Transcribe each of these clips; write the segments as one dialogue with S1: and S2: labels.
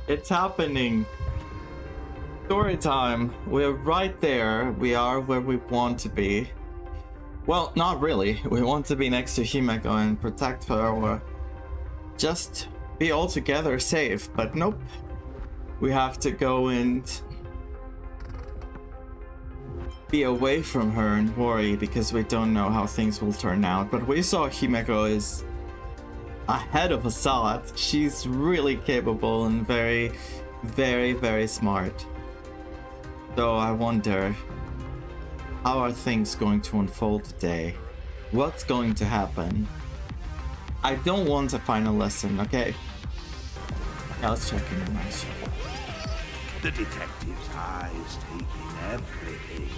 S1: It's happening. Story time. We're right there. We are where we want to be. Well, not really. We want to be next to Himeko and protect her, or just be all together safe. But nope. We have to go and be away from her and worry because we don't know how things will turn out. But we saw Himeko is ahead of Assad. She's really capable and very, very, very smart. So I wonder, how are things going to unfold today? What's going to happen? I don't want a final lesson, okay? Yeah, let's check in on that.
S2: The detective's eyes taking everything.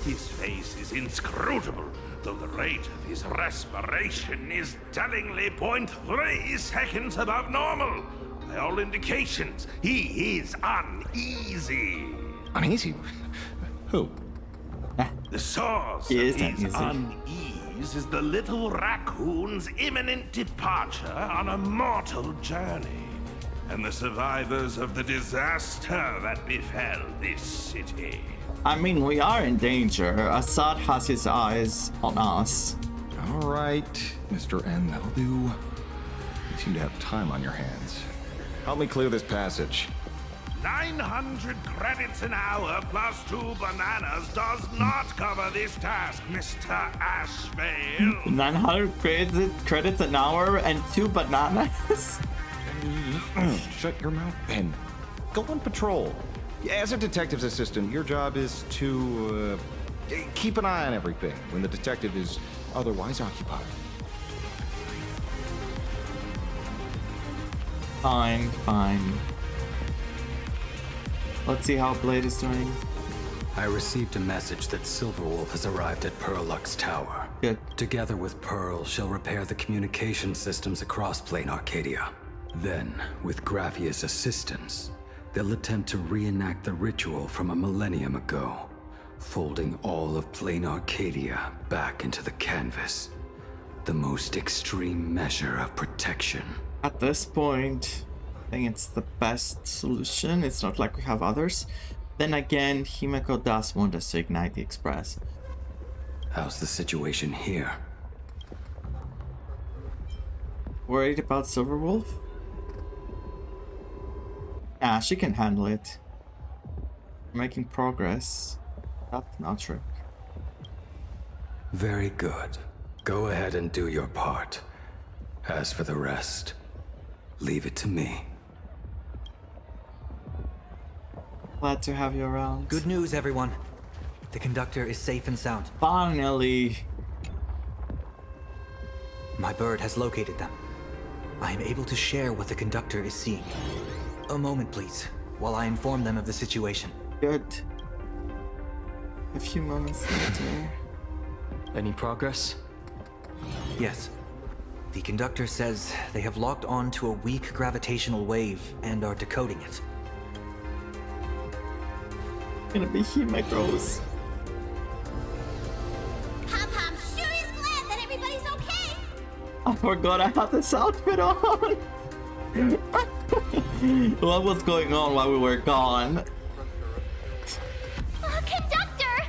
S2: His face is inscrutable, though the rate of his respiration is tellingly 0.3 seconds above normal. By all indications, he is uneasy.
S3: Uneasy? Who?
S2: The source of his unease is the little raccoon's imminent departure on a mortal journey, and the survivors of the disaster that befell this city.
S1: I mean, we are in danger. Assad has his eyes on us.
S3: All right, Mr. N, that'll do. You seem to have time on your hands. Help me clear this passage.
S2: 900 credits an hour plus 2 bananas does not cover this task, Mr. Ashvale.
S1: 900 credits an hour and 2 bananas?
S3: Shut your mouth, Ben. Go on patrol. As a detective's assistant, your job is to keep an eye on everything when the detective is otherwise occupied.
S1: Fine, fine. Let's see how Blade is doing.
S4: I received a message that Silverwolf has arrived at Pearlux Tower.
S1: Good.
S4: Together with Pearl, she'll repair the communication systems across Plain Arcadia. Then, with Graphia's assistance, they'll attempt to reenact the ritual from a millennium ago, folding all of Plain Arcadia back into the canvas. The most extreme measure of protection.
S1: At this point, I think it's the best solution. It's not like we have others. Then again, Himeko does want us to ignite the Express.
S4: How's the situation here?
S1: Worried about Silverwolf? Yeah, she can handle it. Making progress. That's not true.
S4: Very good. Go ahead and do your part. As for the rest, leave it to me.
S1: Glad to have you around.
S5: Good news, everyone. The conductor is safe and sound.
S1: Finally.
S5: My bird has located them. I am able to share what the conductor is seeing. A moment, please, while I inform them of the situation.
S1: Good. A few moments later.
S6: Any progress?
S5: Yes. The conductor says they have locked on to a weak gravitational wave and are decoding it.
S1: Gonna be Himeko's.
S7: Pom-Pom sure is glad that everybody's okay.
S1: I forgot I had this outfit on. What was going on while we were gone?
S7: Conductor!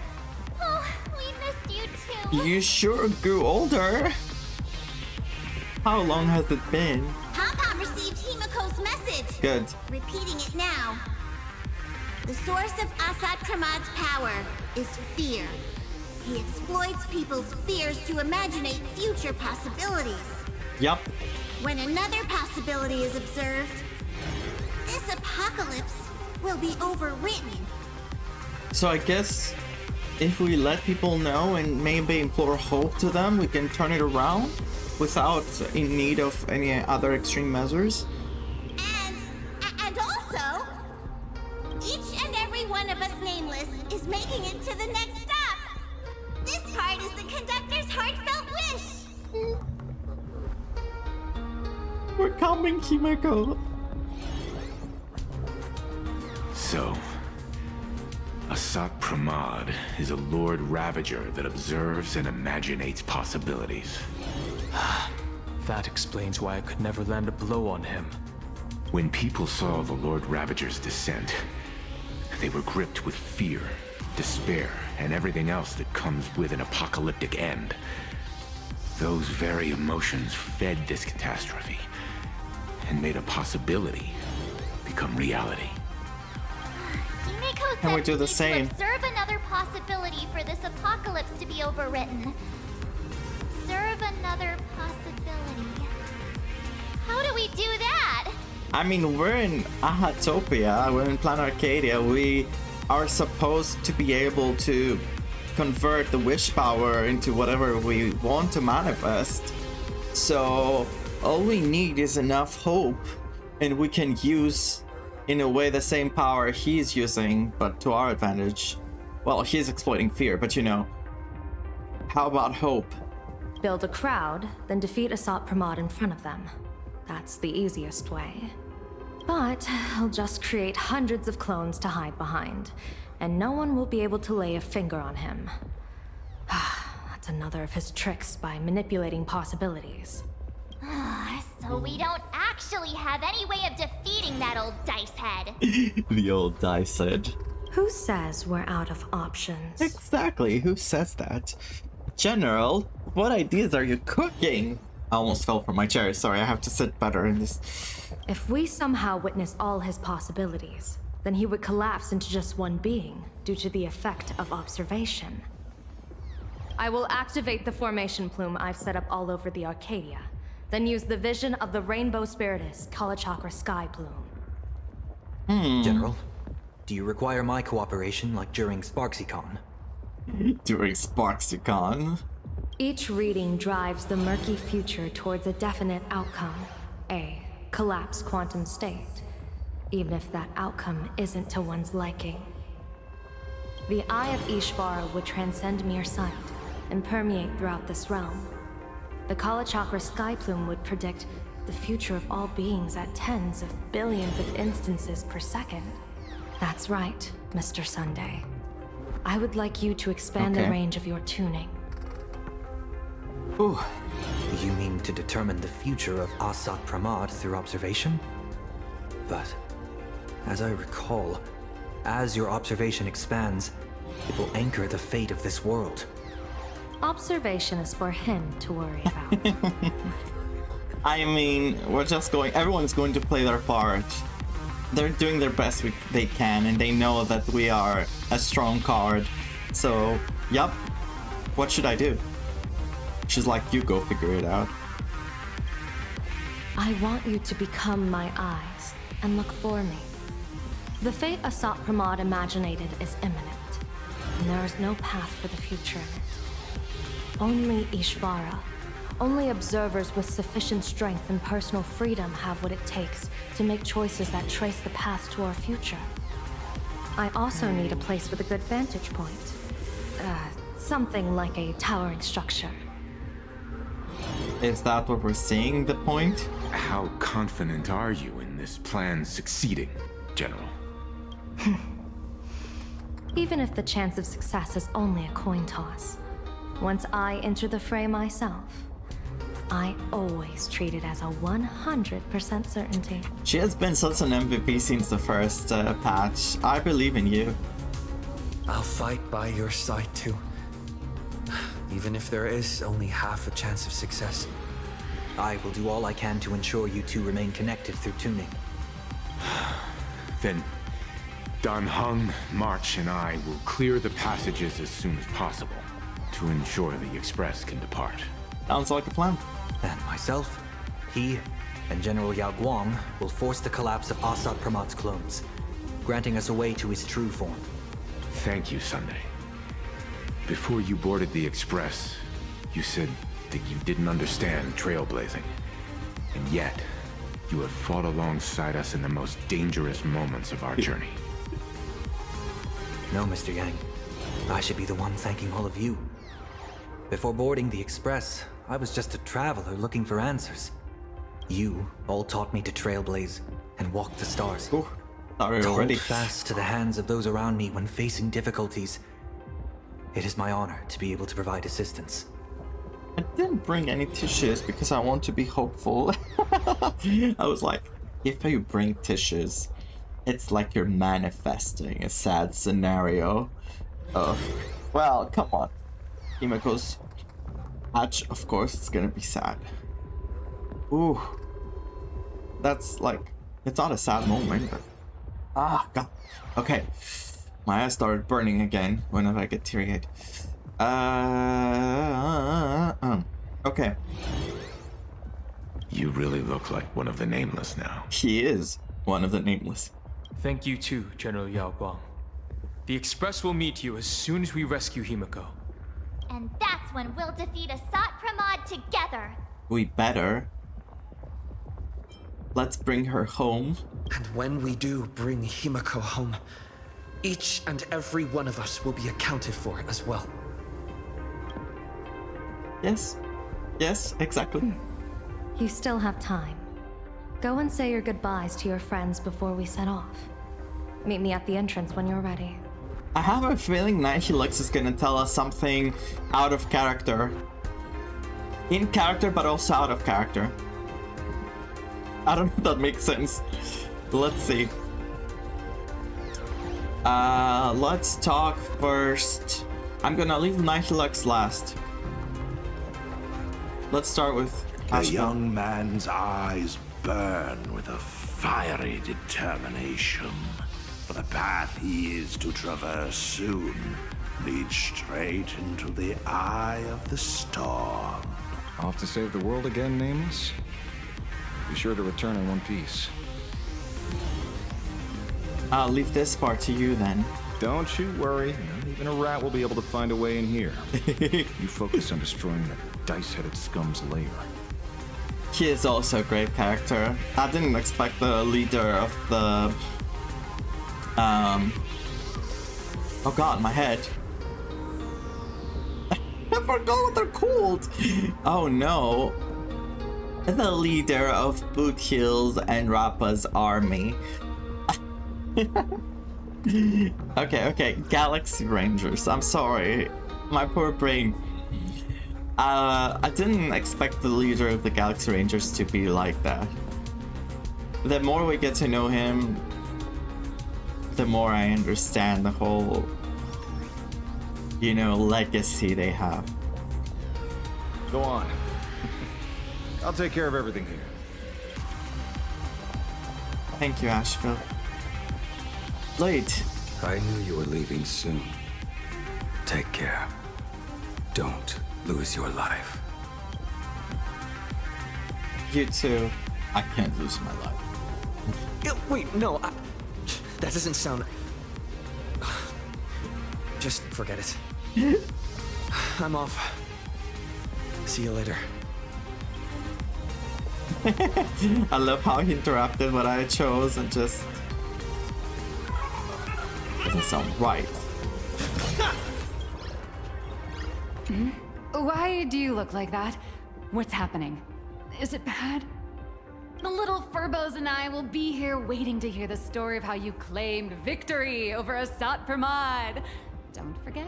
S7: Oh, we missed you too.
S1: You sure grew older. How long has it been?
S7: Pom-Pom received Himeko's message.
S1: Good.
S7: Repeating it now. The source of Assad Kramad's power is fear. He exploits people's fears to imaginate future possibilities.
S1: Yup.
S7: When another possibility is observed, this apocalypse will be overwritten.
S1: So I guess if we let people know and maybe implore hope to them, we can turn it around without in need of any other extreme measures.
S7: And also, each and every one of us nameless is making it to the next stop. This part is the conductor's heartfelt wish.
S1: We're coming, Himeko.
S8: So, Assad Pramad is a Lord Ravager that observes and imaginates possibilities.
S6: That explains why I could never land a blow on him.
S8: When people saw the Lord Ravager's descent, they were gripped with fear, despair, and everything else that comes with an apocalyptic end. Those very emotions fed this catastrophe and made a possibility become reality.
S7: Himeko
S1: Can we
S7: said
S1: do the
S7: need
S1: same?
S7: to observe another possibility for this apocalypse to be overwritten. Observe another possibility. How do we do that?
S1: I mean, we're in Ahatopia, we're in Planet Arcadia. We are supposed to be able to convert the wish power into whatever we want to manifest. So all we need is enough hope, and we can use, in a way, the same power he's using, but to our advantage. Well, he's exploiting fear, but you know. How about hope?
S9: Build a crowd, then defeat Asat Pramod in front of them. That's the easiest way. But I'll just create hundreds of clones to hide behind, and no one will be able to lay a finger on him. That's another of his tricks by manipulating possibilities.
S7: So we don't actually have any way of defeating that old dice head.
S1: The old dice head.
S9: Who says we're out of options?
S1: Exactly, who says that? General, what ideas are you cooking? I almost fell from my chair, sorry, I have to sit better in this.
S9: If we somehow witness all his possibilities, then he would collapse into just one being due to the effect of observation. I will activate the formation plume I've set up all over the Arcadia, then use the vision of the Rainbow Spiritus Kalachakra Sky Plume.
S5: General, do you require my cooperation like during SparksyCon?
S1: During SparksyCon?
S9: Each reading drives the murky future towards a definite outcome, a collapsed quantum state, even if that outcome isn't to one's liking. The Eye of Ishvara would transcend mere sight and permeate throughout this realm. The Kalachakra Sky Plume would predict the future of all beings at tens of billions of instances per second. That's right, Mr. Sunday. I would like you to expand the range of your tuning.
S1: Ooh.
S5: You mean to determine the future of Asat Pramod through observation? But, as I recall, as your observation expands, it will anchor the fate of this world.
S9: Observation is for him to worry about.
S1: I mean, everyone's going to play their part. They're doing their best they can, and they know that we are a strong card. So, yup. What should I do? She's like, you go figure it out.
S9: I want you to become my eyes and look for me. The fate Asat Pramod imaginated is imminent, and there is no path for the future in it. Only Ishvara, only observers with sufficient strength and personal freedom have what it takes to make choices that trace the path to our future. I also need a place with a good vantage point. Something like a towering structure.
S1: Is that what we're seeing, the point?
S8: How confident are you in this plan succeeding, General?
S9: Even if the chance of success is only a coin toss, once I enter the fray myself, I always treat it as a 100% certainty.
S1: She has been such an MVP since the first patch. I believe in you.
S6: I'll fight by your side too. Even if there is only half a chance of success.
S5: I will do all I can to ensure you two remain connected through tuning.
S8: Then Dan Heng, March, and I will clear the passages as soon as possible to ensure the Express can depart.
S1: Sounds like a plan.
S5: And myself, he, and General Yao Guang will force the collapse of Asat Pramod's clones, granting us a way to his true form.
S8: Thank you, Sunday. Before you boarded the Express, you said that you didn't understand trailblazing. And yet, you have fought alongside us in the most dangerous moments of our journey.
S5: No, Mr. Yang. I should be the one thanking all of you. Before boarding the Express, I was just a traveler looking for answers. You all taught me to trailblaze and walk the stars.
S1: Ooh, sorry
S5: To
S1: already.
S5: hold fast to the hands of those around me when facing difficulties. It is my honor to be able to provide assistance.
S1: I didn't bring any tissues because I want to be hopeful. I was like, if you bring tissues, it's like you're manifesting a sad scenario of, well, come on. Himeko's hatch, of course, it's gonna be sad. Ooh. That's like, it's not a sad moment, but... Ah, God. Okay. My eyes started burning again whenever I get teary-eyed. Okay.
S8: You really look like one of the Nameless now.
S1: He is one of the Nameless.
S10: Thank you too, General Yao Guang. The Express will meet you as soon as we rescue Himeko.
S7: And that's when we'll defeat Asat Pramod together.
S1: We better. Let's bring her home.
S6: And when we do bring Himeko home, each and every one of us will be accounted for as well.
S1: Yes. Yes, exactly.
S9: You still have time. Go and say your goodbyes to your friends before we set off. Meet me at the entrance when you're ready.
S1: I have a feeling Nihilux is gonna tell us something out of character. In character, but also out of character. I don't know if that makes sense. Let's see. Let's talk first. I'm gonna leave Nihilux last. Let's start with
S2: The
S1: Ashville.
S2: young man's eyes burn with a fiery determination. For the path he is to traverse soon leads straight into the eye of the storm.
S3: Off to save the world again, Nameless? Be sure to return in one piece.
S1: I'll leave this part to you then.
S3: Don't you worry. Not even a rat will be able to find a way in here. You focus on destroying that dice-headed scum's lair.
S1: He is also a great character. I didn't expect the leader of the... Oh god, my head. I forgot what they're called! Oh no. The leader of Boot Heels and Rappa's army. Okay, Galaxy Rangers. I'm sorry. My poor brain. I didn't expect the leader of the Galaxy Rangers to be like that. The more we get to know him, the more I understand the whole, you know, legacy they have.
S3: Go on. I'll take care of everything here.
S1: Thank you, Asheville. Late.
S4: I knew you were leaving soon. Take care. Don't lose your life.
S1: You too. I can't lose my life.
S6: Wait, no, that doesn't sound... Just forget it. I'm off. See you later.
S1: I love how he interrupted what I chose and just... doesn't sound right.
S11: Why do you look like that? What's happening? Is it bad? The little Furbos and I will be here waiting to hear the story of how you claimed victory over Asat Pramod. Don't forget.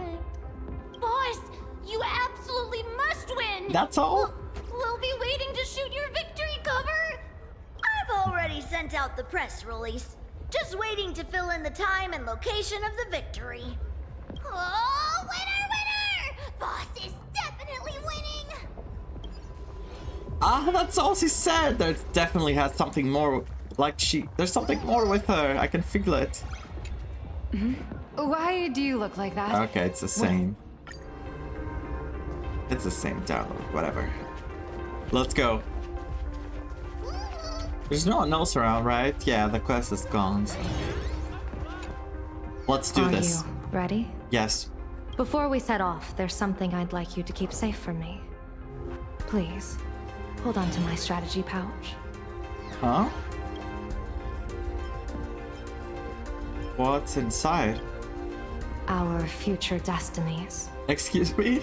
S7: Boss, you absolutely must win!
S1: That's all?
S7: We'll be waiting to shoot your victory cover!
S12: I've already sent out the press release. Just waiting to fill in the time and location of the victory.
S7: Oh, winner! Boss is definitely winning!
S1: Ah, that's all she said. There definitely has something more. Like there's something more with her. I can feel it.
S11: Why do you look like that?
S1: Okay, it's the same. It's the same dialogue. Whatever. Let's go. There's no one else around, right? Yeah, the quest is gone. So. Let's do this.
S9: Are you ready?
S1: Yes.
S9: Before we set off, there's something I'd like you to keep safe from me. Please, hold on to my strategy pouch.
S1: Huh? What's inside?
S9: Our future destinies.
S1: Excuse me?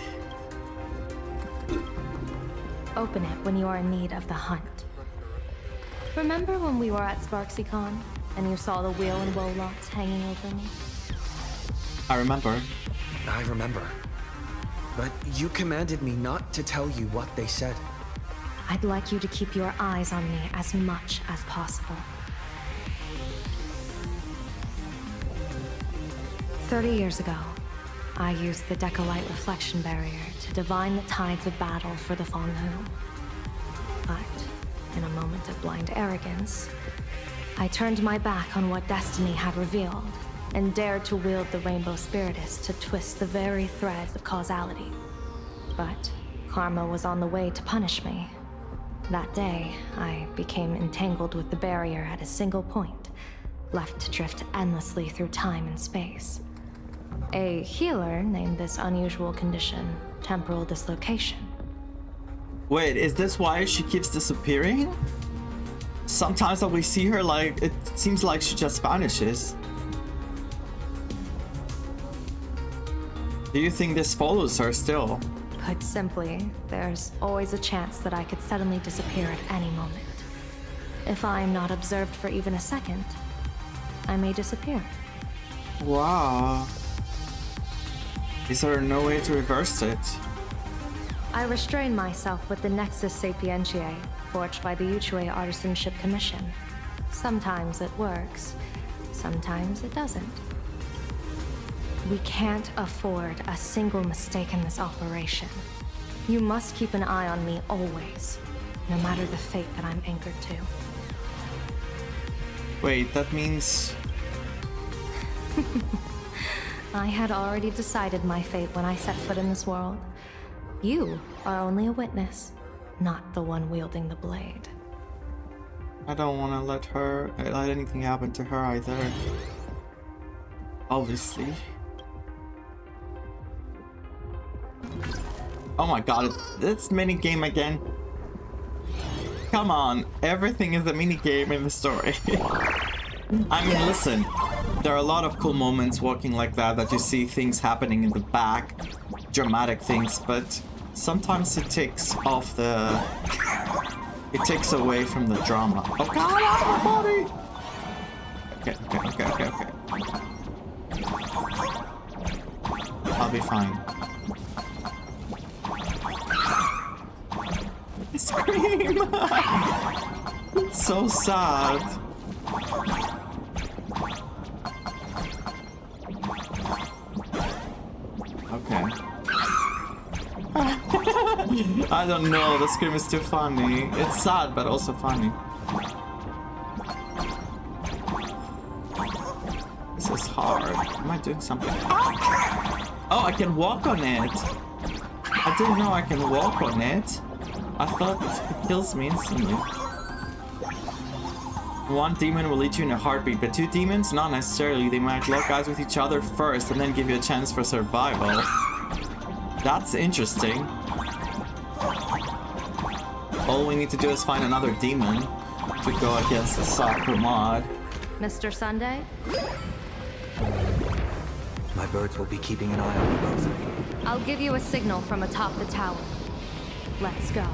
S9: Open it when you are in need of the hunt. Remember when we were at SparksyCon and you saw the wheel and woe lots hanging over me?
S1: I remember.
S6: I remember. But you commanded me not to tell you what they said.
S9: I'd like you to keep your eyes on me as much as possible. 30 years ago, I used the Decalite reflection barrier to divine the tides of battle for the Fonghu. But, in a moment of blind arrogance, I turned my back on what destiny had revealed and dared to wield the Rainbow Spiritus to twist the very threads of causality. But karma was on the way to punish me. That day, I became entangled with the barrier at a single point, left to drift endlessly through time and space. A healer named this unusual condition temporal dislocation.
S1: Wait, is this why she keeps disappearing? Sometimes when we see her, like, it seems like she just vanishes. Do you think this follows her still?
S9: Put simply, there's always a chance that I could suddenly disappear at any moment. If I'm not observed for even a second, I may disappear.
S1: Wow. Is there no way to reverse it?
S9: I restrain myself with the Nexus Sapientiae, forged by the Yuchue Artisanship Commission. Sometimes it works, sometimes it doesn't. We can't afford a single mistake in this operation. You must keep an eye on me always, no matter the fate that I'm anchored to.
S1: Wait, that means...
S9: I had already decided my fate when I set foot in this world. You are only a witness, not the one wielding the blade.
S1: I don't want to let anything happen to her either. Obviously. Oh my god, it's minigame again. Come on, everything is a minigame in the story. I mean, listen, there are a lot of cool moments walking like that you see things happening in the back, dramatic things, but sometimes it takes off the... It takes away from the drama. Oh god, everybody! Okay. I'll be fine. Scream! So sad. Okay. I don't know, the scream is too funny. It's sad, but also funny. This is hard. Am I doing something? Oh, I can walk on it. I didn't know I can walk on it. I thought it kills me instantly. One demon will eat you in a heartbeat, but two demons? Not necessarily. They might lock eyes with each other first and then give you a chance for survival. That's interesting. All we need to do is find another demon to go against the soccer mod.
S9: Mr. Sunday?
S5: My birds will be keeping an eye on you both.
S9: I'll give you a signal from atop the tower. Let's go.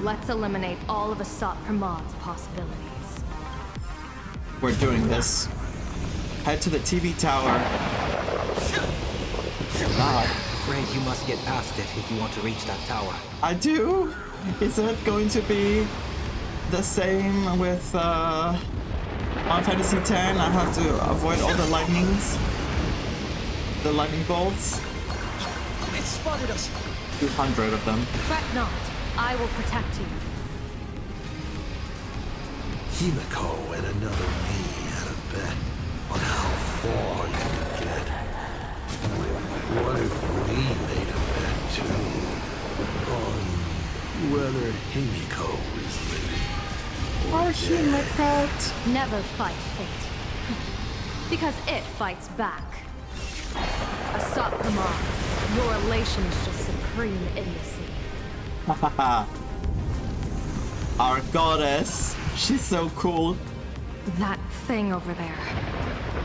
S9: Let's eliminate all of Asat Pramod's possibilities.
S1: We're doing this. Head to the TV tower. God.
S5: Afraid you must get past it if you want to reach that tower.
S1: I do? Is it going to be the same with Final Fantasy X? I have to avoid all the lightnings. The lightning bolts.
S6: It spotted us.
S1: 200 of them.
S9: Fret not. I will protect you.
S2: Himeko and another me had a bet on how far you could get. What if we made a bet too on whether Himeko is living or
S1: Himeko.
S9: Never fight fate. Because it fights back. Asat Pramod, your elation is just supreme idiocy.
S1: Our goddess. She's so cool.
S9: That thing over there.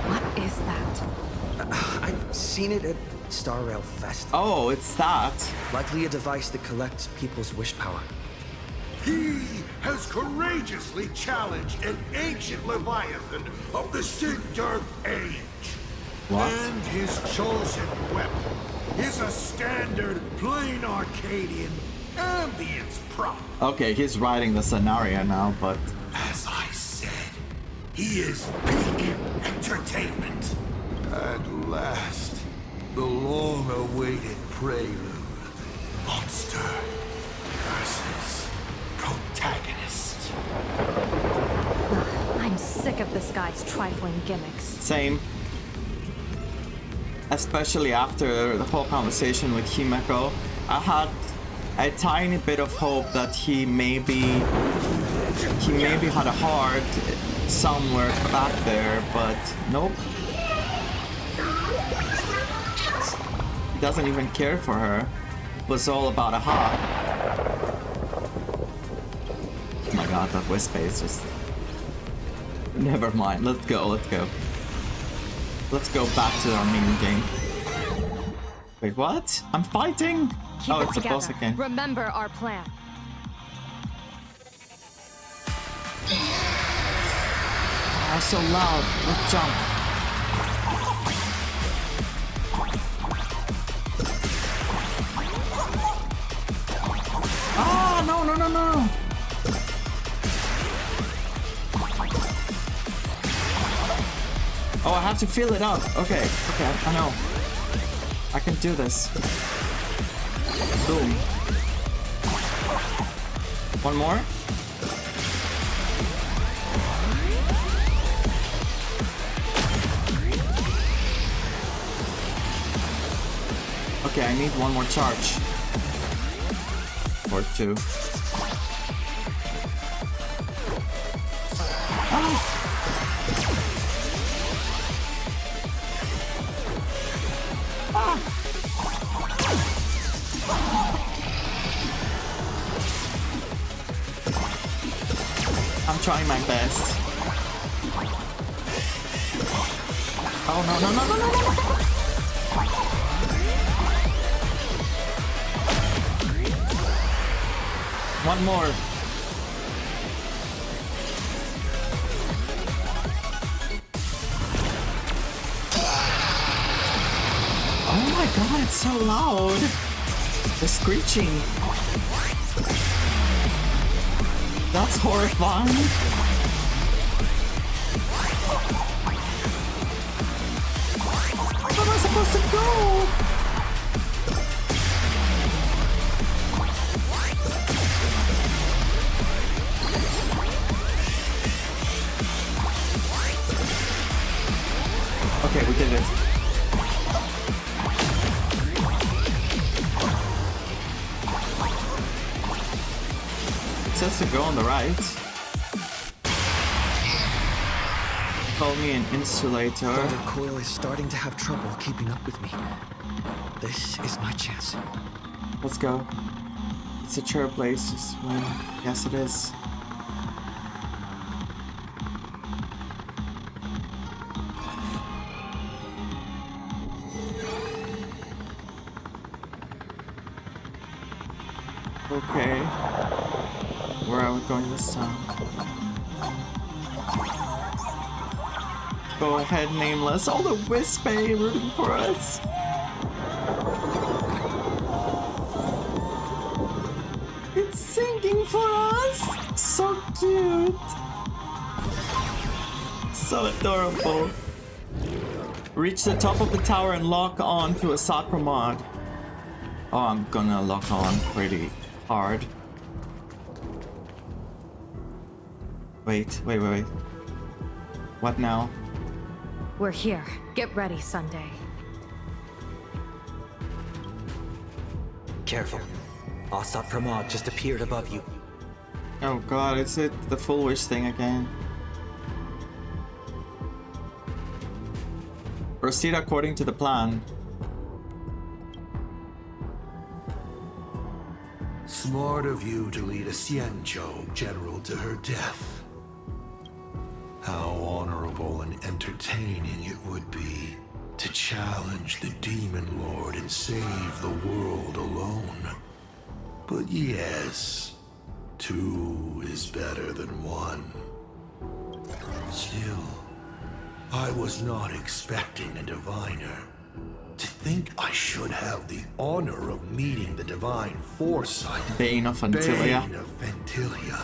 S9: What is that?
S6: I've seen it at Star Rail Fest.
S1: Oh, it's that.
S6: Likely a device that collects people's wish power.
S2: He has courageously challenged an ancient Leviathan of the Sigdarth Age.
S1: What?
S2: And his chosen weapon is a standard plain Arcadian ambience prop.
S1: Okay, he's writing the scenario now, but...
S2: As I said, he is peak entertainment. At last.
S13: prelude. Monster versus protagonist.
S9: I'm sick of this guy's trifling gimmicks.
S1: Same. Especially after the whole conversation with Himeko, I had a tiny bit of hope that he maybe had a heart somewhere back there, but nope. He doesn't even care for her. It was all about a hawk. Oh my god, that whisper is just... Never mind, let's go. Let's go back to our main game. Wait, what? I'm fighting?
S9: Keep
S1: oh,
S9: it
S1: it's a boss
S9: together.
S1: again.
S9: Remember our plan.
S1: Oh, so loud. Let's jump. Ah, no. Oh, I have to fill it up. Okay, I know. I can do this. Boom. One more. Okay, I need one more charge. Or two. Ah! I'm trying my best. Oh no. One more. Oh my god, it's so loud. The screeching. That's horrifying. Where am I supposed to go? Okay, we did it. It says to go on the right. Call me an insulator.
S6: Father Coil is starting to have trouble keeping up with me. This is my chance.
S1: Let's go. It's a trailblazers win. Yes, it is. Okay. Where are we going this time? Go ahead, Nameless. All the Wispy rooting for us. It's singing for us. So cute. So adorable. Reach the top of the tower and lock on to a Satra mod. Oh, I'm gonna lock on pretty hard. Wait. What now?
S9: We're here. Get ready, Sunday.
S5: Careful. Asat Pramod just appeared above you.
S1: Oh god, is it the full wish thing again? Proceed according to the plan.
S13: Smart of you to lead a Xianzhou general to her death. How honorable and entertaining it would be to challenge the Demon Lord and save the world alone. But yes, two is better than one. Still, I was not expecting a diviner. To think I should have the honor of meeting the divine foresight.
S1: Bane of Antilia.
S13: Bane of Antilia.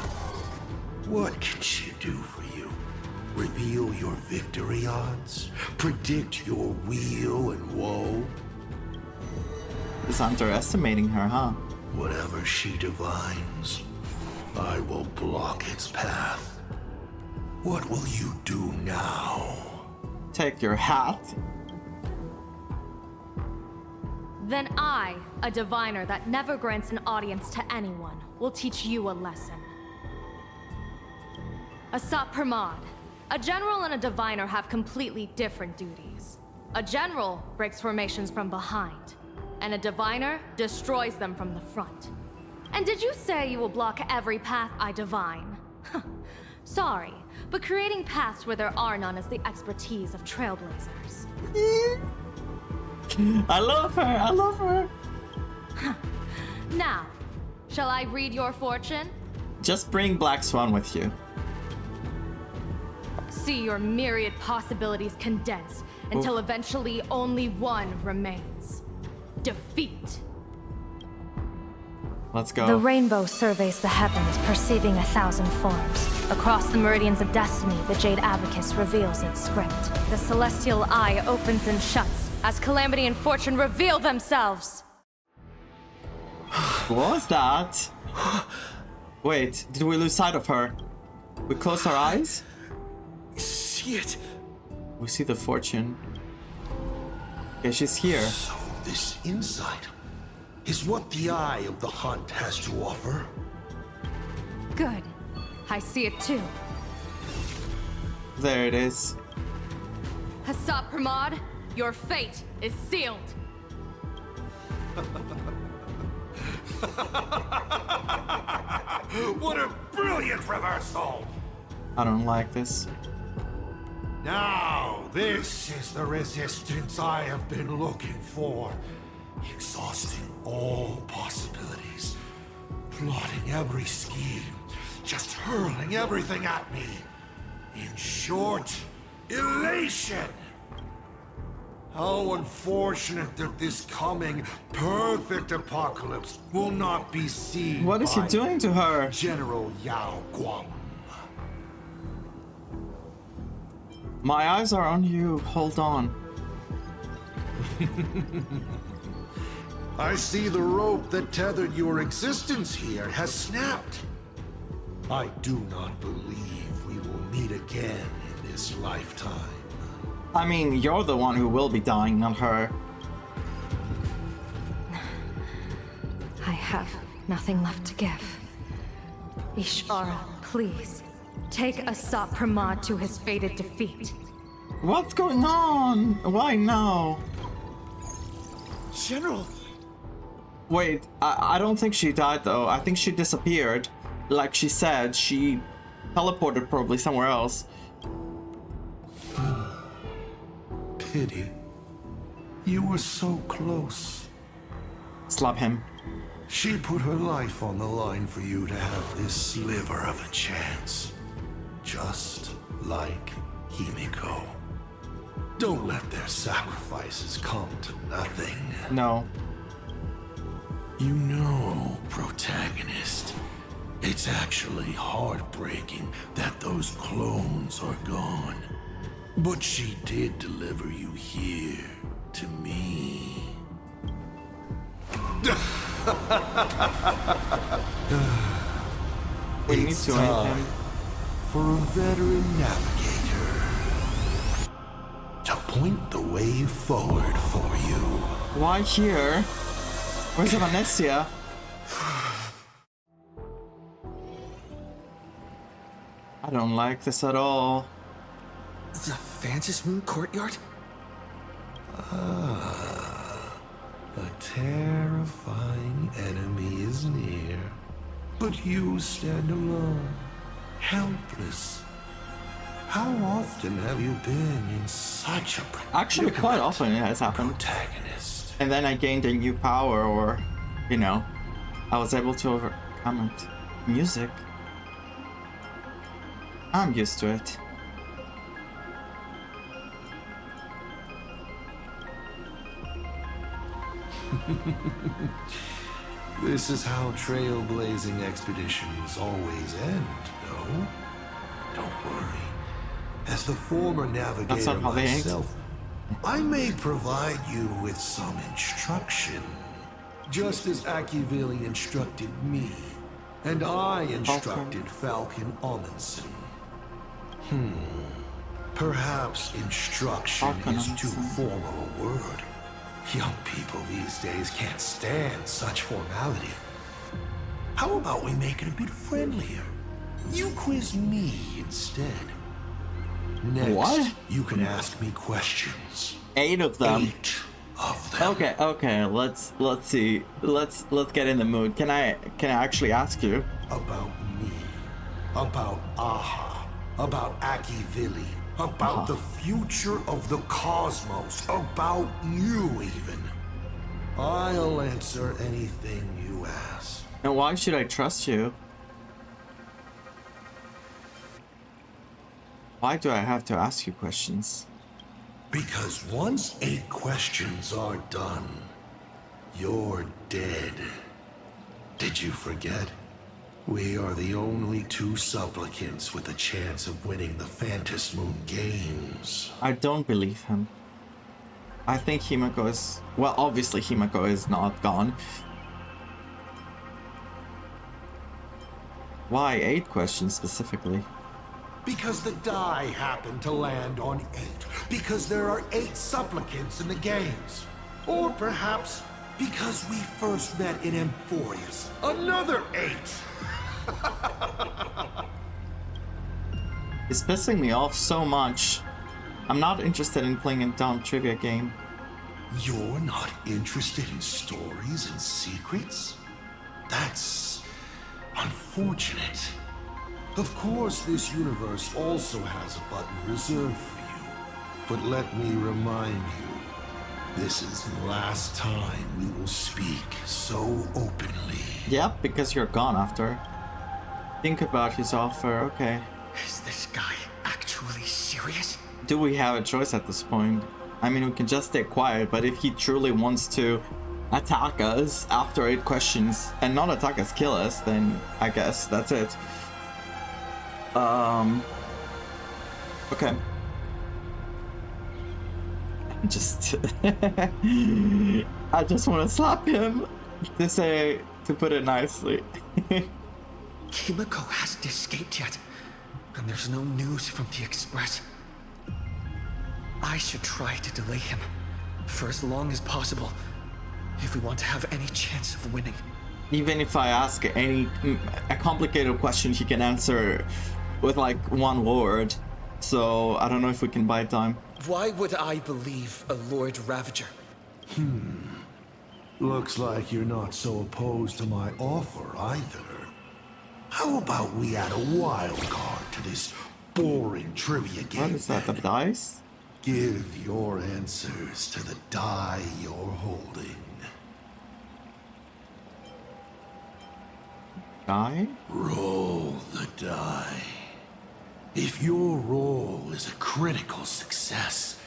S13: What can she do for you? Reveal your victory odds? Predict your weal and woe?
S1: He's underestimating her, huh?
S13: Whatever she divines, I will block its path. What will you do now?
S1: Take your hat.
S9: Then I, a diviner that never grants an audience to anyone, will teach you a lesson. Asat Pramod, a general and a diviner have completely different duties. A general breaks formations from behind, and a diviner destroys them from the front. And did you say you will block every path I divine? Sorry, but creating paths where there are none is the expertise of trailblazers.
S1: I love her, I love her.
S9: Now, shall I read your fortune?
S1: Just bring Black Swan with you.
S9: See your myriad possibilities condense until eventually only one remains. Defeat.
S1: Let's go.
S9: The rainbow surveys the heavens, perceiving 1,000 forms. Across the meridians of destiny, the Jade Abacus reveals its script. The celestial eye opens and shuts as calamity and fortune reveal themselves.
S1: What was that? Wait, did we lose sight of her? We closed our eyes?
S13: See it.
S1: We see the fortune. Okay, she's here.
S13: So this insight is what the Eye of the Hunt has to offer.
S9: Good. I see it too.
S1: There it is.
S9: Asat Pramod, your fate is sealed.
S2: What a brilliant reversal!
S1: I don't like this.
S13: Now, this is the resistance I have been looking for. Exhausting all possibilities. Plotting every scheme. Just hurling everything at me. In short, elation! How unfortunate that this coming perfect apocalypse will not be seen.
S1: What is he
S13: by
S1: doing to her?
S13: General Yao Guang.
S1: My eyes are on you. Hold on.
S13: I see the rope that tethered your existence here has snapped. I do not believe we will meet again in this lifetime.
S1: I mean, you're the one who will be dying, not her.
S9: I have nothing left to give. Ishvara, please, take Asat Pramod to his fated defeat.
S1: What's going on? Why now?
S13: General!
S1: Wait, I don't think she died though. I think she disappeared. Like she said, she teleported probably somewhere else.
S13: Pity. You were so close.
S1: Slap him.
S13: She put her life on the line for you to have this sliver of a chance. Just like Himeko. Don't let their sacrifices come to nothing.
S1: No.
S13: You know, protagonist, it's actually heartbreaking that those clones are gone. But she did deliver you here, to me.
S1: We need
S13: It's
S1: to end
S13: time
S1: him.
S13: for a veteran navigator to point the way forward for you.
S1: Why here? Where's Vanessa? I don't like this at all.
S6: The Vantage Moon Courtyard?
S13: Ah, a terrifying enemy is near. But you stand alone, helpless. How often have you been in such a
S1: Actually, quite often it has happened.
S13: protagonist?
S1: And then I gained a new power, or, you know, I was able to overcome it. Music. I'm used to it.
S13: This is how trailblazing expeditions always end, no? Don't worry. As the former navigator
S1: how they end.
S13: myself, I may provide you with some instruction. just as Akivili instructed me, and I instructed Falcon Amundsen. Perhaps instruction is too formal a word. Young people these days can't stand such formality. How about we make it a bit friendlier? You quiz me instead. Next, you can ask me questions.
S1: 8 of them.
S13: 8 of them.
S1: Okay. Let's see. Let's get in the mood. Can I actually ask you
S13: about me, about Aha, about Akivili, about the future of the cosmos, about you even. I'll answer anything you ask.
S1: And why should I trust you? Why do I have to ask you questions?
S13: Because once 8 questions are done, you're dead. Did you forget? We are the only 2 supplicants with a chance of winning the Phantom Moon Games.
S1: I don't believe him. I think Himeko is... Well, obviously Himeko is not gone. Why 8 questions specifically?
S13: Because the die happened to land on 8. Because there are 8 supplicants in the games. Or perhaps because we first met in Emphorius. Another 8!
S1: It's pissing me off so much. I'm not interested in playing a dumb trivia game.
S13: You're not interested in stories and secrets? That's unfortunate. Of course, this universe also has a button reserved for you. But let me remind you, this is the last time we will speak so openly.
S1: Yep, because you're gone after. Think about his offer, okay.
S6: Is this guy actually serious?
S1: Do we have a choice at this point? I mean, we can just stay quiet, but if he truly wants to attack us after 8 questions, and not attack us, kill us, then I guess that's it. Okay. I just want to slap him, to put it nicely.
S6: Himeko hasn't escaped yet, and there's no news from the Express. I should try to delay him for as long as possible if we want to have any chance of winning.
S1: Even if I ask a complicated question, he can answer with like 1 word. So I don't know if we can buy time.
S6: Why would I believe a Lord Ravager?
S13: Looks like you're not so opposed to my offer either. How about we add a wild card to this boring trivia game?
S1: What is that, the dice?
S13: Give your answers to the die you're holding.
S1: Die?
S13: Roll the die. If your roll is a critical success,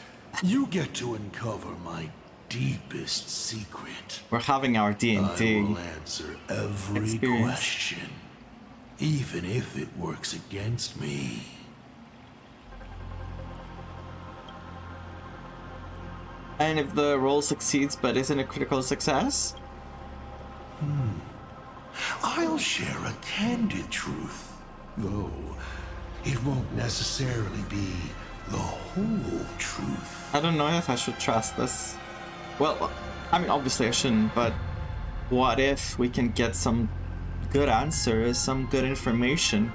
S13: you get to uncover my deepest secret.
S1: We're having our D&D
S13: I will answer every question, even if it works against me.
S1: And if the roll succeeds but isn't a critical success?
S13: I'll share a candid truth, though it won't necessarily be the whole truth.
S1: I don't know if I should trust this. Well, I mean, obviously I shouldn't, but what if we can get some good answers, some good information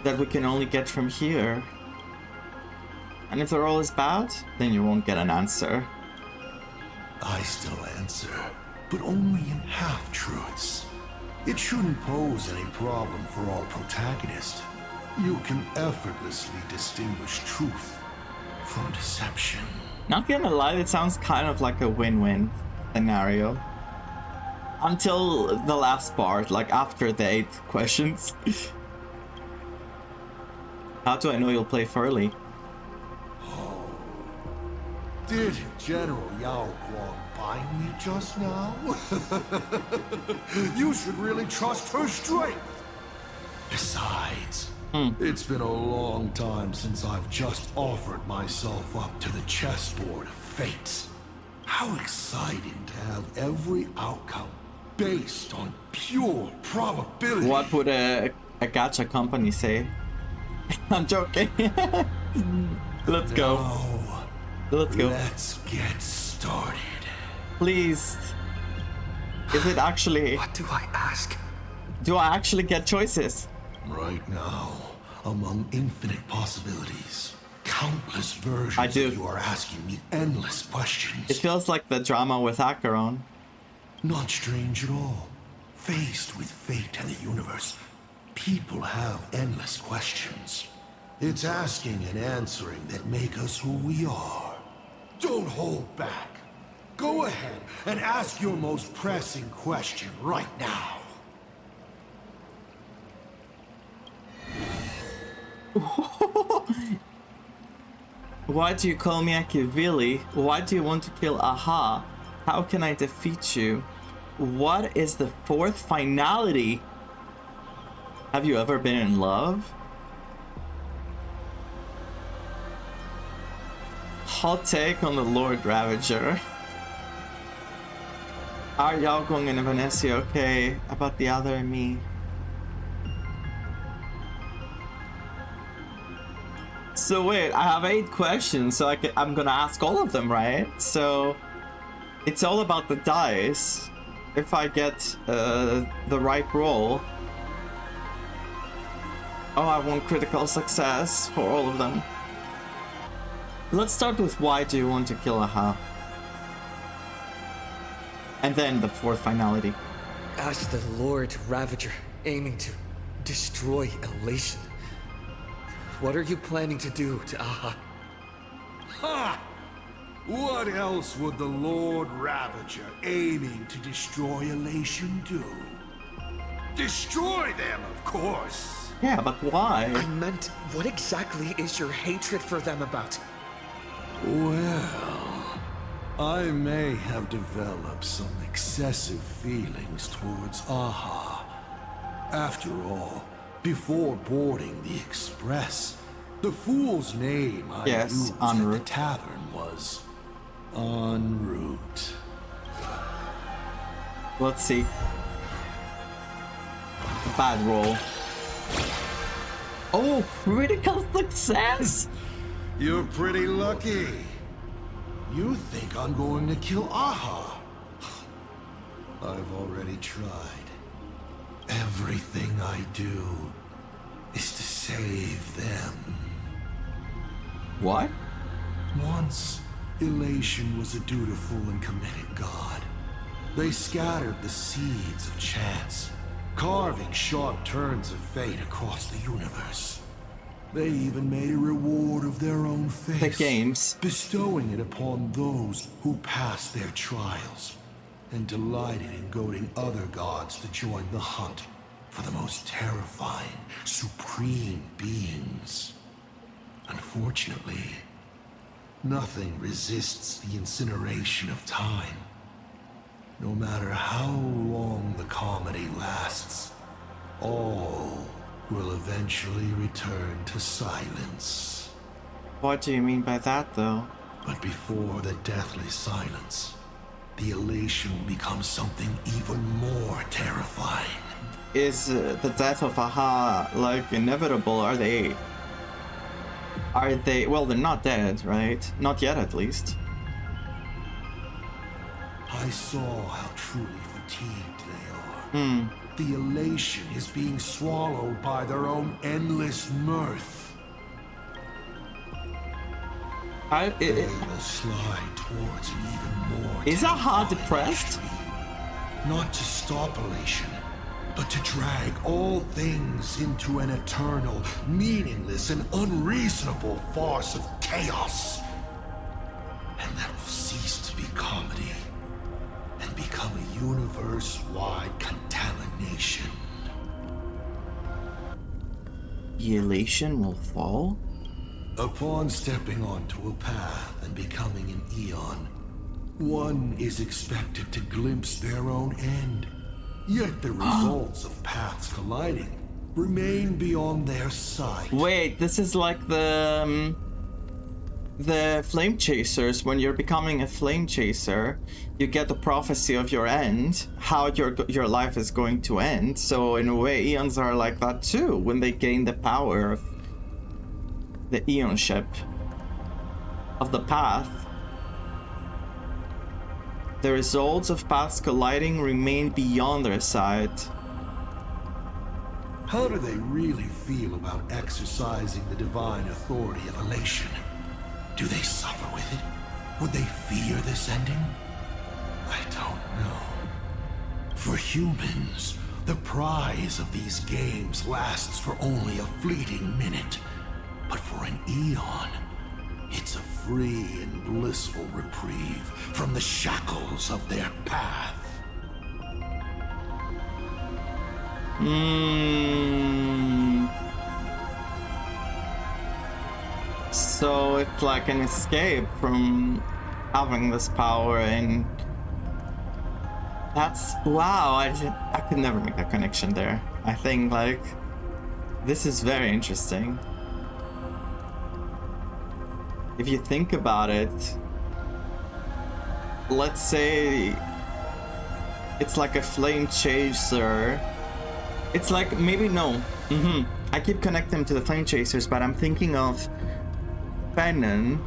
S1: that we can only get from here? And if the roll is bad, then you won't get an answer.
S13: I still answer, but only in half-truths. It shouldn't pose any problem for our protagonist. You can effortlessly distinguish truth from deception.
S1: Not gonna lie, it sounds kind of like a win-win scenario. Until the last part, like after the 8 questions. How do I know you'll play Furley?
S13: Did General Yao Guang bind me just now? You should really trust her strength. Besides, it's been a long time since I've just offered myself up to the chessboard of fate. How exciting to have every outcome based on pure probability.
S1: What would a gacha company say? I'm joking. Let's go.
S13: Now,
S1: Let's go.
S13: let's get started.
S1: Please. Is it actually...
S6: What do I ask?
S1: Do I actually get choices?
S13: Right now, among infinite possibilities, countless versions
S1: I do.
S13: of you are asking me endless questions.
S1: It feels like the drama with Acheron.
S13: Not strange at all. Faced with fate and the universe, people have endless questions. It's asking and answering that make us who we are. Don't hold back. Go ahead and ask your most pressing question right now.
S1: Why do you call me Akivili? Why do you want to kill Aha? How can I defeat you? What is the fourth finality? Have you ever been in love? Hot take on the Lord Ravager. Are y'all going and Vanessa okay about the other and me? So wait, I have 8 questions, so I'm gonna ask all of them, right? So it's all about the dice. If I get the right roll, oh, I want critical success for all of them. Let's start with why do you want to kill Aha? And then the fourth finality.
S6: As the Lord Ravager, aiming to destroy Elation, what are you planning to do to Aha?
S13: Ha! What else would the Lord Ravager aiming to destroy Elation do? Destroy them, of course!
S1: Yeah, but why?
S6: I meant, what exactly is your hatred for them about?
S13: Well, I may have developed some excessive feelings towards Aha. After all, before boarding the express, the fool's name I used at the tavern was En route.
S1: Let's see. Bad roll. Oh, critical success!
S13: You're pretty lucky. You think I'm going to kill Aha? I've already tried. Everything I do is to save them.
S1: What?
S13: Once, Elation was a dutiful and committed god. They scattered the seeds of chance, carving sharp turns of fate across the universe. They even made a reward of their own face.
S1: The games.
S13: Bestowing it upon those who passed their trials, and delighted in goading other gods to join the hunt for the most terrifying, supreme beings. Unfortunately, nothing resists the incineration of time. No matter how long the comedy lasts, all will eventually return to silence.
S1: What do you mean by that, though?
S13: But before the deathly silence, the elation will become something even more terrifying.
S1: Is the death of Aha, like, inevitable? Are they... Well, they're not dead, right? Not yet, at least.
S13: I saw how truly fatigued they are. The elation is being swallowed by their own endless mirth. They will slide towards an even more...
S1: Is Aha depressed?
S13: Not to stop elation, but to drag all things into an eternal, meaningless, and unreasonable farce of chaos. And that will cease to be comedy and become a universe-wide contamination.
S1: The elation will fall?
S13: Upon stepping onto a path and becoming an Eon, one is expected to glimpse their own end. Yet the results of paths colliding remain beyond their sight.
S1: Wait, this is like the the flame chasers, when you're becoming a flame chaser, you get the prophecy of your end, how your life is going to end. So in a way, eons are like that too, when they gain the power of the eonship of the path. The results of paths colliding remain beyond their sight.
S13: How do they really feel about exercising the divine authority of elation? Do they suffer with it? Would they fear this ending? I don't know. For humans, the prize of these games lasts for only a fleeting minute. But for an eon, it's a free and blissful reprieve from the shackles of their path.
S1: So it's like an escape from having this power, and that's wow. I could never make that connection there. I think like this is very interesting. If you think about it, let's say it's like a flame chaser. It's like, maybe no. I keep connecting them to the flame chasers, but I'm thinking of Venom.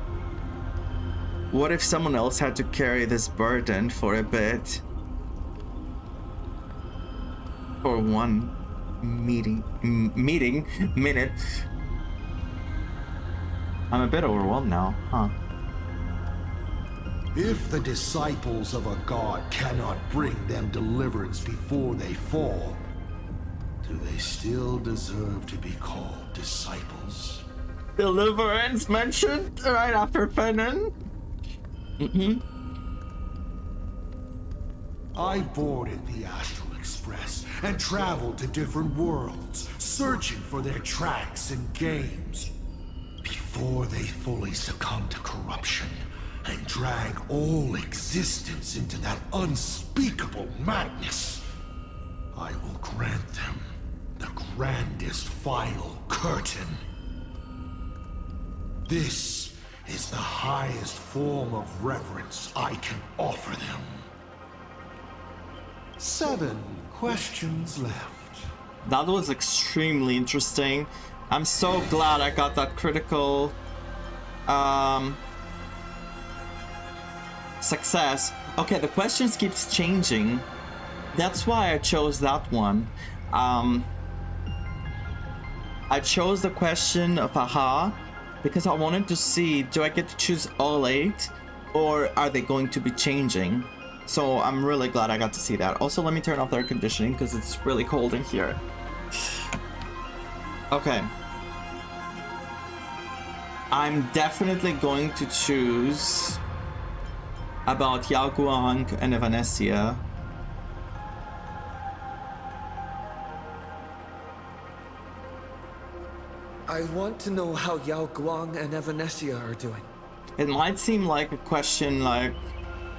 S1: What if someone else had to carry this burden for a bit? For one minute. I'm a bit overwhelmed now, huh?
S13: If the disciples of a god cannot bring them deliverance before they fall, do they still deserve to be called disciples?
S1: Deliverance mentioned right after Venom.
S13: I boarded the Astral Express and traveled to different worlds, searching for their tracks and games. Before they fully succumb to corruption and drag all existence into that unspeakable madness, I will grant them the grandest final curtain. This is the highest form of reverence I can offer them. 7 questions left.
S1: That was extremely interesting. I'm so glad I got that critical success. Okay, the questions keeps changing. That's why I chose that one. I chose the question of aha because I wanted to see, do I get to choose all 8 or are they going to be changing? So I'm really glad I got to see that. Also, let me turn off the air conditioning because it's really cold in here. Okay. I'm definitely going to choose about Yao Guang and Evanescia.
S6: I want to know how Yao Guang and Evanescia are doing.
S1: It might seem like a question like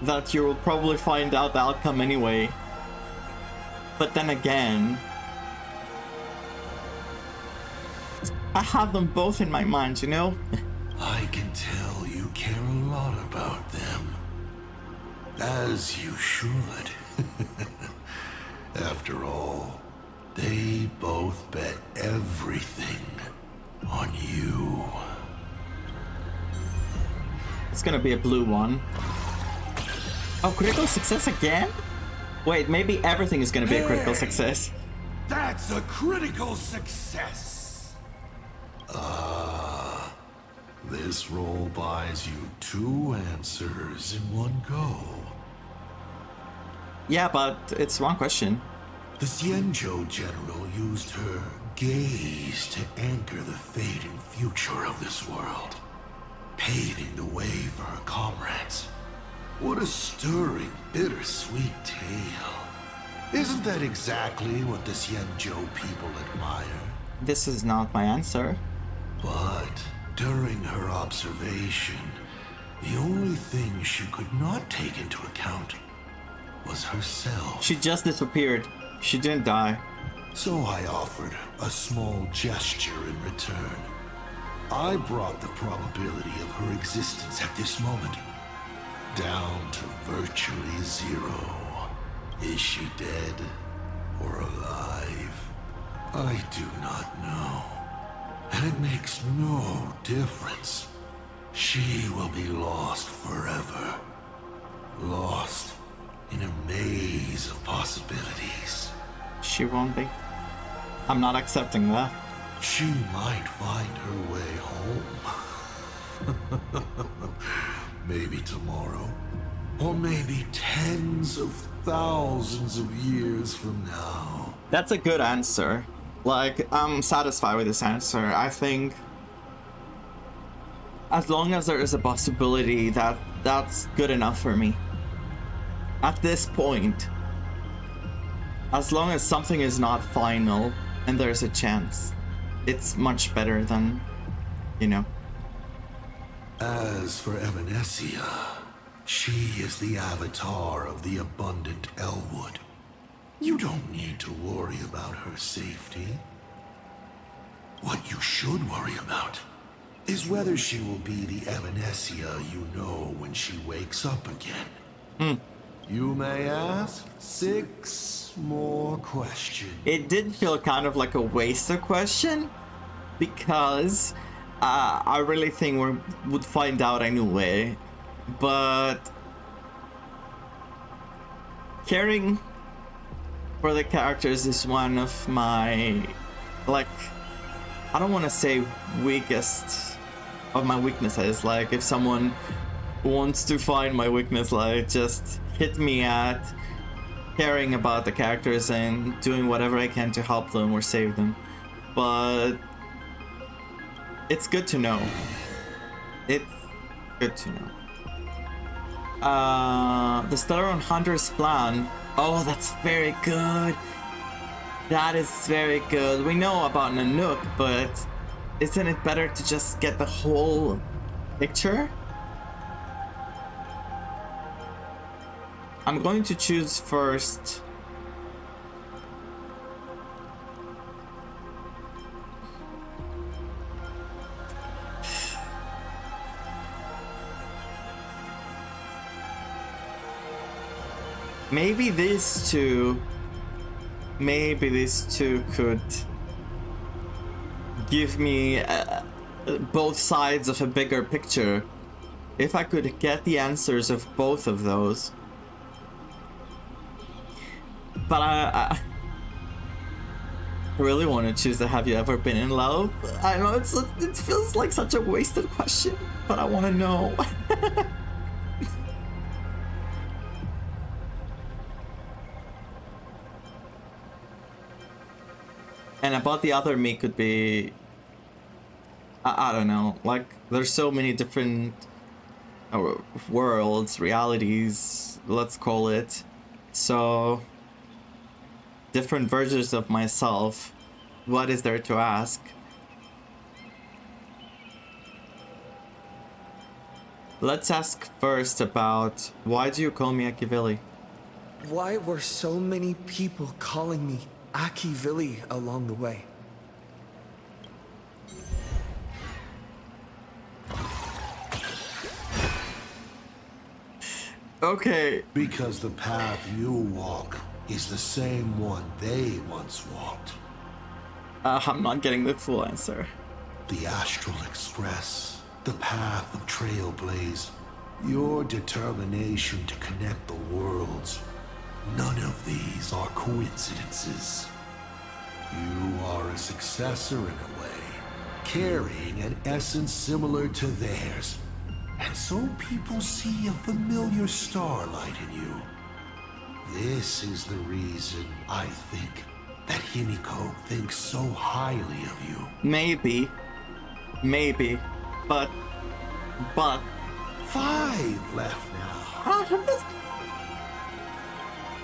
S1: that you will probably find out the outcome anyway. But then again, I have them both in my mind, you know?
S13: I can tell you care a lot about them. As you should. After all, they both bet everything on you.
S1: It's gonna be a blue one. Oh, critical success again? Wait, maybe everything is gonna be a critical success.
S13: That's a critical success! This roll buys you 2 answers in one go.
S1: Yeah, but it's one question.
S13: The Xianzhou general used her gaze to anchor the fate and future of this world, paving the way for her comrades. What a stirring, bittersweet tale. Isn't that exactly what the Xianzhou people admire?
S1: This is not my answer.
S13: But during her observation, the only thing she could not take into account was herself.
S1: She just disappeared. She didn't die.
S13: So I offered a small gesture in return. I brought the probability of her existence at this moment down to virtually zero. Is she dead or alive? I do not know. And it makes no difference. She will be lost forever. Lost in a maze of possibilities.
S1: She won't be. I'm not accepting that.
S13: She might find her way home. Maybe tomorrow. Or maybe tens of thousands of years from now.
S1: That's a good answer. Like, I'm satisfied with this answer. I think as long as there is a possibility, that's good enough for me. At this point, as long as something is not final and there's a chance, it's much better than, you know.
S13: As for Evanesia, she is the avatar of the abundant Elwood. You don't need to worry about her safety. What you should worry about is whether she will be the Evanesia you know when she wakes up again. You may ask 6 more questions.
S1: It did feel kind of like a wasted question, because I really think we would find out anyway. But caring for the characters is one of my, like, I don't want to say weakest of my weaknesses. Like, if someone wants to find my weakness, like, just hit me at caring about the characters and doing whatever I can to help them or save them. But it's good to know. It's good to know. The Stellaron Hunter's plan. Oh, that's very good. That is very good. We know about Nanook, but isn't it better to just get the whole picture? I'm going to choose first. Maybe these two could give me both sides of a bigger picture. If I could get the answers of both of those. But I really want to choose the Have You Ever Been in Love? I know it feels like such a wasted question, but I want to know. And about the other me could be, I don't know, like, there's so many different worlds, realities, let's call it. So, different versions of myself. What is there to ask? Let's ask first about, why do you call me Akivili?
S6: Why were so many people calling me Akivili along the way?
S1: Okay.
S13: Because the path you walk is the same one they once walked.
S1: I'm not getting the full answer.
S13: The Astral Express, the path of Trailblaze, your determination to connect the worlds. None of these are coincidences. You are a successor in a way, carrying an essence similar to theirs. And so people see a familiar starlight in you. This is the reason I think that Himeko thinks so highly of you.
S1: Maybe, but
S13: 5 left now.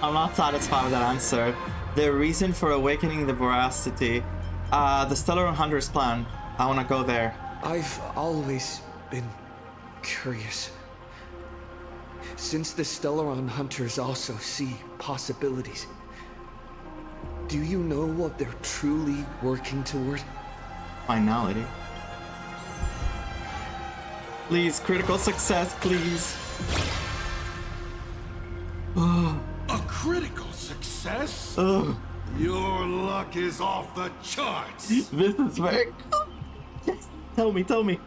S1: I'm not satisfied with that answer. The reason for awakening the veracity, the Stellaron Hunter's plan. I want to go there.
S6: I've always been curious. Since the Stellaron Hunters also see possibilities, do you know what they're truly working toward?
S1: Finality. Please, critical success, please.
S13: A critical success? Your luck is off the charts.
S1: This is very cool. Yes, tell me.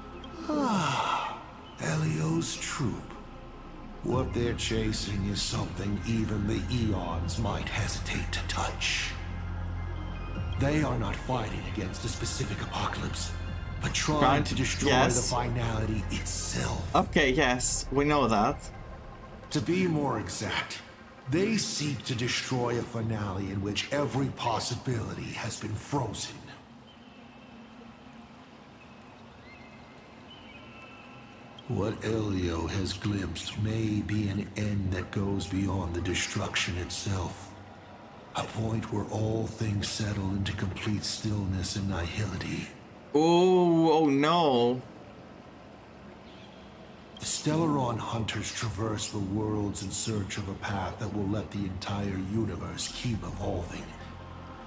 S13: Elio's troop. What they're chasing is something even the Eons might hesitate to touch. They are not fighting against a specific apocalypse, but trying to destroy the finality itself.
S1: Okay, yes, we know that.
S13: To be more exact, they seek to destroy a finale in which every possibility has been frozen. What Elio has glimpsed may be an end that goes beyond the destruction itself. A point where all things settle into complete stillness and nihility.
S1: Oh no.
S13: The Stellaron hunters traverse the worlds in search of a path that will let the entire universe keep evolving.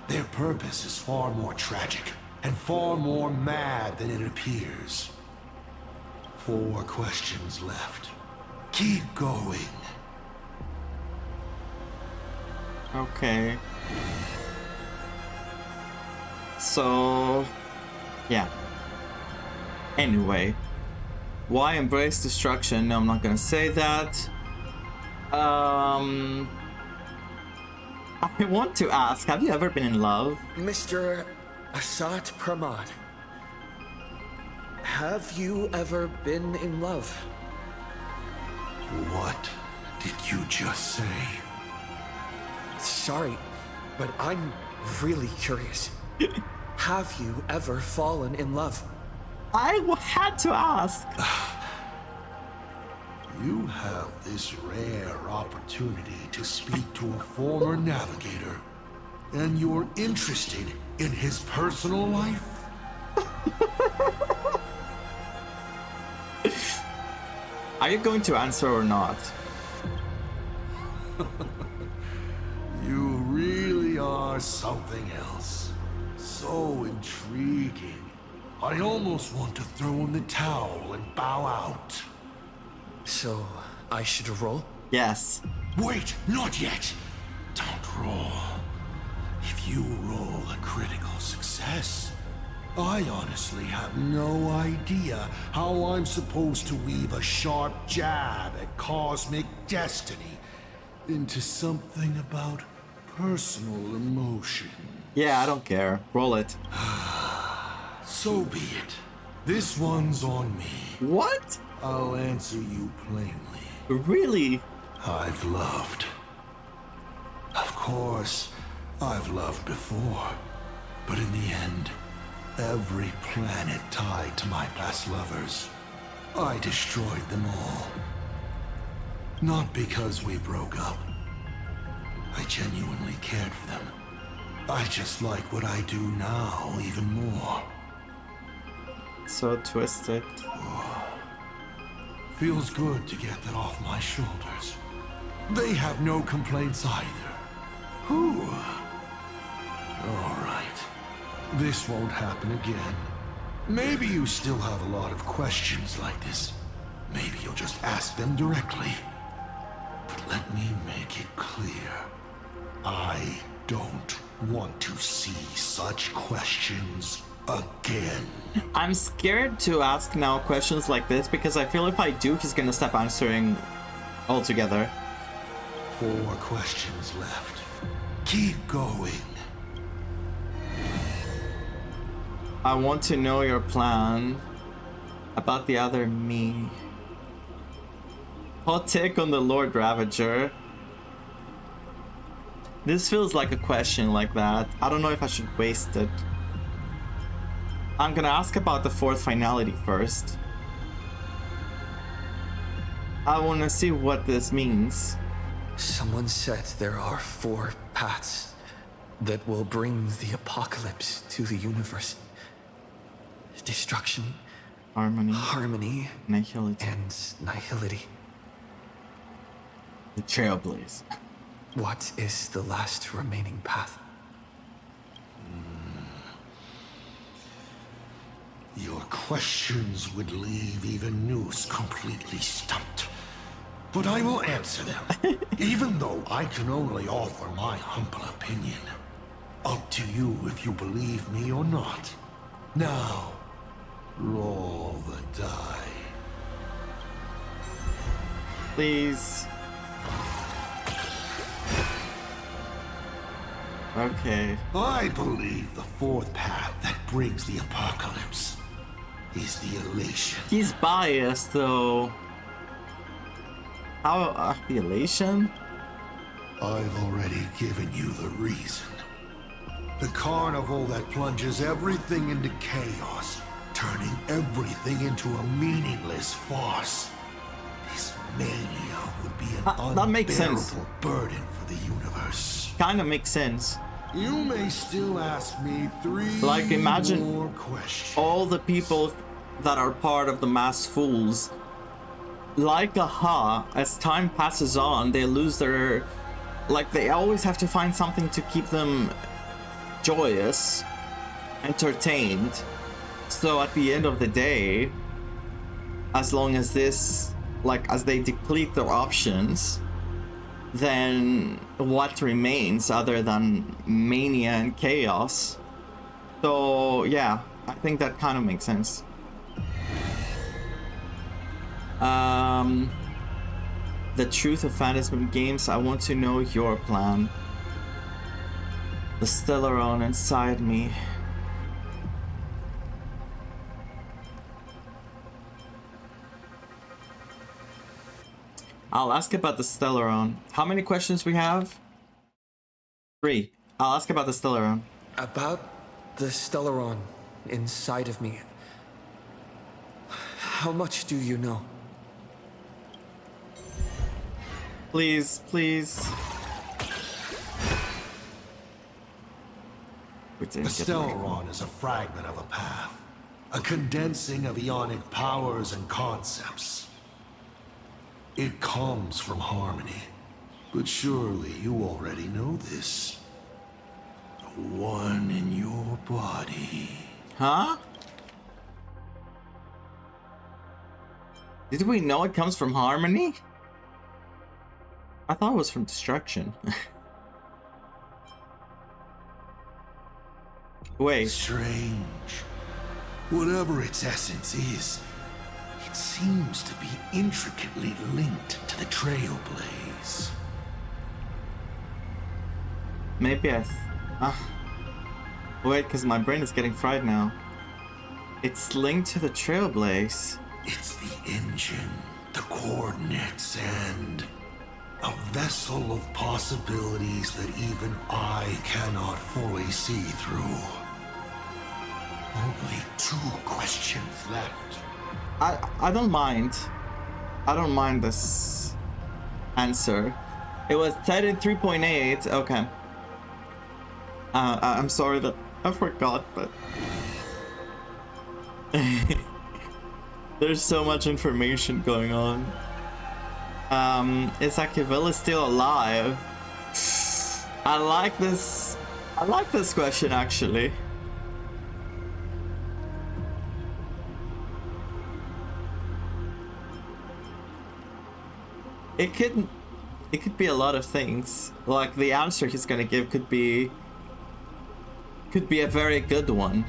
S13: Their purpose is far more tragic and far more mad than it appears. 4 questions left. Keep going.
S1: Okay. So, yeah. Anyway, why embrace destruction? No, I'm not gonna say that. I want to ask, have you ever been in love?
S6: Mr. Asat Pramad, have you ever been in love?
S13: What did you just say?
S6: Sorry, but I'm really curious. Have you ever fallen in love?
S1: I had to ask.
S13: You have this rare opportunity to speak to a former navigator, and you're interested in his personal life?
S1: Are you going to answer or not?
S13: You really are something else. So intriguing. I almost want to throw in the towel and bow out.
S6: So, I should roll?
S1: Yes.
S13: Wait, not yet. Don't roll. If you roll a critical success, I honestly have no idea how I'm supposed to weave a sharp jab at cosmic destiny into something about personal emotion.
S1: Yeah, I don't care. Roll it.
S13: So be it. This one's on me.
S1: What?
S13: I'll answer you plainly.
S1: Really?
S13: I've loved. Of course, I've loved before. But in the end, every planet tied to my past lovers, I destroyed them all. Not because we broke up. I genuinely cared for them. I just like what I do now even more.
S1: So twisted.
S13: Feels good to get that off my shoulders. They have no complaints either. Whew. All right. This won't happen again. Maybe you still have a lot of questions like this. Maybe you'll just ask them directly. But let me make it clear. I don't want to see such questions again.
S1: I'm scared to ask now questions like this because I feel if I do, he's gonna stop answering altogether.
S13: 4 questions left. Keep going.
S1: I want to know your plan about the other me. Hot take on the Lord Ravager. This feels like a question like that. I don't know if I should waste it. I'm gonna ask about the 4th finality first. I wanna see what this means.
S6: Someone said there are 4 paths that will bring the apocalypse to the universe. Destruction, harmony,
S1: nihility,
S6: and nihility.
S1: The trailblaze.
S6: What is the last remaining path?
S13: Your questions would leave even Noose completely stumped. But I will answer them, even though I can only offer my humble opinion. Up to you if you believe me or not. Now, roll the die.
S1: Please. Okay.
S13: I believe the fourth path that brings the apocalypse is the elation.
S1: He's biased, though. How? The elation?
S13: I've already given you the reason. The carnival that plunges everything into chaos, turning everything into a meaningless farce. This mania would be an
S1: that makes sense.
S13: unbearable burden for the universe.
S1: Kind of makes sense.
S13: You may still ask me
S1: Like, imagine
S13: more questions.
S1: all the people that are part of the masked fools. Like Aha, as time passes on, they lose their... Like, they always have to find something to keep them joyous, entertained. So at the end of the day, as long as this... Like, as they deplete their options, then what remains other than mania and chaos? So, yeah, I think that kind of makes sense. The truth of Phantasm Games, I want to know your plan. The Stellaron inside me. I'll ask about the Stellaron. How many questions we have? 3. I'll ask about the Stellaron.
S6: About the Stellaron inside of me. How much do you know?
S1: Please, please.
S13: The Stellaron is a fragment of a path, a condensing of ionic powers and concepts. It comes from harmony, but surely you already know this. The one in your body.
S1: Huh? Did we know it comes from harmony? I thought it was from destruction. Wait.
S13: Strange. Whatever its essence is, it seems to be intricately linked to the Trailblaze.
S1: Maybe wait, because my brain is getting fried now. It's linked to the Trailblaze.
S13: It's the engine, the coordinates, and a vessel of possibilities that even I cannot fully see through. Only 2 questions left.
S1: I don't mind. I don't mind this answer. It was set in 3.8. Okay. I'm sorry that I forgot, but there's so much information going on. Is Akivilla still alive? I like this question actually. It could be a lot of things. Like the answer he's gonna give could be a very good one.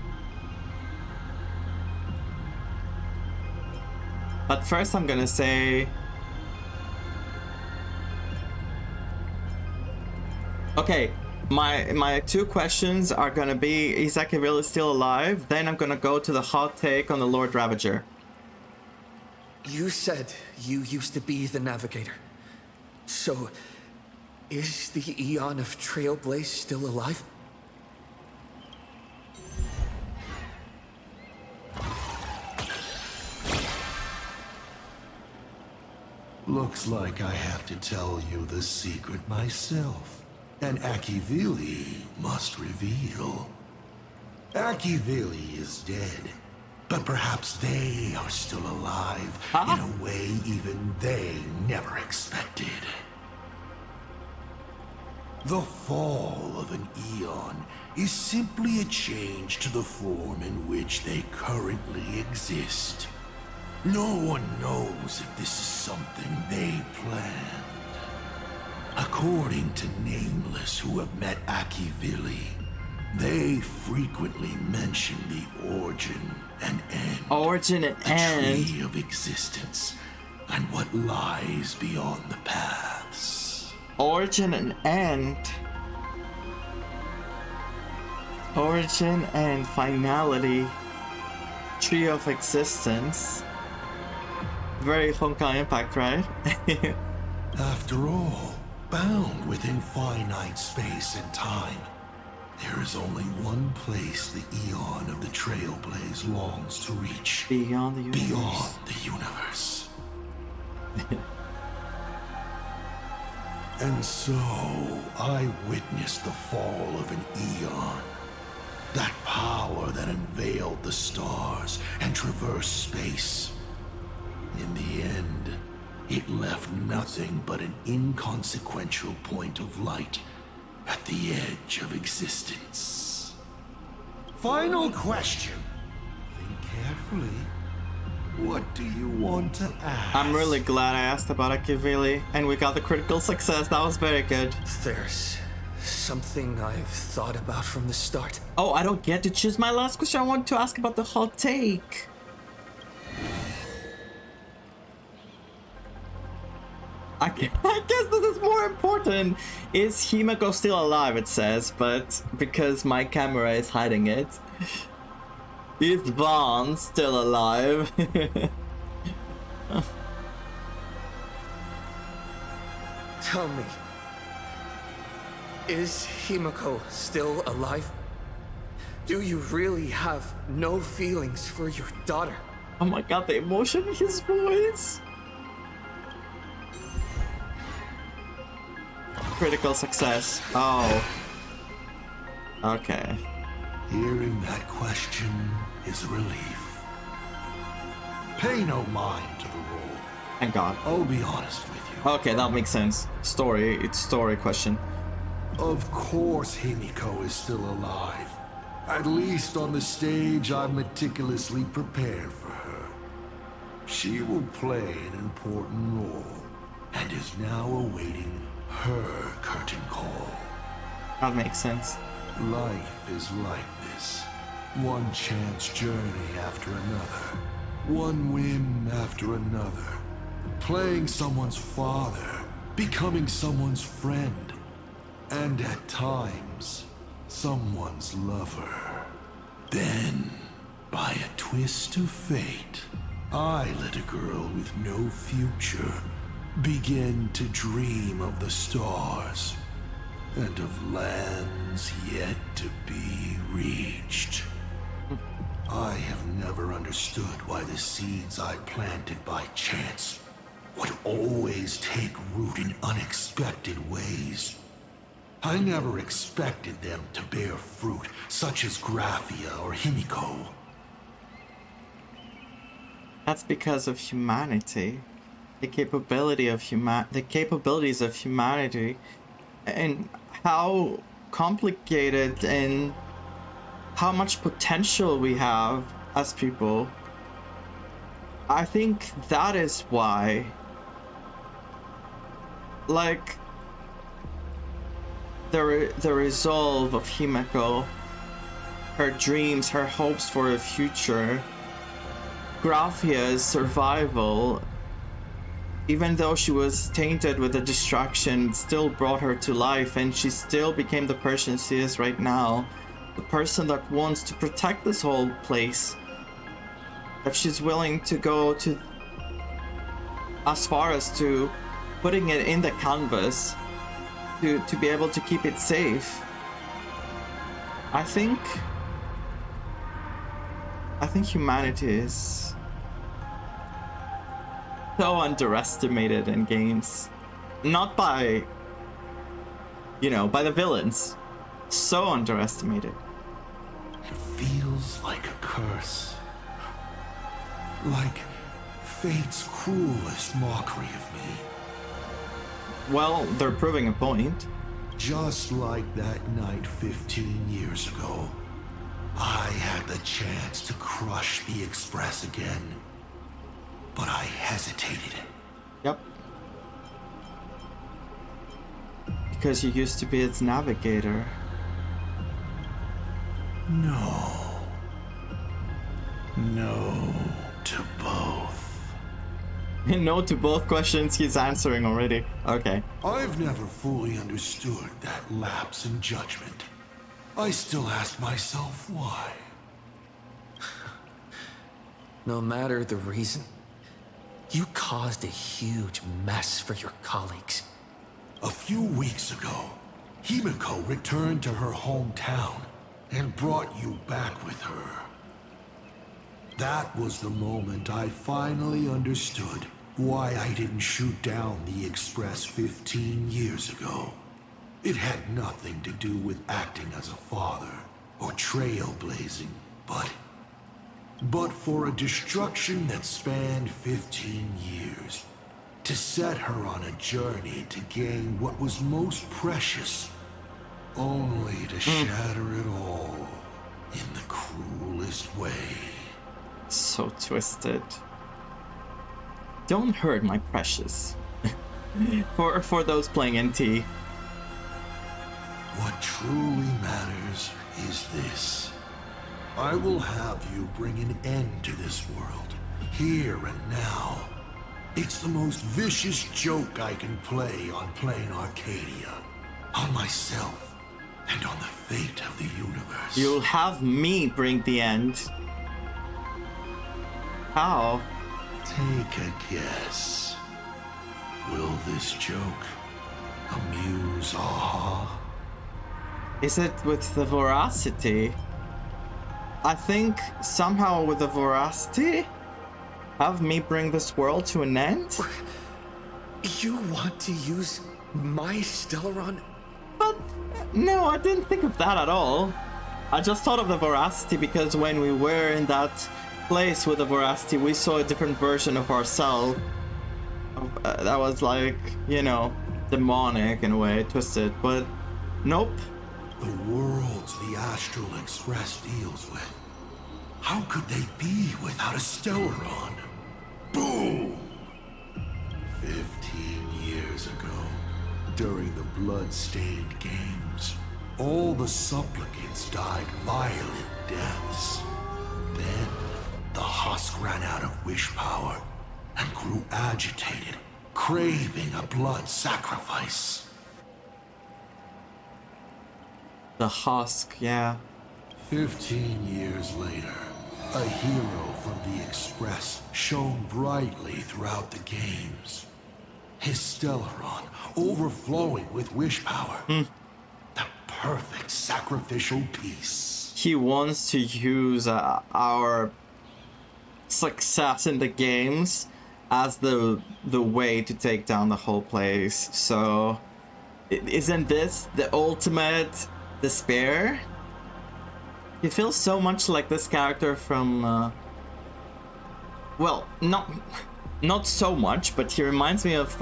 S1: But first I'm gonna say, okay, my 2 questions are gonna be, is Akivilla still alive? Then I'm gonna go to the hot take on the Lord Ravager.
S6: You said you used to be the Navigator. So, is the Eon of Trailblaze still alive?
S13: Looks like I have to tell you the secret myself. And Akivili must reveal. Akivili is dead. But perhaps they are still alive in a way even they never expected. The fall of an eon is simply a change to the form in which they currently exist. No one knows if this is something they planned. According to Nameless who have met Akivili, they frequently mention the origin and end.
S1: Origin and end.
S13: The tree of existence and what lies beyond the paths.
S1: Origin and end. Origin and finality. Tree of existence. Very Honkai Impact, right?
S13: After all, bound within finite space and time, there is only one place the eon of the Trailblaze longs to reach.
S1: Beyond the universe.
S13: Beyond the universe. And so, I witnessed the fall of an eon. That power that unveiled the stars and traversed space. In the end, it left nothing but an inconsequential point of light at the edge of existence. Final question. Think carefully. What do you want to ask?
S1: I'm really glad I asked about Akivili, and we got the critical success. That was very good.
S6: There's something I've thought about from the start.
S1: Oh, I don't get to choose my last question. I want to ask about the hot take. I guess this is more important. Is Himeko still alive, it says, but because my camera is hiding it. Is Vaughn still alive?
S6: Tell me, is Himeko still alive? Do you really have no feelings for your daughter?
S1: Oh my god, the emotion in his voice. Critical success. Oh. Okay.
S13: Hearing that question is a relief. Pay no mind to the rule.
S1: Thank God.
S13: I'll be honest with you.
S1: Okay, that makes sense. It's story question.
S13: Of course Himeko is still alive. At least on the stage I've meticulously prepared for her. She will play an important role, and is now awaiting her curtain call.
S1: That makes sense.
S13: Life is like this. One chance journey after another. One whim after another. Playing someone's father. Becoming someone's friend. And at times, someone's lover. Then, by a twist of fate, I let a girl with no future begin to dream of the stars. And of lands yet to be reached. I have never understood why the seeds I planted by chance would always take root in unexpected ways. I never expected them to bear fruit, such as Graphia or Himeko.
S1: That's because of humanity. The capabilities of humanity, and how complicated and how much potential we have as people. I think that is why, like, the resolve of Himeko, her dreams, her hopes for a future, Graphia's survival, even though she was tainted with a distraction, still brought her to life, and she still became the person she is right now. The person that wants to protect this whole place. That she's willing to go to as far as to putting it in the canvas to be able to keep it safe. I think humanity is so underestimated in games. Not by, by the villains. So underestimated.
S13: It feels like a curse. Like fate's cruelest mockery of me.
S1: Well, they're proving a point.
S13: Just like that night 15 years ago, I had the chance to crush the Express again, but I hesitated.
S1: Yep. Because you used to be its navigator.
S13: No. No to both.
S1: No to both questions he's answering already. Okay.
S13: I've never fully understood that lapse in judgment. I still ask myself why.
S6: No matter the reason, you caused a huge mess for your colleagues.
S13: A few weeks ago, Himeko returned to her hometown and brought you back with her. That was the moment I finally understood why I didn't shoot down the Express 15 years ago. It had nothing to do with acting as a father or trailblazing, but for a destruction that spanned 15 years, to set her on a journey to gain what was most precious, only to shatter it all in the cruelest way.
S1: So twisted. Don't hurt my precious. for those playing NT.
S13: What truly matters is this. I will have you bring an end to this world, here and now. It's the most vicious joke I can play on plain Arcadia, on myself, and on the fate of the universe.
S1: You'll have me bring the end. How?
S13: Take a guess. Will this joke amuse Aha?
S1: Is it with the voracity? I think somehow with the voracity? Have me bring this world to an end?
S6: You want to use my Stellaron?
S1: But no, I didn't think of that at all. I just thought of the voracity because when we were in that place with the voracity, we saw a different version of ourselves. That was like, you know, demonic in a way, twisted, but nope.
S13: The worlds the Astral Express deals with. How could they be without a Stellaron? Boom! 15 years ago, during the blood-stained games, all the supplicants died violent deaths. Then, the husk ran out of wish power and grew agitated, craving a blood sacrifice.
S1: The husk, yeah.
S13: 15 years later, a hero from the Express shone brightly throughout the games. His Stellaron overflowing with wish power. The perfect sacrificial piece.
S1: He wants to use our success in the games as the way to take down the whole place. So, isn't this the ultimate despair? He feels so much like this character from well, not so much, but he reminds me of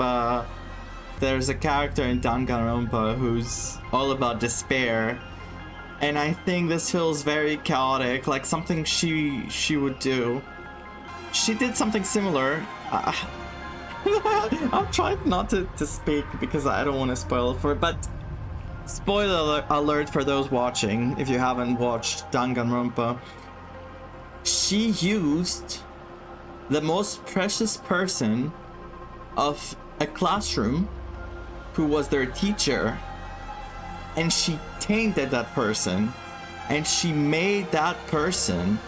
S1: there's a character in Danganronpa who's all about despair, and I think this feels very chaotic, like something she would do. She did something similar. I'm trying not to speak because I don't want to spoil it for it, but spoiler alert for those watching, if you haven't watched Danganronpa. She used the most precious person of a classroom who was their teacher, and she tainted that person, and she made that person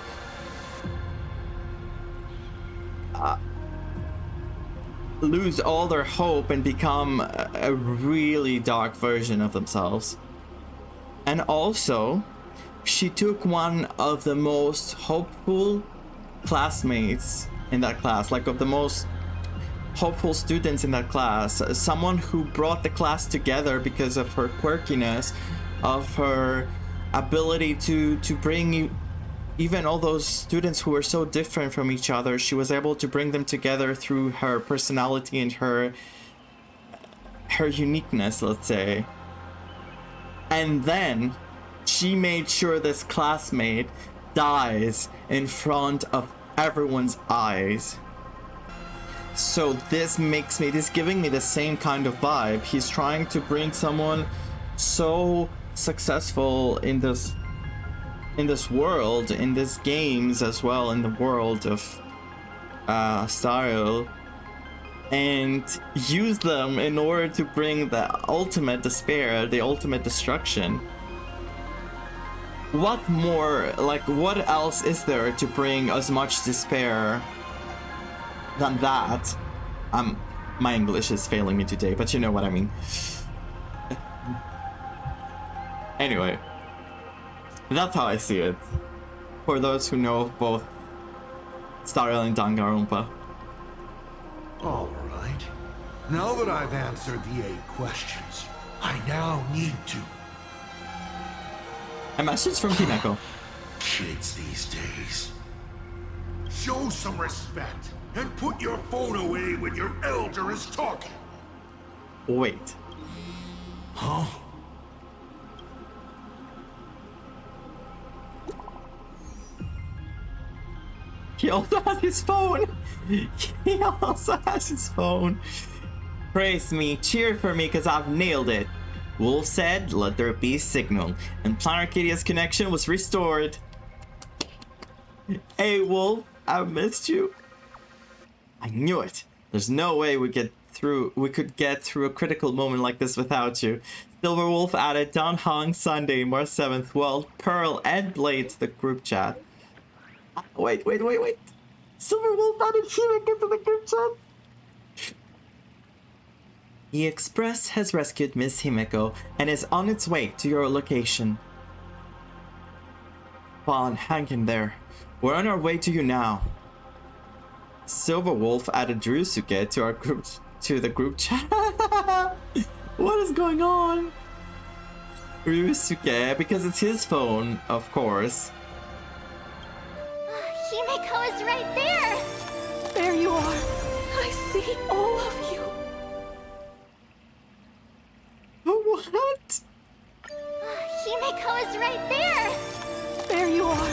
S1: lose all their hope and become a really dark version of themselves. And also, she took one of the most hopeful classmates in that class, like of the most hopeful students in that class, someone who brought the class together because of her quirkiness, of her ability to bring even all those students who were so different from each other. She was able to bring them together through her personality and her uniqueness, let's say. And then she made sure this classmate dies in front of everyone's eyes. So this giving me the same kind of vibe. He's trying to bring someone so successful in this world, in these games as well, in the world of Starro, and use them in order to bring the ultimate despair, the ultimate destruction. What more, like, what else is there to bring as much despair than that? My English is failing me today, but you know what I mean. Anyway, that's how I see it. For those who know both Starro and Danganronpa.
S13: All right. Now that I've answered the 8 questions, I now need to...
S1: A message from Himeko.
S13: Kids these days. Show some respect and put your phone away when your elder is talking.
S1: Wait.
S13: Huh?
S1: He also has his phone. He also has his phone. Praise me, cheer for me, because I've nailed it. Wolf said, let there be a signal, and Planet Arcadia's connection was restored. Hey Wolf, I missed you. I knew it. There's no way we could get through a critical moment like this without you. Silverwolf added Don Hong Sunday, March 7th, well, Pearl and Blade to the group chat. Wait. Silverwolf added Himeko to the group chat. The Express has rescued Miss Himeko and is on its way to your location. Bon, hang in there. We're on our way to you now. Silverwolf added Ryusuke to the group chat. What is going on? Ryusuke, because it's his phone, of course.
S7: Himeko is right there!
S11: There you are. I see all of you.
S1: What?
S7: Himeko is right there!
S11: There you are.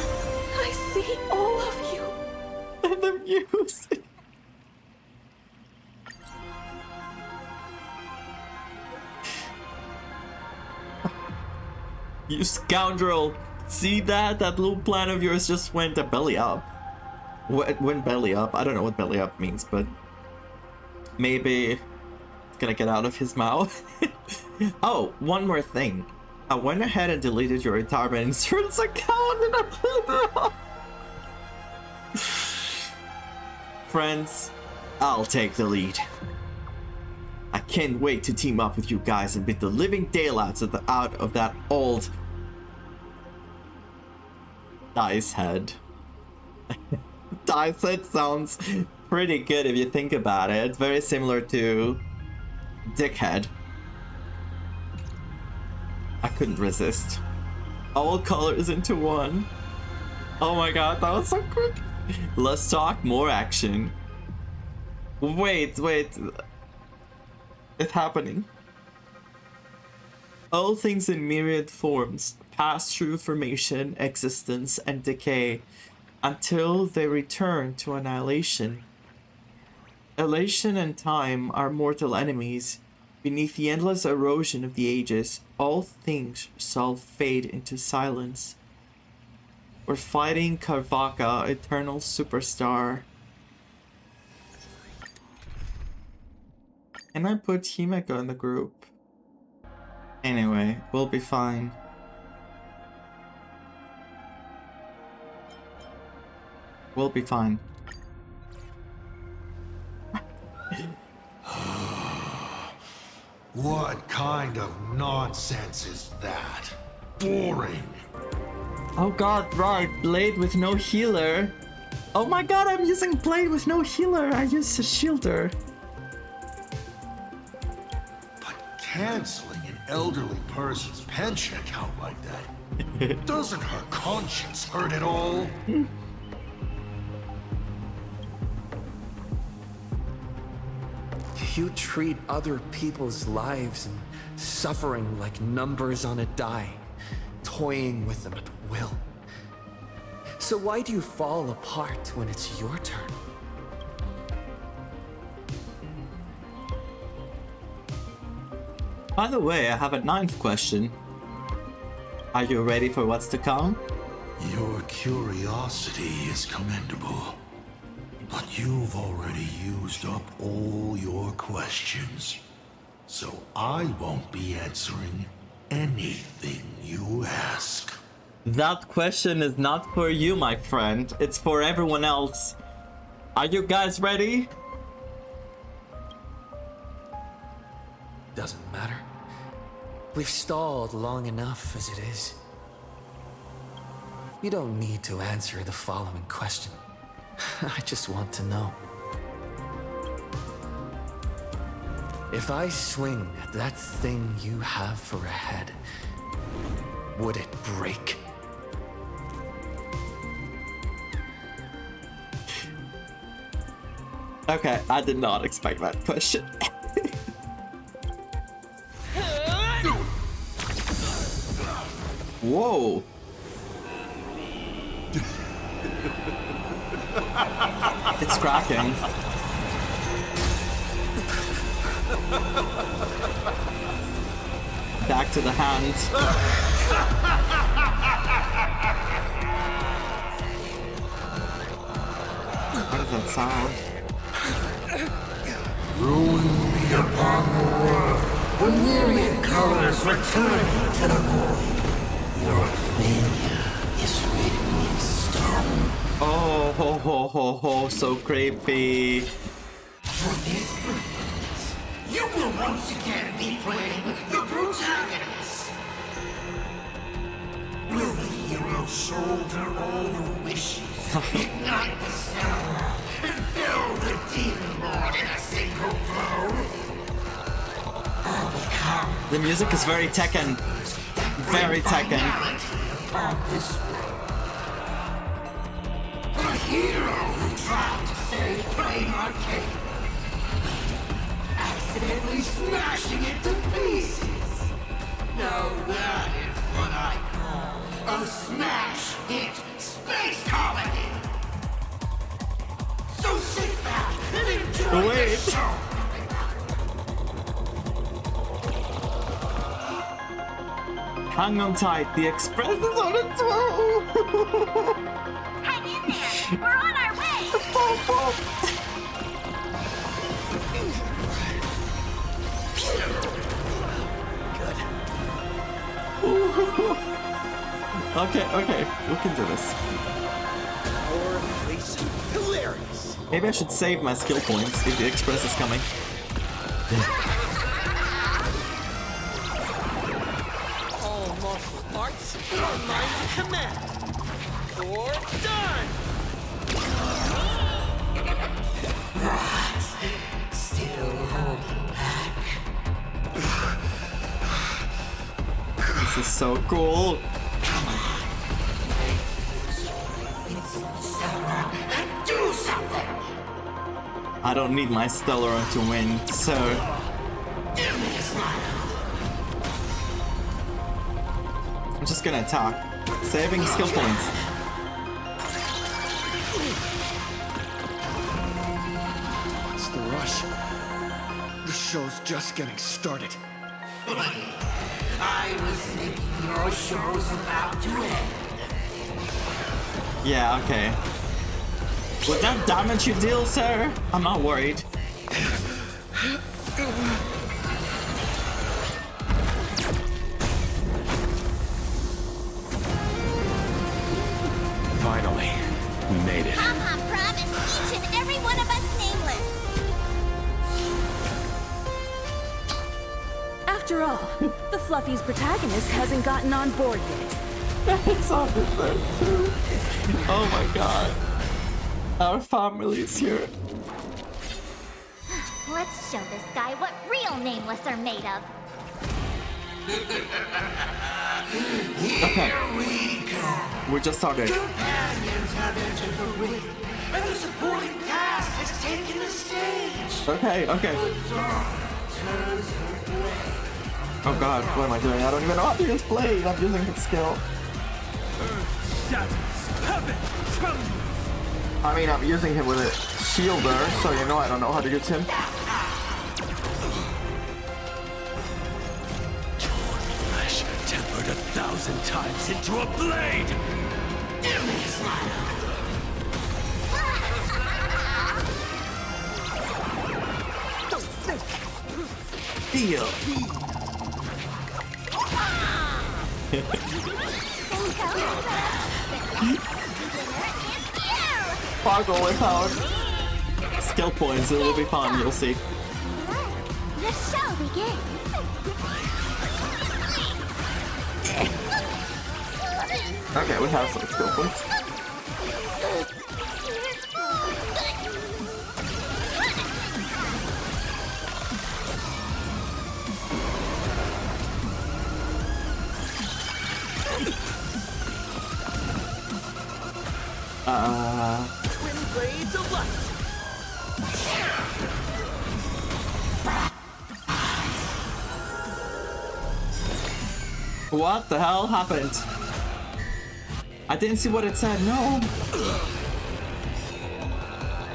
S11: I see all of you.
S1: And the music. You scoundrel! See that? That little plan of yours just went belly up. Went belly up. I don't know what belly up means, but maybe it's gonna get out of his mouth. Oh, one more thing. I went ahead and deleted your retirement insurance account and I pulled it off. Friends, I'll take the I can't wait to team up with you guys and beat the living daylights out of that old Dice Head. Dice Head sounds pretty good if you think about it. Very similar to Dickhead. I couldn't resist. All colors into one. Oh my god, that was so quick. Let's talk more action. Wait. It's happening. All things in myriad forms pass through formation, existence, and decay until they return to annihilation. Elation and time are mortal enemies. Beneath the endless erosion of the ages, all things shall fade into silence. We're fighting Karvaka, eternal superstar. Can I put Himeko in the group? Anyway, we'll be fine. We'll be fine.
S13: What kind of nonsense is that? Boring.
S1: Oh god, right, Blade with no healer. Oh my god, I'm using Blade with no healer. I used a shielder.
S13: But canceling an elderly person's pension account like that, doesn't her conscience hurt at all?
S6: You treat other people's lives and suffering like numbers on a die, toying with them at will. So why do you fall apart when it's your turn?
S1: By the way, I have a 9th question. Are you ready for what's to come?
S13: Your curiosity is commendable, but you've already used up all your questions. So I won't be answering anything you ask.
S1: That question is not for you, my friend. It's for everyone else. Are you guys ready?
S6: Doesn't matter. We've stalled long enough as it is. You don't need to answer the following question. I just want to know. If I swing at that thing you have for a head, would it break?
S1: Okay, I did not expect that question. Whoa. It's cracking. Back to the hand. What does that sound?
S13: Ruin be upon the world. The myriad colors returning to the void. Your failure is written in stone.
S1: Oh, ho, ho, ho, ho, so creepy.
S13: For this purpose, you will once again be playing the protagonist. Will the hero shoulder all the wishes, ignite the star, and fill the demon lord in a single blow? Or become
S1: The music is very Tekken. Very Tekken.
S13: The hero who tried to save Plain Arcade, accidentally smashing it to pieces. Now that is what I call a smash hit space comedy. So sit back and enjoy the show.
S1: Hang on tight, the express is on its way!
S7: Hang in there! We're on our way!
S1: Okay, okay, we can do this.
S6: Hilarious.
S1: Maybe I should save my skill points if the express is coming.
S6: All martial arts are mine to command. Or done!
S13: Still holding back.
S1: This is so cool.
S13: Do something.
S1: I don't need my Stellaron to win, so...
S13: Give me a smile.
S1: I'm just gonna attack. Saving skill points.
S6: What's the rush? The show's just getting started.
S13: I was thinking your show's about to end.
S1: Yeah, okay. Would that damage you deal, sir? I'm not worried.
S8: Finally, we made it.
S7: Papa promised each and every one of us nameless.
S14: After all, the Fluffy's protagonist hasn't gotten on board yet.
S1: It's on his there too. Oh my god. Our family is here.
S7: Let's show this guy what real nameless are made of.
S1: Okay. We just started.
S15: Companions have entered the ring, and the supporting cast has taken the stage.
S1: Okay, okay. Oh god, what am I doing? I don't even know how to use blade. I'm using his skill. I mean, I'm using him with a shielder, so you know I don't know how to use him.
S15: Flesh tempered 1,000 times into a blade.
S1: Deal. Fargo without skill points, it will be fun, you'll see.
S7: The show begins.
S1: Okay, we have some skill points.
S15: Twin blades of light.
S1: What the hell happened? I didn't see what it said, no!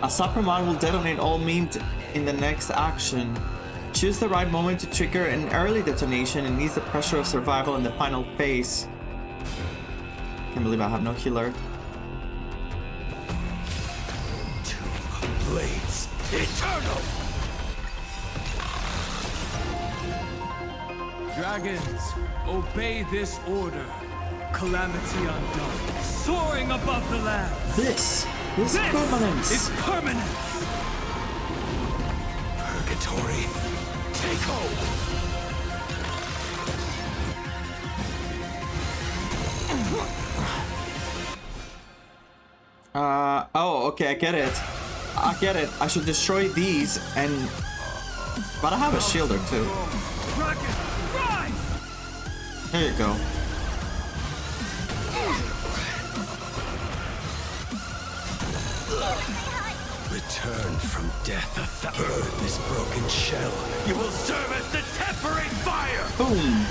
S1: A Supremon will detonate all memed in the next action. Choose the right moment to trigger an early detonation and ease the pressure of survival in the final phase. Can't believe I have no healer.
S15: Blades eternal.
S10: Dragons, obey this order. Calamity undone, soaring above the land.
S1: This is permanence.
S15: Is permanence. Purgatory, take hold.
S1: Oh, okay, I get it. I get it. I should destroy these and... But I have a shielder too. Here you go.
S15: Return from death, burn this broken shell. You will serve as the tempering fire.
S1: Boom.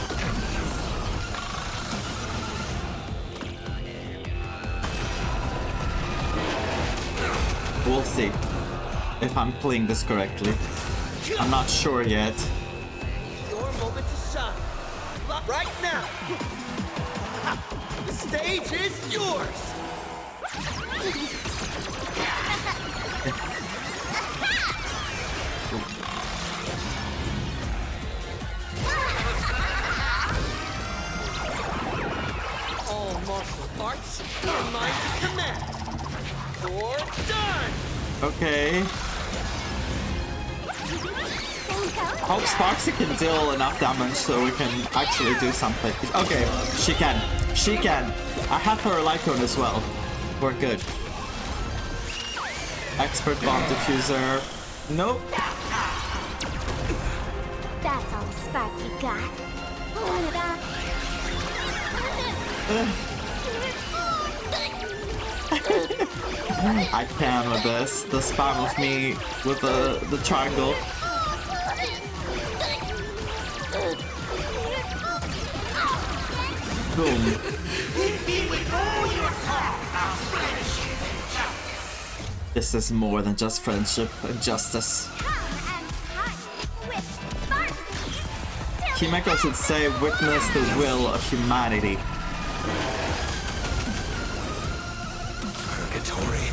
S1: We'll see if I'm playing this correctly. I'm not sure yet.
S15: Your moment to shine. Right now. The stage is yours. All martial arts are mine to command. You're done.
S1: Okay. I hope Sparksy can deal enough damage so we can actually do something. Okay, she can. She can. I have her Lycone as well. We're good. Expert bomb diffuser. Nope.
S7: That's all the spark you got. What about...
S1: I can with this. The spam of me with the triangle. Boom. This is more than just friendship and justice. Himeko should say, witness the will of humanity.
S15: Purgatory,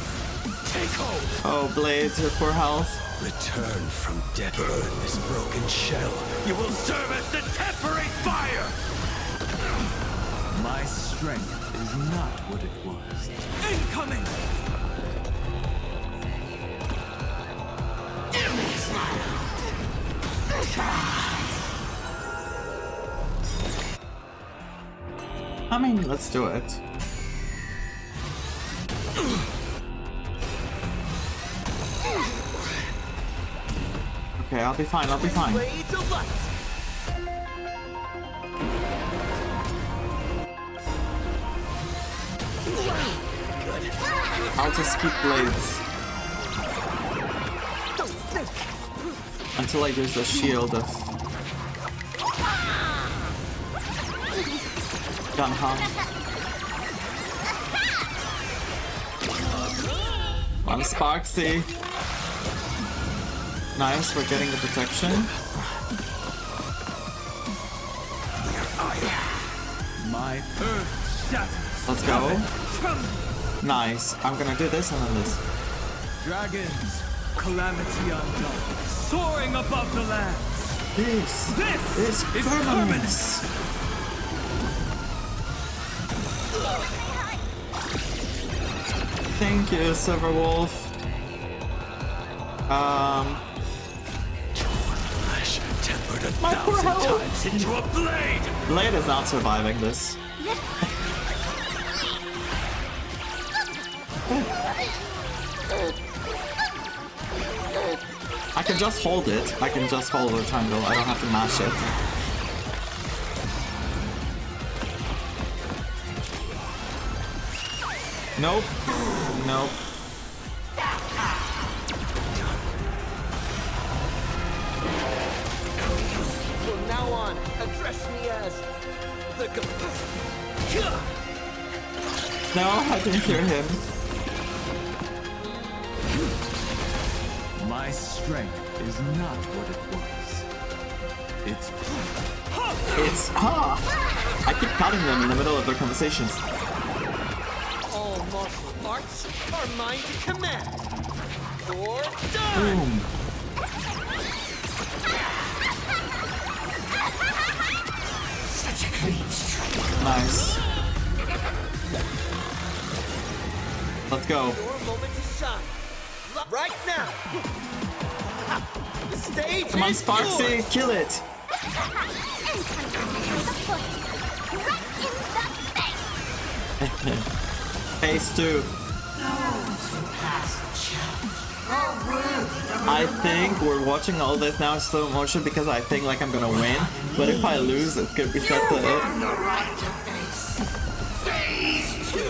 S15: take hold.
S1: Oh, Blades, your poor health.
S15: Return from death. Burn this broken shell. You will serve as the tempering fire.
S10: My strength is not what it was.
S15: Incoming.
S1: I mean, let's do it. Okay, I'll be fine, I'll be fine. I'll just keep blades. Until I use the shield of Gunhan. One Sparksy. Nice, we're getting the protection.
S10: My earth shatters.
S1: Let's go. Nice. I'm gonna do this and then this.
S10: Dragons, calamity undone, soaring above the lands.
S1: This is permanence. Thank you, Silverwolf.
S15: Flesh tempered a
S1: My poor
S15: 1,000
S1: hell.
S15: times into a blade.
S1: Blade is not surviving this. I can just hold it. I can just hold the triangle. I don't have to mash it. Nope. Nope.
S15: From now on, address me as the
S1: No, I didn't hear him.
S10: My strength is not what it was.
S1: It's I keep cutting them in the middle of their conversations.
S15: All martial arts are mine to command. Or die!
S1: Boom.
S15: Such a clean strike.
S1: Nice. Let's go.
S15: Your moment to shine. Right now. The stage
S1: Come on,
S15: is
S1: Sparksy,
S15: yours.
S1: kill it. Phase 2. I think we're watching all this now in slow motion because I think like I'm gonna win, but if I lose, it could be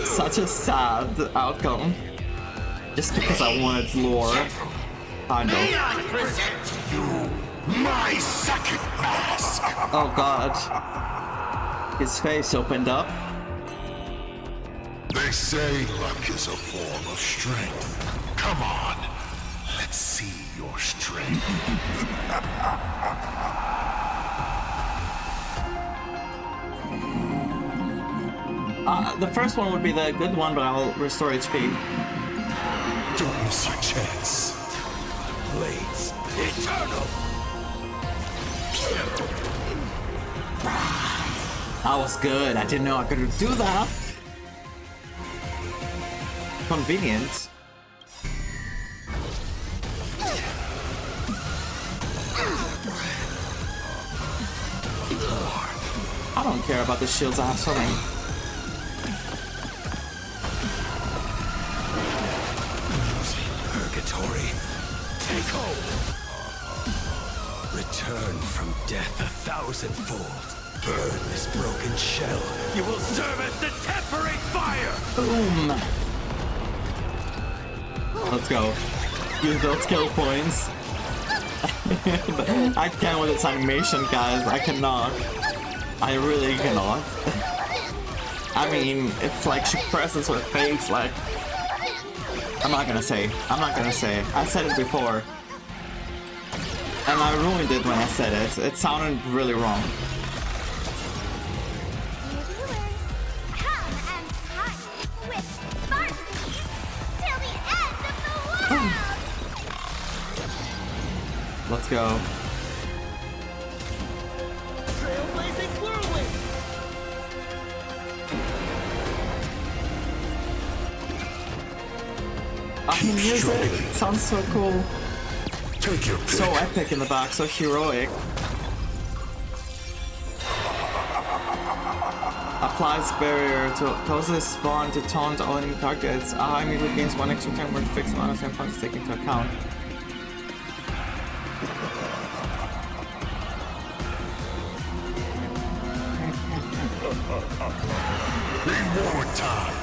S1: such a sad outcome. Just because I wanted lore. I know.
S13: present to you my second mask.
S1: Oh god. His face opened up.
S13: They say luck is a form of strength. Come on, let's see your strength.
S1: The first one would be the good one, but I'll restore HP.
S13: Don't miss your chance.
S15: Blades eternal.
S1: That was good. I didn't know I could do that. Convenient. I don't care about the shields. I have so many.
S15: Purgatory, take hold. Return from death 1,000-fold. Burn this broken shell. You will serve as the tempering fire.
S1: Boom. Let's go. Use those skill points. I can't with this animation, guys. I cannot. I really cannot. I mean, it's like she presses her face like... I'm not gonna say. I said it before. And I ruined it when I said it. It sounded really wrong. Let's go.
S15: Trailblazing whirlwind.
S1: I can use it. Sounds so cool.
S13: Take your pick.
S1: So epic in the back, so heroic. Applies barrier to causes spawn to taunt all enemy targets. Immediately gains 1 extra time where fixed amount of 10 points taken into account.
S13: Reward time.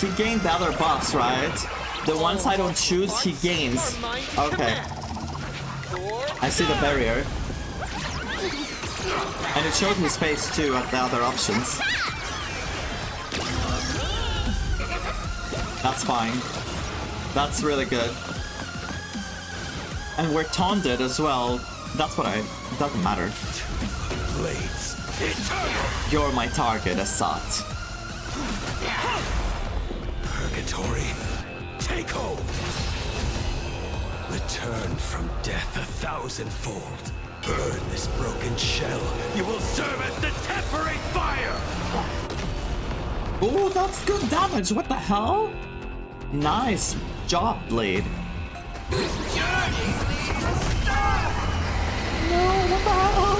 S1: he gained the other buffs, right? The ones I don't choose, he gains. Okay. I see the barrier. And it showed his face too at the other options. That's fine. That's really good. And we're taunted as well. That's what it doesn't matter.
S15: Blades. Eternal.
S1: You're my target, Assat.
S15: Purgatory. Take hold. Return from death 1,000-fold. Burn this broken shell. You will serve as the tempering fire.
S1: Ooh, that's good damage. What the hell? Nice job, Blade.
S15: This journey will start.
S1: No, what the hell?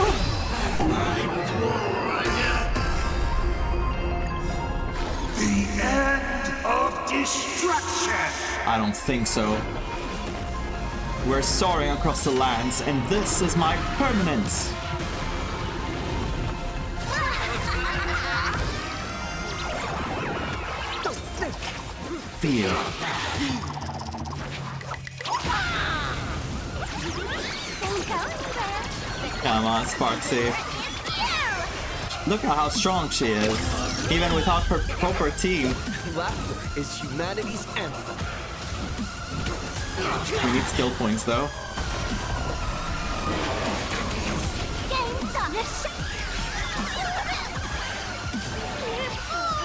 S2: The end of destruction.
S1: I don't think so. We're soaring across the lands, and this is my permanence. Fear. Come on, Sparksy. Look at how strong she is, even without her proper team.
S6: Laughter is humanity's anthem.
S1: We need skill points, though.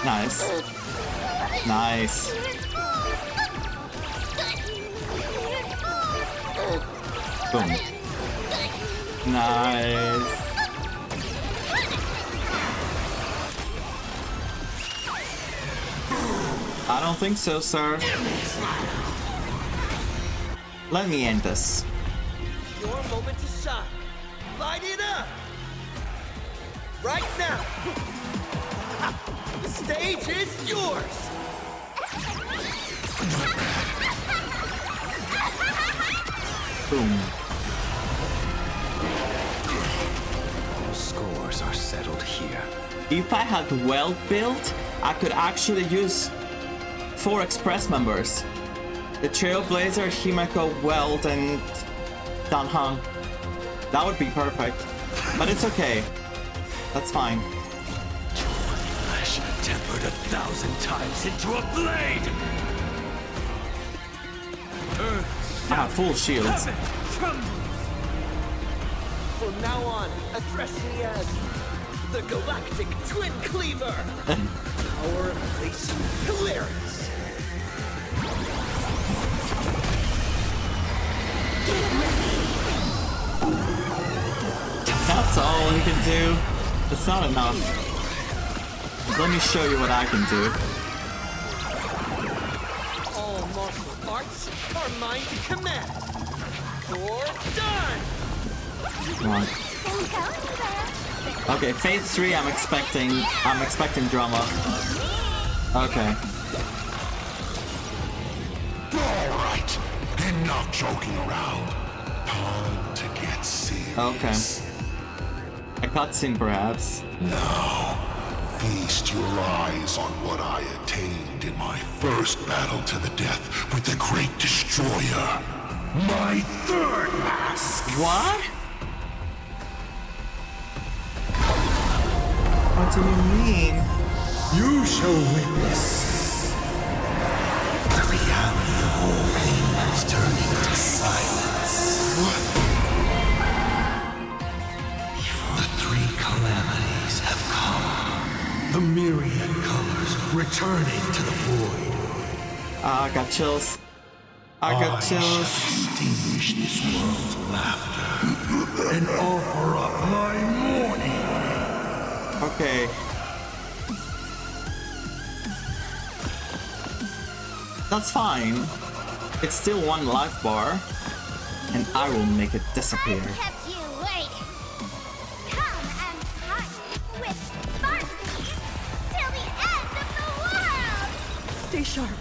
S1: Nice. Nice. Boom. Nice. I don't think so, sir. Let me end this.
S6: Your moment to shine. Light it up! Right now! The stage is yours!
S1: Boom.
S4: All scores are settled here.
S1: If I had well built, I could actually use 4 express members. The Trailblazer, Himeko, Weld, and Danhang. That would be perfect. But it's okay. That's fine.
S15: Flesh tempered 1,000 times into a blade.
S1: I have full shields.
S6: From now on, address me as the Galactic Twin Cleaver. Power, place, clearance.
S1: That's all you can do. It's not enough. Let me show you what I can do.
S6: All martial arts are mine to command. You're done!
S1: Come on. Okay, phase 3 I'm expecting drama. Okay.
S13: Alright, enough joking around. Time to get serious.
S1: Okay. A cutscene perhaps.
S13: Now, feast your eyes on what I attained in my first battle to the death with the Great Destroyer. My third mask!
S1: What? What do you mean?
S13: You shall witness the reality of all things turning to silence. The 3 calamities have come. The myriad colors returning to the void.
S1: I got chills. I got chills.
S13: Extinguish this world's laughter and offer up my mourning.
S1: Okay. That's fine. It's still 1 life bar, and I will make it disappear.
S7: I kept you waiting. Come and party with Sparky till the end of the world.
S14: Stay sharp.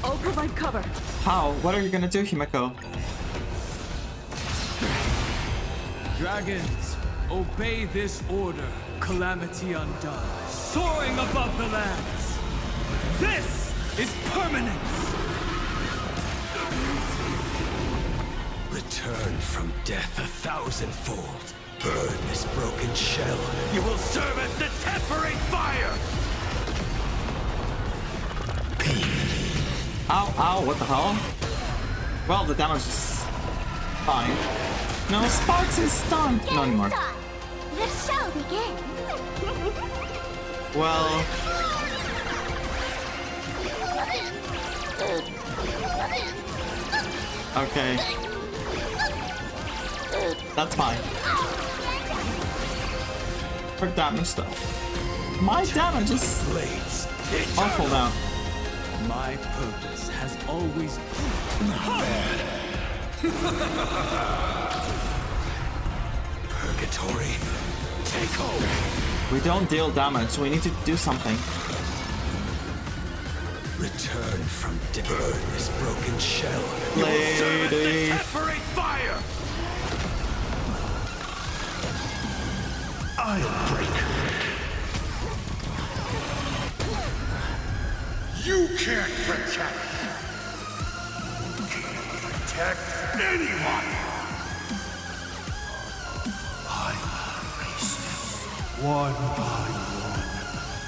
S14: I'll provide cover.
S1: How? What are you gonna do, Himeko?
S10: Dragons, obey this order. Calamity undone. Soaring above the lands. This is permanence!
S15: Return from death 1,000-fold. Burn this broken shell. You will serve as the tempering fire!
S1: Ow, ow, what the hell? Well, the damage is fine. No, Sparks is stunned. Not anymore.
S7: The show begins.
S1: Well... Okay. That's fine. Her damage though. My damage is awful now.
S10: My purpose has always been
S15: Purgatory, take hold.
S1: We don't deal damage, we need to do something.
S15: Return from death. Burn this broken shell.
S1: Lady.
S15: Tempering fire!
S13: I'll break.
S2: You can't protect anyone.
S13: I erase them one by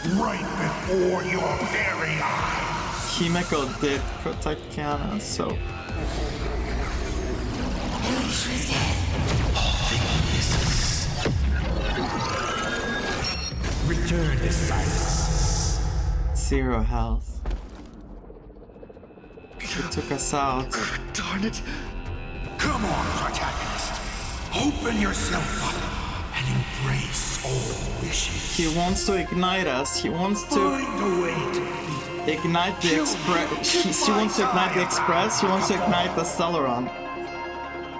S13: one, right before your very eyes.
S1: Himeko did protect Kiana, so...
S15: Return to silence.
S1: 0 health. It took us out.
S13: Darn it. Come on, protagonist. Open yourself up and embrace all wishes.
S1: He wants to ignite us. He wants to
S13: Find a way to
S1: ignite the express. She wants to ignite the express. He wants to ignite the Celeron.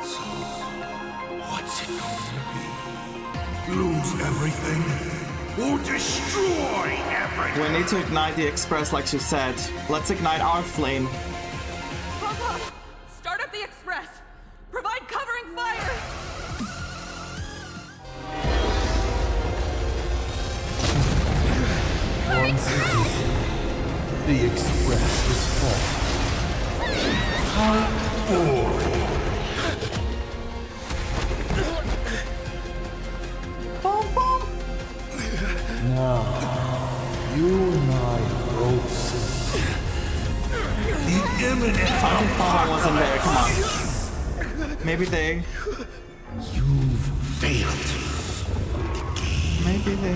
S13: So, what's it going to be? Lose everything or destroy everything?
S1: We need to ignite the express like she said. Let's ignite our flame.
S16: Start up the express! Provide covering fire!
S13: Once again, the express is full. How boring. Now, you and I both see the imminent
S1: Papa wasn't there, come on. Maybe they...
S13: You've failed.
S1: Maybe they...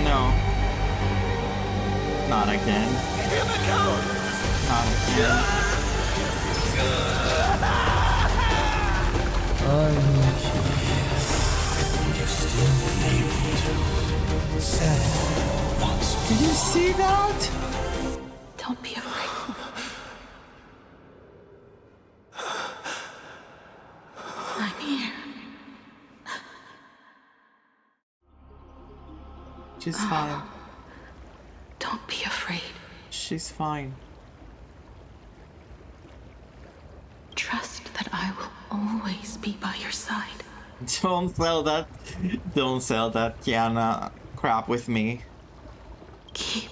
S1: No. Not again. Not again.
S13: I need you still be able to settle once more.
S1: Did you see that?
S16: Don't be afraid. I'm here.
S1: She's fine.
S16: Don't be afraid.
S1: She's fine.
S16: Trust that I will always be by your side.
S1: Don't sell that. Don't sell that Kiana crap with me.
S16: Keep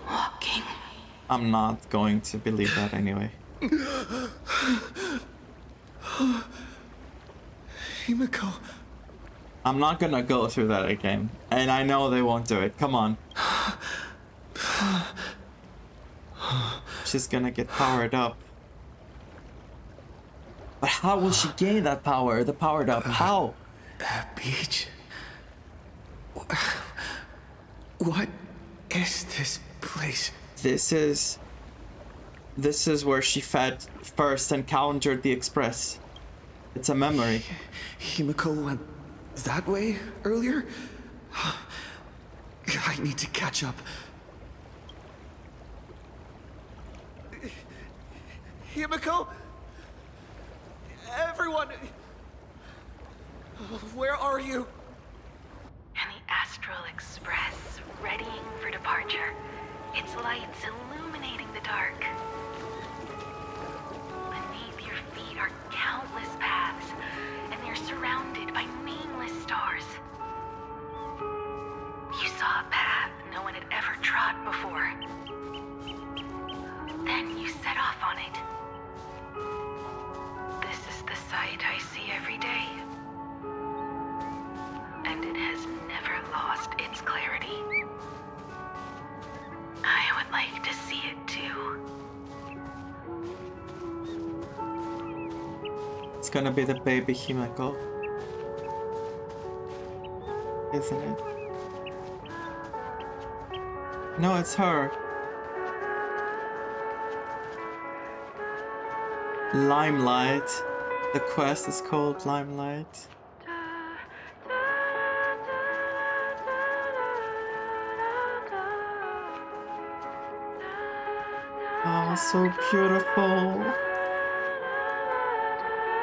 S16: walking.
S1: I'm not going to believe that anyway.
S6: Himeko.
S1: I'm not gonna go through that again. And I know they won't do it. Come on. She's gonna get powered up. But how will she gain that power? The powered up? How?
S6: That beach. What is this place?
S1: This is where she first encountered the Express. It's a memory.
S6: Himeko went that way earlier? I need to catch up. Himeko? everyone! Where are you?
S16: And the Astral Express, readying for departure. Its lights illuminating the dark. Beneath your feet are countless paths, and they're surrounded by nameless stars. You saw a path no one had ever trod before. Then you set off on it. This is the sight I see every day. And it has never lost its clarity. I would like to see it too.
S1: It's gonna be the baby Himeko. Isn't it? No, it's her. Limelight. The quest is called Limelight. Oh, so beautiful.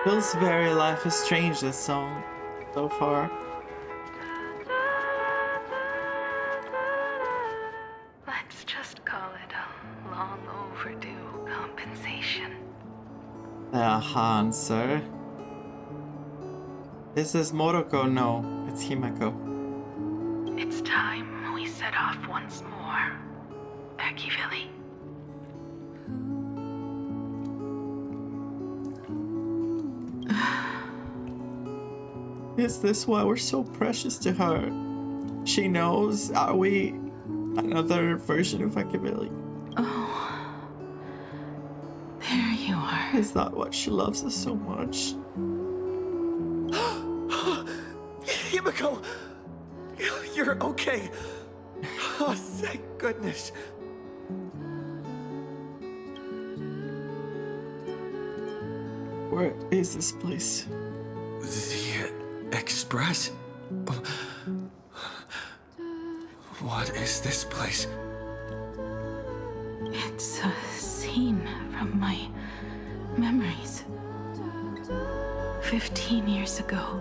S1: Feels very Life is Strange, this song, so far.
S16: Let's just call it a long overdue compensation.
S1: Answer. Is this Moroko? No, it's Himeko.
S16: It's time we set off once more. Akivili.
S1: Is this why we're so precious to her? She knows. Are we another version of Akivili?
S16: Oh. There you are.
S1: Is that what she loves us so much?
S6: Himeko! You're okay. Oh, thank goodness.
S1: Where is this place?
S6: The Express? What is this place?
S16: It's a scene from my memories. 15 years ago,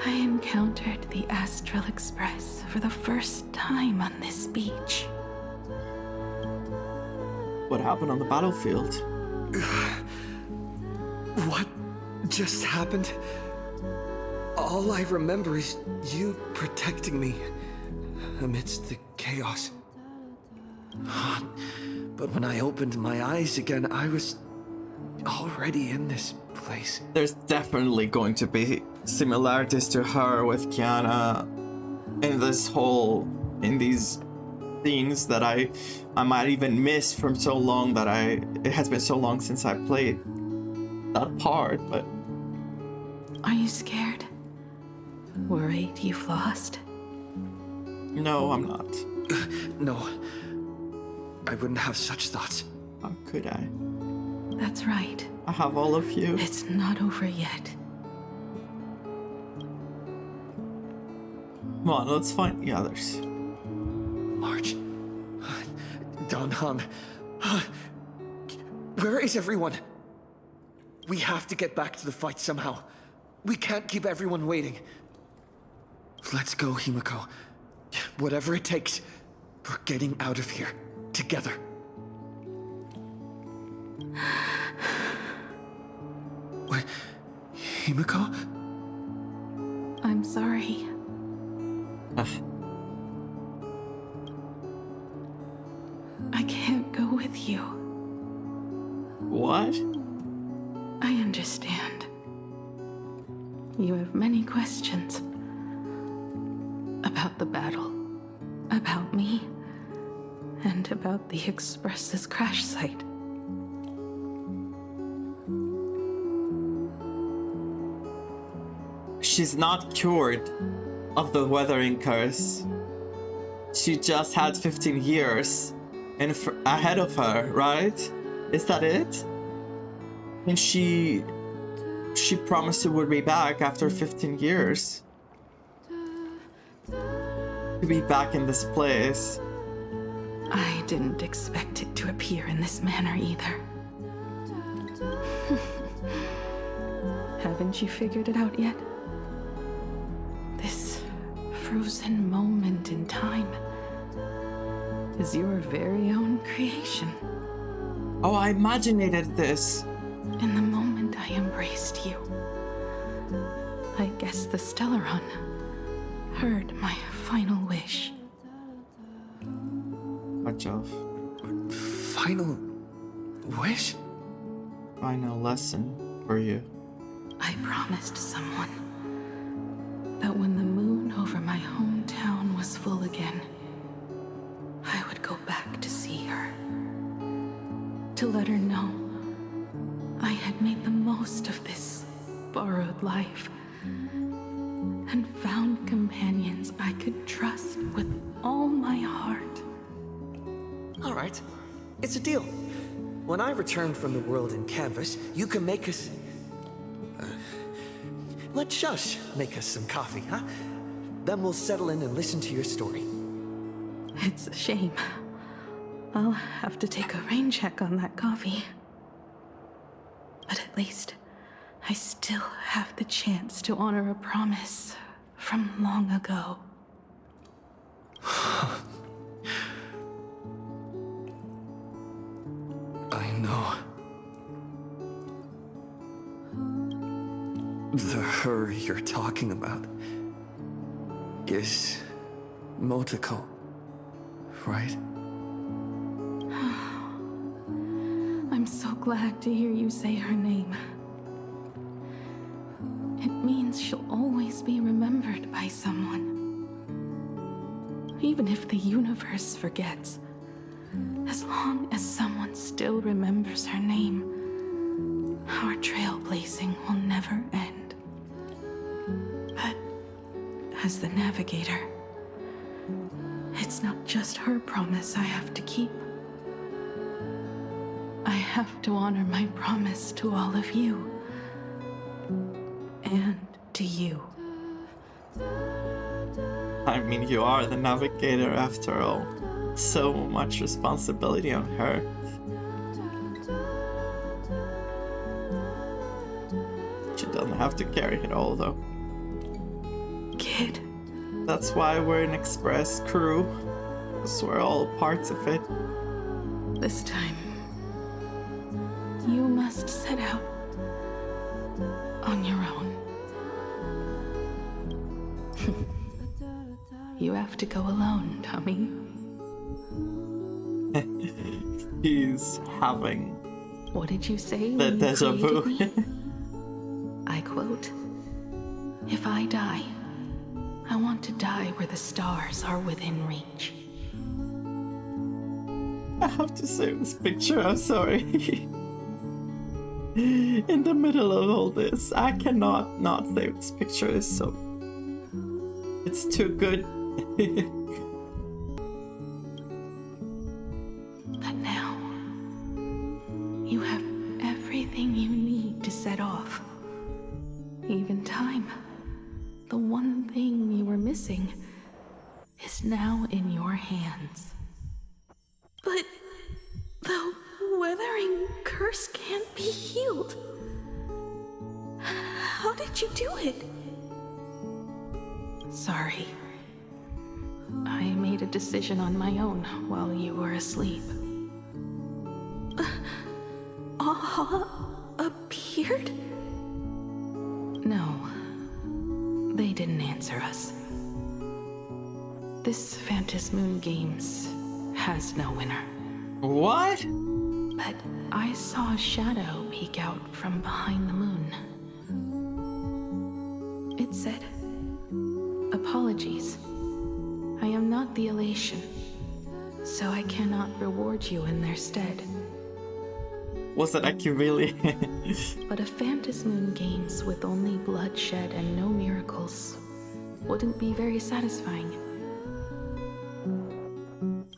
S16: I encountered the Astral Express for the first time on this beach.
S1: What happened on the battlefield?
S6: What just happened? All I remember is you protecting me amidst the chaos. But when I opened my eyes again, I was already in this place.
S1: There's definitely going to be similarities to her with Kiana in these scenes that I might even miss from so long that it has been so long since I played that part, but...
S16: Are you scared? Worried you've lost?
S1: No, I'm not.
S6: No. I wouldn't have such thoughts.
S1: How could I?
S16: That's right.
S1: I have all of you.
S16: It's not over yet.
S1: Come on, let's find the others.
S6: March. Danhan. Where is everyone? We have to get back to the fight somehow. We can't keep everyone waiting. Let's go, Himeko. Whatever it takes, we're getting out of here. Together. What? Himeko?
S16: I'm sorry. I can't go with you.
S1: What?
S16: I understand. You have many questions. About the battle. About me. And about the Express's crash site.
S1: She's not cured of the weathering curse. She just had 15 years ahead of her, right? Is that it? And she promised she would be back after 15 years. To be back in this place.
S16: I didn't expect it to appear in this manner either. Haven't you figured it out yet? This frozen moment in time is your very own creation.
S1: Oh, I imaginated this.
S16: In the moment I embraced you, I guess the Stellaron heard my final wish.
S1: Much of.
S6: Final wish?
S1: Final lesson for you.
S16: I promised someone that when the moon over my hometown was full again, I would go back to see her. To let her know I had made the most of this borrowed life and found companions I could trust with all my heart.
S6: All right, it's a deal. When I return from the world in canvas, you can make us... let Shush make us some coffee, huh? Then we'll settle in and listen to your story.
S16: It's a shame. I'll have to take a rain check on that coffee. But at least I still have the chance to honor a promise from long ago.
S6: I know. The her you're talking about is Motoko, right?
S16: I'm so glad to hear you say her name. It means she'll always be remembered by someone. Even if the universe forgets, as long as someone still remembers her name, our trailblazing will never end. But as the navigator, it's not just her promise I have to keep. I have to honor my promise to all of you. And to you.
S1: I mean, you are the navigator after all. So much responsibility on her. She doesn't have to carry it all, though.
S16: Kid.
S1: That's why we're an express crew. Because we're all parts of it.
S16: This time, you must set out on your own. You have to go alone, Tommy.
S1: He's having...
S16: What did you say
S1: the
S16: when
S1: deja
S16: you
S1: vu.
S16: created me? I quote, "If I die, I want to die where the stars are within reach."
S1: I have to save this picture, I'm sorry. In the middle of all this, I cannot not save this picture. It's so... It's too good.
S16: But now, you have everything you need to set off. Even time. The one thing you were missing is now in your hands. But the weathering curse can't be healed. How did you do it? Sorry. I made a decision on my own while you were asleep. Appeared? No. They didn't answer us. This Phantasmoon Games has no winner.
S1: What?
S16: But I saw a shadow peek out from behind the moon. It said, "Apologies. I am not the elation, so I cannot reward you in their stead."
S1: Was it actually really?
S16: But a Phantasmoon Games with only bloodshed and no miracles wouldn't be very satisfying.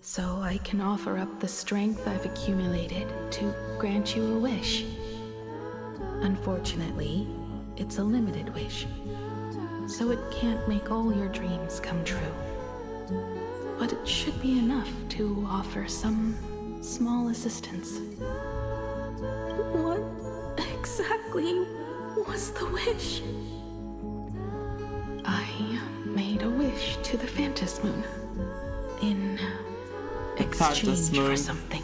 S16: So I can offer up the strength I've accumulated to grant you a wish. Unfortunately, it's a limited wish, so it can't make all your dreams come true. But it should be enough to offer some small assistance. What exactly was the wish? I made a wish to the Phantas Moon in exchange for something.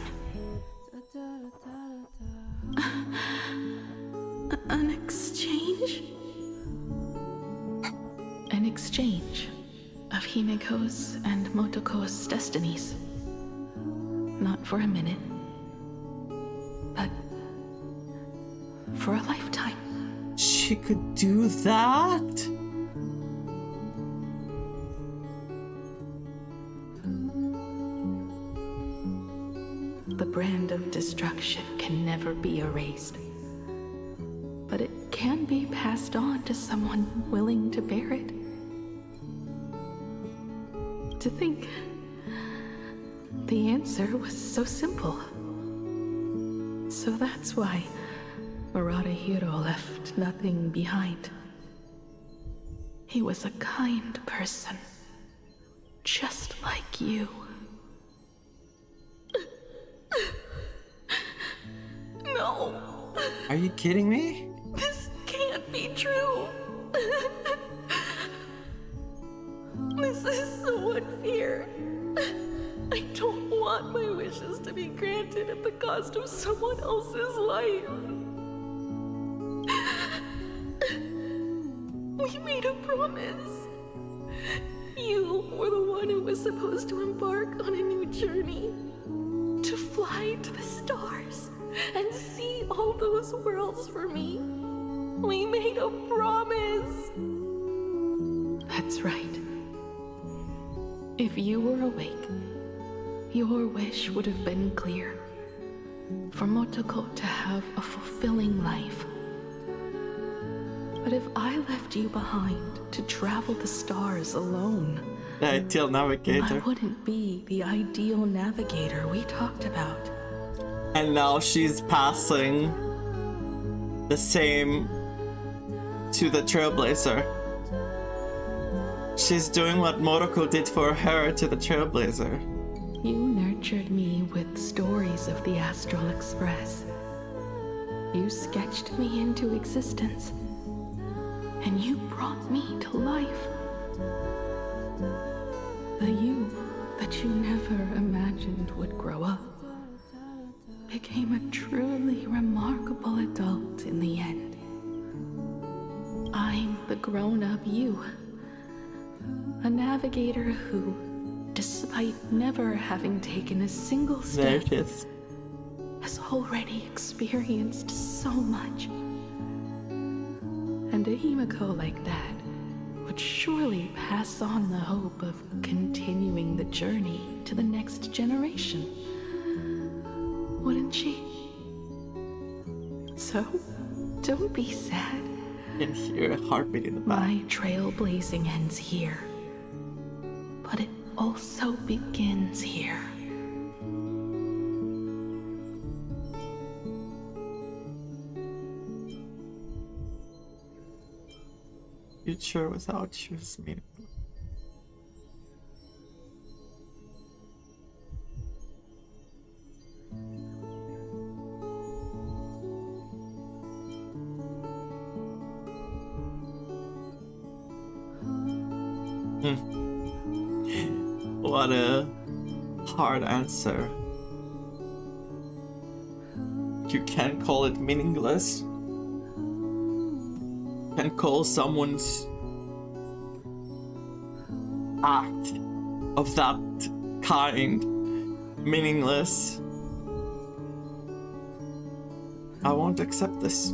S16: An exchange? An exchange of Himeko's and Motoko's destinies. Not for a minute, but for a lifetime.
S1: She could do that?
S16: The brand of destruction can never be erased, but it can be passed on to someone willing to bear it. To think the answer was so simple. So that's why Murata left nothing behind. He was a kind person, just like you. No.
S1: Are you kidding me?
S16: This can't be true. This is so unfair. I don't want my wishes to be granted at the cost of someone else's life. We made a promise. You were the one who was supposed to embark on a new journey. To fly to the stars and see all those worlds for me. We made a promise. That's right. If you were awake, your wish would have been clear. For Motoko to have a fulfilling life. But if I left you behind to travel the stars alone,
S1: the ideal navigator,
S16: I wouldn't be the ideal navigator we talked about.
S1: And now she's passing the same to the Trailblazer. She's doing what Motoko did for her to the Trailblazer.
S16: You nurtured me with stories of the Astral Express. You sketched me into existence. And you brought me to life. The you that you never imagined would grow up became a truly remarkable adult in the end. I'm the grown-up you. A navigator who, despite never having taken a single step, has already experienced so much. And a Himeko like that would surely pass on the hope of continuing the journey to the next generation. Wouldn't she? So, don't be sad.
S1: You can hear a heartbeat in the back.
S16: My trailblazing ends here. But it also begins here.
S1: Future without you is meaningful. What a hard answer. You can't call it meaningless. Can call someone's act of that kind meaningless. I won't accept this.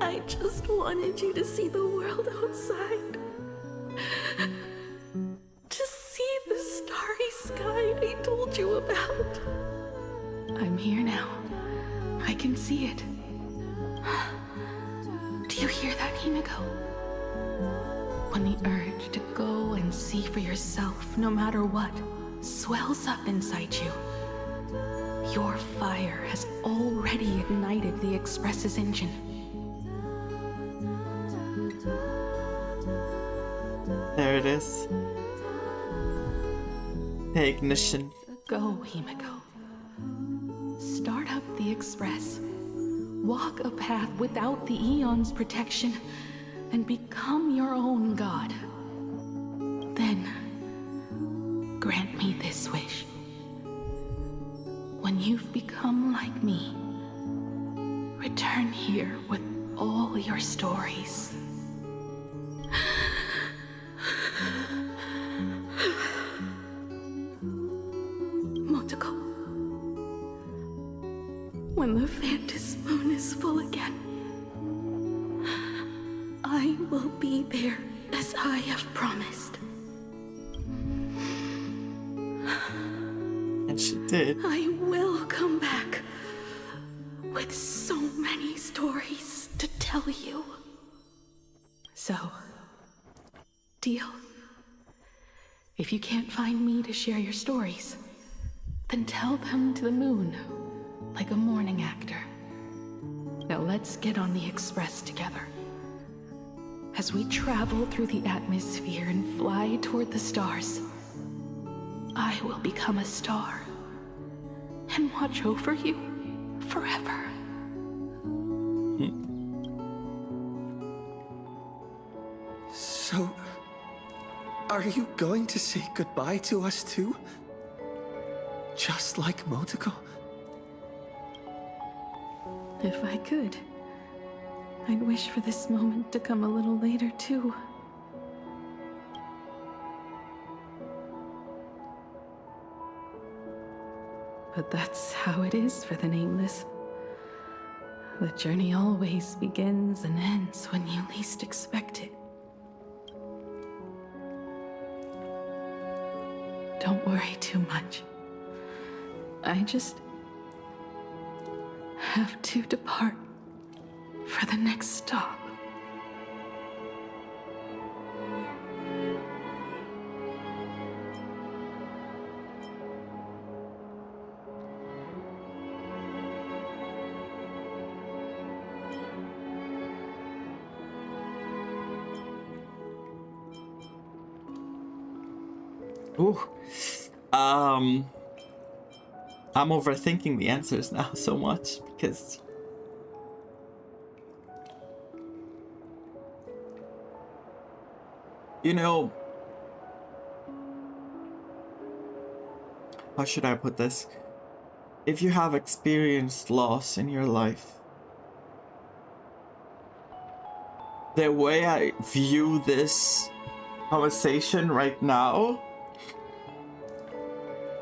S16: I just wanted you to see the world outside. To see the starry sky I told you about. I'm here now. I can see it. Do you hear that, Himeko? When the urge to go and see for yourself, no matter what, swells up inside you, your fire has already ignited the Express's engine.
S1: There it is. The ignition.
S16: Go, Himeko. Start up the Express. Walk a path without the Eon's protection and become your own god. Then, grant me this wish. When you've become like me, return here with all your stories. Motoko, when the Phantom Moon is full again, I will be there as I have promised.
S1: And she did.
S16: I will come back with so many stories to tell you. So, deal? If you can't find me to share your stories, then tell them to the moon, like a morning actor. Now let's get on the Express together. As we travel through the atmosphere and fly toward the stars, I will become a star and watch over you forever.
S6: So, are you going to say goodbye to us too? Just like Motoko?
S16: If I could, I'd wish for this moment to come a little later too. But that's how it is for the Nameless. The journey always begins and ends when you least expect it. Don't worry too much. I just have to depart for the next stop.
S1: Ooh. I'm overthinking the answers now so much because you know, how should I put this? If you have experienced loss in your life, the way I view this conversation right now,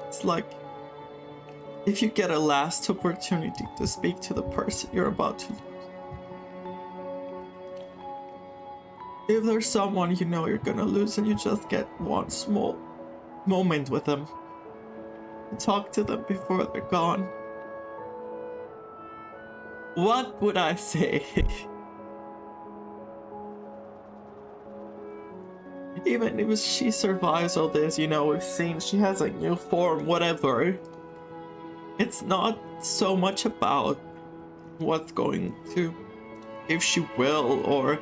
S1: it's like if you get a last opportunity to speak to the person you're about to lose. If there's someone you know you're gonna lose and you just get one small moment with them, talk to them before they're gone, what would I say? Even if she survives all this, you know, we've seen she has a new form, whatever. It's not so much about what's going to, if she will, or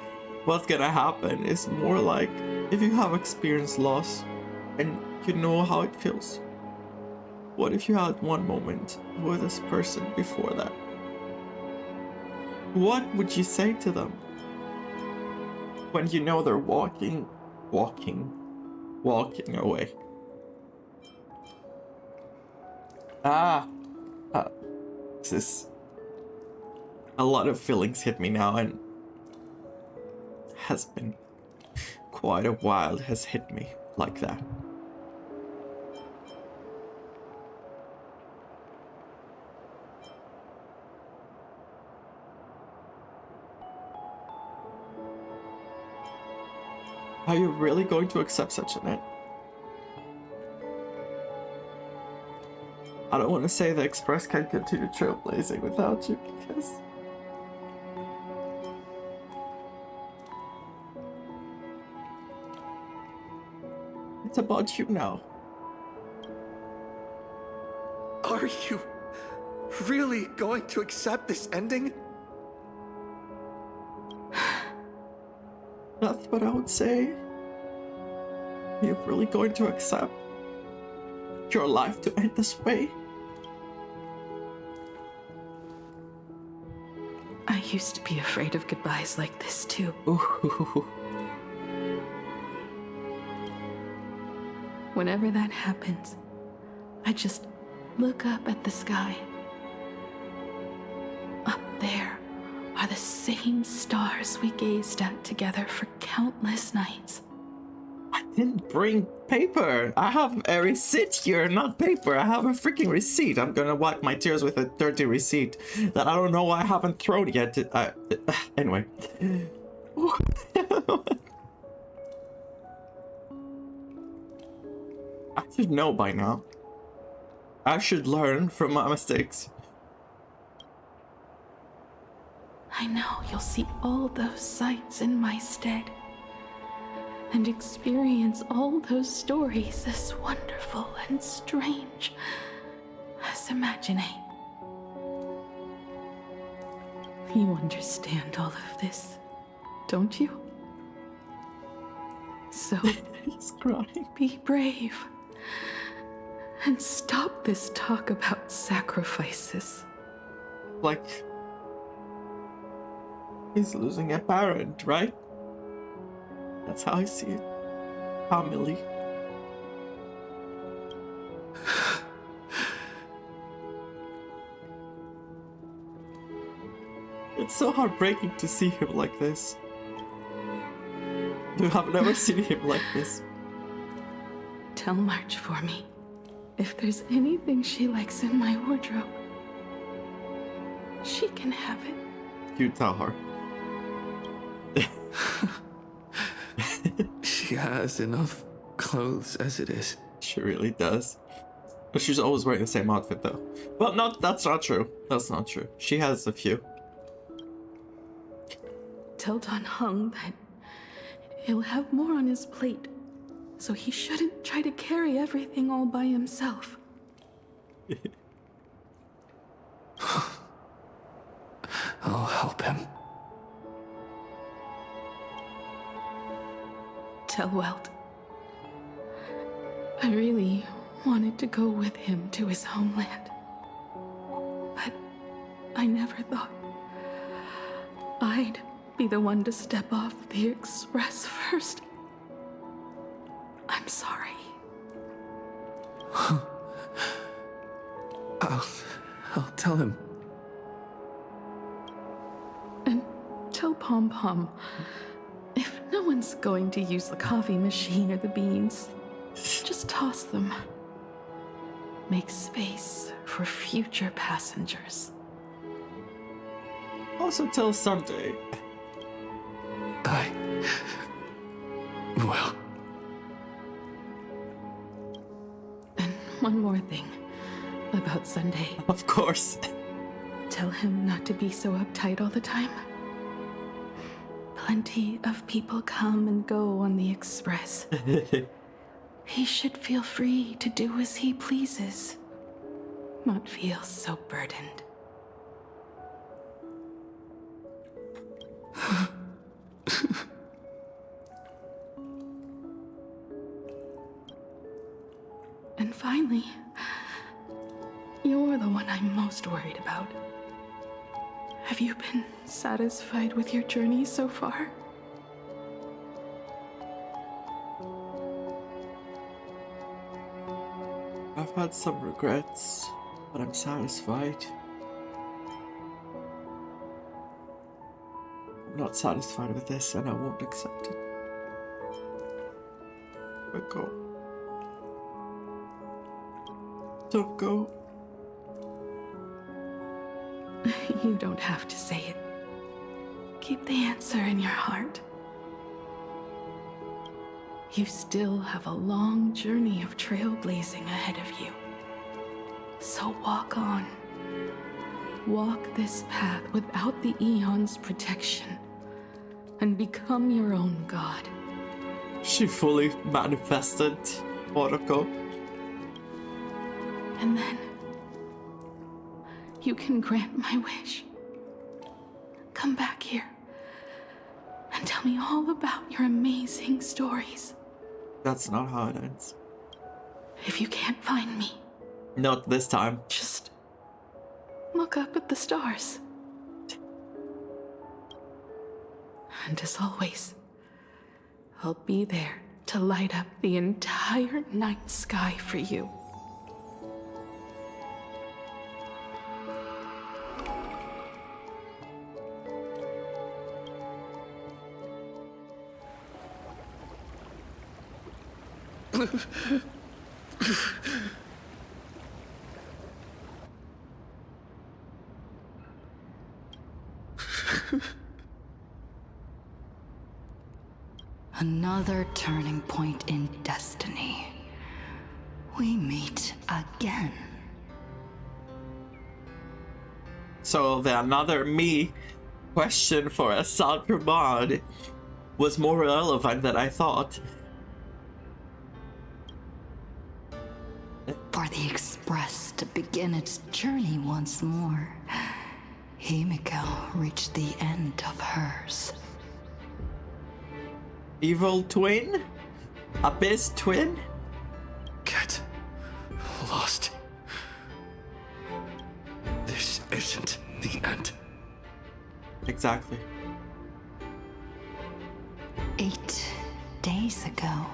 S1: what's gonna happen. It's more like, if you have experienced loss and you know how it feels, what if you had one moment with this person before that? What would you say to them when you know they're walking away? This is a lot of feelings hit me now, and has been quite a while has hit me like that. Are you really going to accept such an end? I don't want to say the Express can continue trailblazing without you, because it's about you now.
S6: Are you really going to accept this ending?
S1: That's what I would say. Are you really going to accept your life to end this way?
S16: I used to be afraid of goodbyes like this too.
S1: Ooh.
S16: Whenever that happens, I just look up at the sky. Up there are the same stars we gazed at together for countless nights.
S1: I didn't bring paper. I have a receipt here, not paper. I have a freaking receipt. I'm gonna wipe my tears with a dirty receipt that I don't know why I haven't thrown yet. Anyway. I should know by now. I should learn from my mistakes.
S16: I know you'll see all those sights in my stead and experience all those stories as wonderful and strange as imagining. You understand all of this, don't you? So
S1: he's crying.
S16: Be brave and stop this talk about sacrifices.
S1: Like, he's losing a parent, right? That's how I see it. Family. It's so heartbreaking to see him like this. I've never seen him like this.
S16: Tell March for me if there's anything she likes in my wardrobe. She can have it.
S1: You tell her.
S6: She has enough clothes as it is.
S1: She really does. But she's always wearing the same outfit though. Well, that's not true. That's not true. She has a few.
S16: Tell Don Hung that he'll have more on his plate, so he shouldn't try to carry everything all by himself.
S6: I'll help him.
S16: Tell Welt. I really wanted to go with him to his homeland. But I never thought I'd be the one to step off the express first. I'm sorry.
S6: I'll tell him.
S16: And tell Pom Pom, if no one's going to use the coffee machine or the beans, just toss them. Make space for future passengers.
S1: Also tell Sunday.
S6: Well.
S16: And one more thing about Sunday.
S1: Of course.
S16: Tell him not to be so uptight all the time. Plenty of people come and go on the express. He should feel free to do as he pleases, not feel so burdened. And finally, you're the one I'm most worried about. Have you been satisfied with your journey so far?
S1: I've had some regrets, but I'm satisfied. I'm not satisfied with this, and I won't accept it. But go. Don't go.
S16: You don't have to say it. Keep the answer in your heart. You still have a long journey of trailblazing ahead of you. So walk on. Walk this path without the Eon's protection and become your own god.
S1: She fully manifested Oroko.
S16: And then you can grant my wish. Come back here and tell me all about your amazing stories.
S1: That's not how it ends.
S16: If you can't find me,
S1: not this time.
S16: Just look up at the stars. And as always, I'll be there to light up the entire night sky for you.
S17: Another turning point in destiny. We meet again.
S1: So the another me question for Assad Pramod was more relevant than I thought.
S17: For the Express to begin its journey once more, Himeko reached the end of hers.
S1: Evil twin? Abyss twin?
S6: Get lost. This isn't the end.
S1: Exactly.
S17: 8 days ago,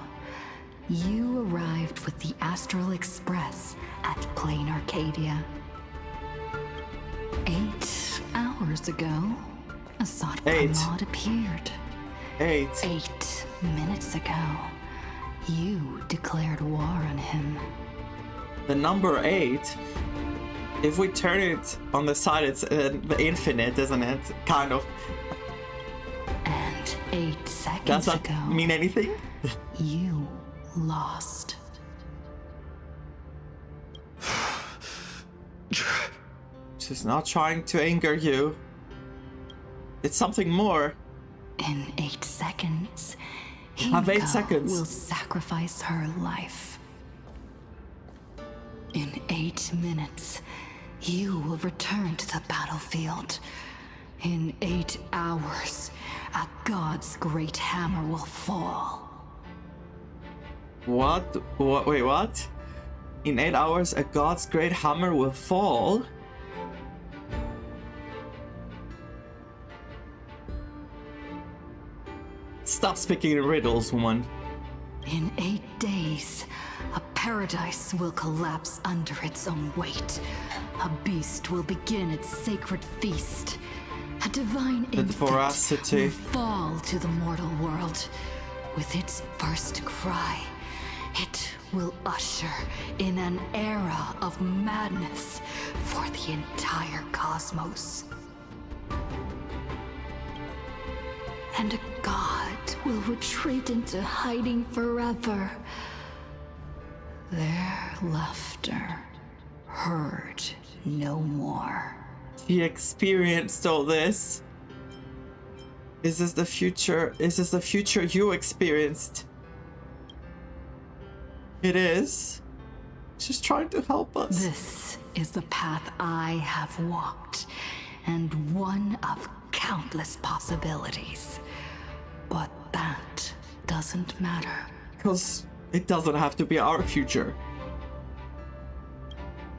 S17: you arrived with the Astral Express at Plain Arcadia. 8 hours ago, Assad Pramod appeared.
S1: 8
S17: minutes ago, you declared war on him.
S1: The number 8, if we turn it on the side, it's the infinite, isn't it? Kind of.
S17: And 8 seconds
S1: Does that
S17: ago,
S1: mean anything?
S17: You lost.
S1: She's not trying to anger you. It's something more.
S17: In 8 seconds,
S1: Have 8
S17: Himeko
S1: seconds.
S17: will sacrifice her life. In 8 minutes, you will return to the battlefield. In 8 hours, a god's great hammer will fall.
S1: What? Wait, what? In 8 hours, a god's great hammer will fall? Stop speaking in riddles, woman.
S17: In 8 days, a paradise will collapse under its own weight. A beast will begin its sacred feast. A divine infant
S1: voracity
S17: will fall to the mortal world. With its first cry, it will usher in an era of madness for the entire cosmos. And a god will retreat into hiding forever. Their laughter heard no more.
S1: She experienced all this. Is this the future? Is this the future you experienced? It is. She's trying to help us.
S17: This is the path I have walked, and one of countless possibilities. But that doesn't matter.
S1: Because it doesn't have to be our future.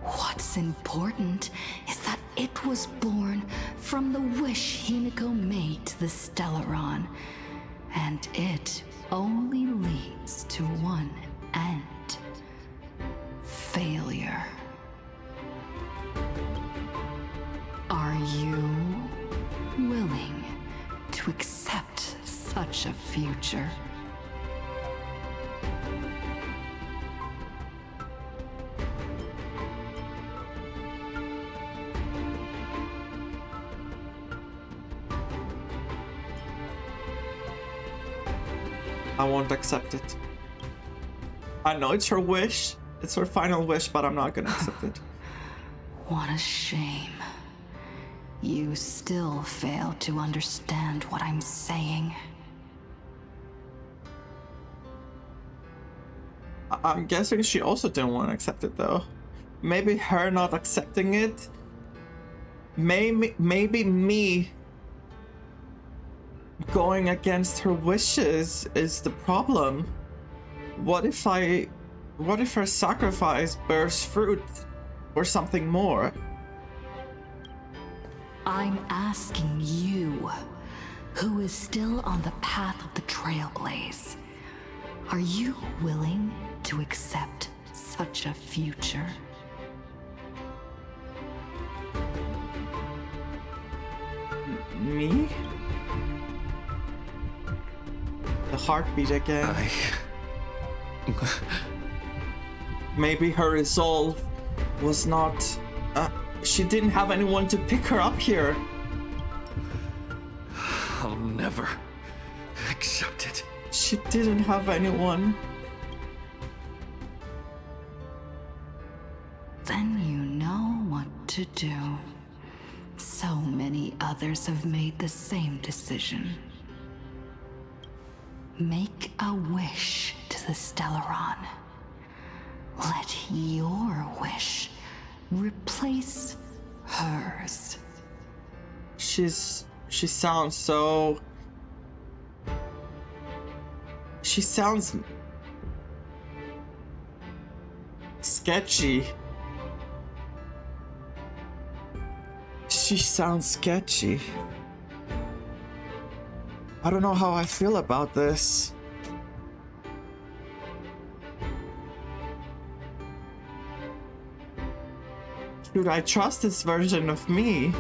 S17: What's important is that it was born from the wish Himeko made to the Stellaron, and it only leads to one end: failure. Are you willing to accept such a future?
S1: I won't accept it. I know it's her wish. It's her final wish, but I'm not gonna accept it.
S17: What a shame. You still fail to understand what I'm saying.
S1: I'm guessing she also didn't want to accept it though. Maybe her not accepting it. Maybe me going against her wishes is the problem. What if her sacrifice bears fruit or something more?
S17: I'm asking you, who is still on the path of the Trailblaze. Are you willing to accept such a future?
S1: Me? The heartbeat again. Maybe her resolve was not... she didn't have anyone to pick her up here.
S6: I'll never accept it.
S1: She didn't have anyone.
S17: Then you know what to do. So many others have made the same decision. Make a wish to the Stellaron. Let your wish replace hers.
S1: She sounds so... She sounds... sketchy. She sounds sketchy. I don't know how I feel about this. Should I trust this version of me?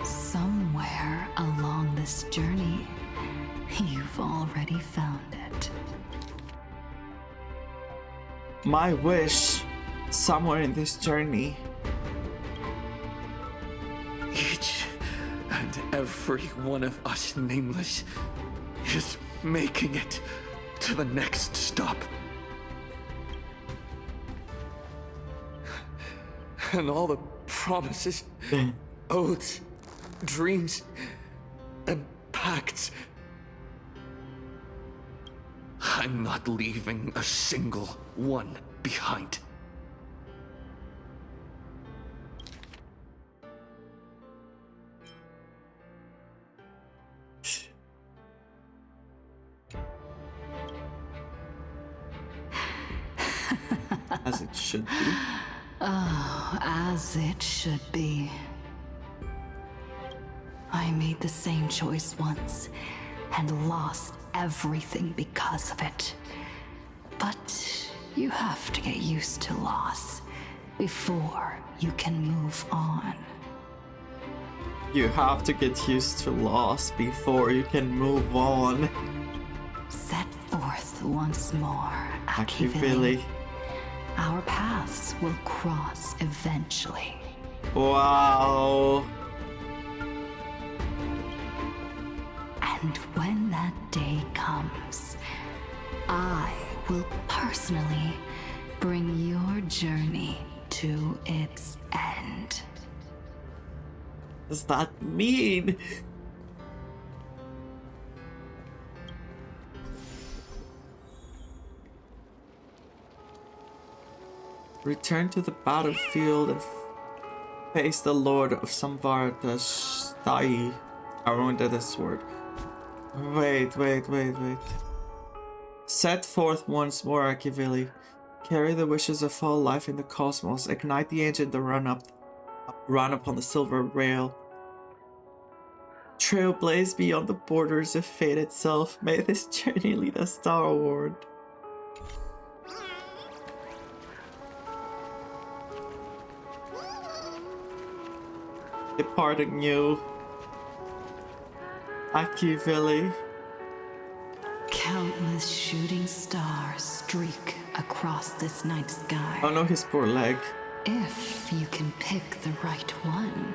S17: Somewhere along this journey, you've already found it.
S1: My wish, somewhere in this journey.
S6: Each and every one of us nameless is making it to the next stop. And all the promises, oaths, dreams, and pacts. I'm not leaving a single one behind.
S1: As it should be.
S17: Oh, as it should be. I made the same choice once and lost everything because of it. But you have to get used to loss before you can move on.
S1: You have to get used to loss before you can move on.
S17: Set forth once more,
S1: Akivili.
S17: Our paths will cross eventually.
S1: Wow.
S17: And when that day comes, I will personally bring your journey to its end.
S1: What does that mean? Return to the battlefield and face the Lord of Samvartastai. I won't do this word. Wait. Set forth once more, Akivili. Carry the wishes of all life in the cosmos. Ignite the engine to run upon the silver rail. Trailblaze beyond the borders of fate itself. May this journey lead us starward. Departing you, Akivili.
S17: Countless shooting stars streak across this night sky.
S1: Oh no, his poor leg.
S17: If you can pick the right one.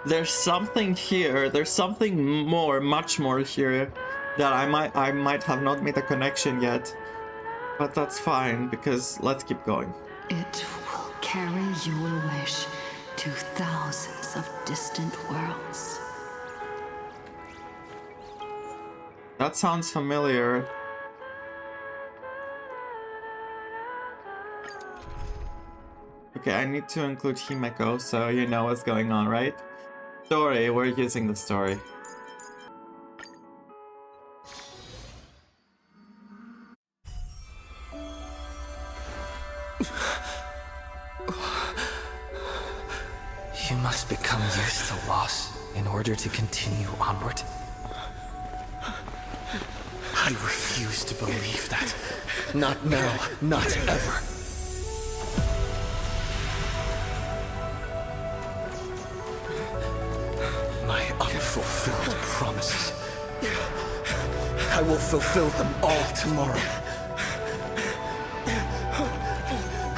S1: There's something here. There's something more, much more here that I might have not made a connection yet. But that's fine because let's keep going.
S17: It will carry your wish to thousands of distant worlds.
S1: That sounds familiar. Okay, I need to include Himeko, so you know what's going on, right? Story, we're using the story.
S6: You must become used to loss in order to continue onward. I refuse to believe that. Not now, not ever. My unfulfilled promises. I will fulfill them all tomorrow.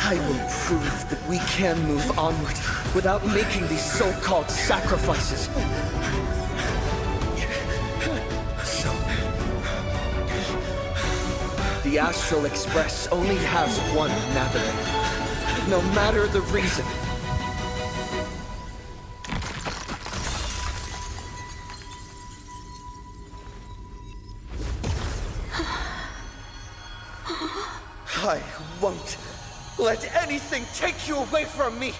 S6: I will prove that we can move onward without making these so-called sacrifices. So, the Astral Express only has one navigator, no matter the reason. I won't let anything take you away from me!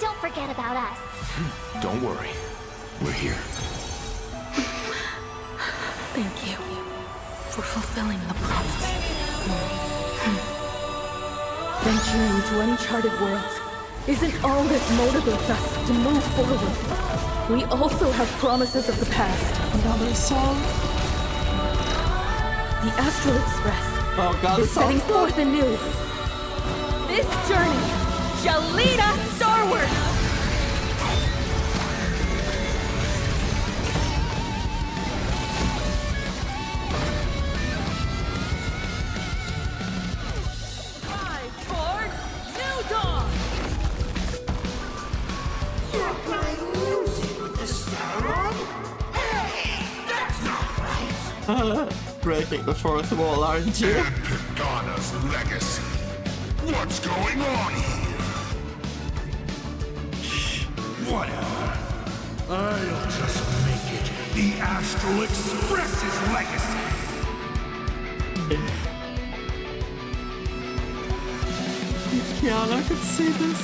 S7: Don't forget about us.
S8: Don't worry. We're here.
S16: Thank you for fulfilling the promise.
S14: Venturing into uncharted worlds isn't all that motivates us to move forward. We also have promises of the past.
S1: Another song?
S14: The Astral Express is setting forth anew. This journey shall lead us starward!
S10: Time for New Dawn!
S2: You're playing music with the starward? Hey, that's not right.
S1: Breaking the fourth wall, aren't you?
S2: And Pagana's legacy. What's going on here? Whatever. I'll just make it the Astral Express's legacy.
S1: Kiana could see this.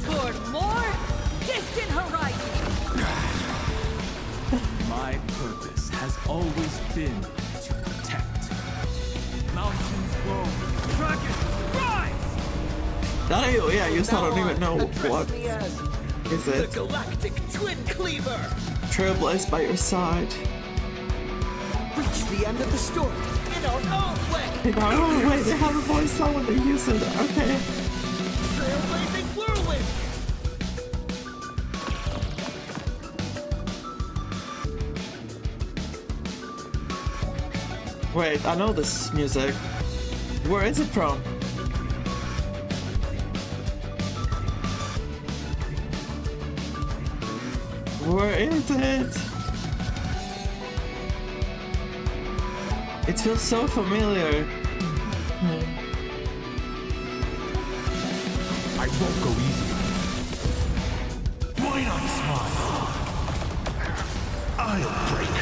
S10: Toward more distant horizons! My purpose has always been to protect. Mountains grow, dragons rise!
S1: That yeah, you still don't even know what is it.
S6: The Galactic Twin Cleaver!
S1: Trailblaze by your side.
S6: Reach the end of the story in our own way!
S1: In our own way, they have a voice now when they use it. Okay.
S6: Trailblazing whirlwind!
S1: Wait, I know this music. Where is it from? Where is it? It feels so familiar.
S8: I won't go easy.
S2: Why not smile? I'll break.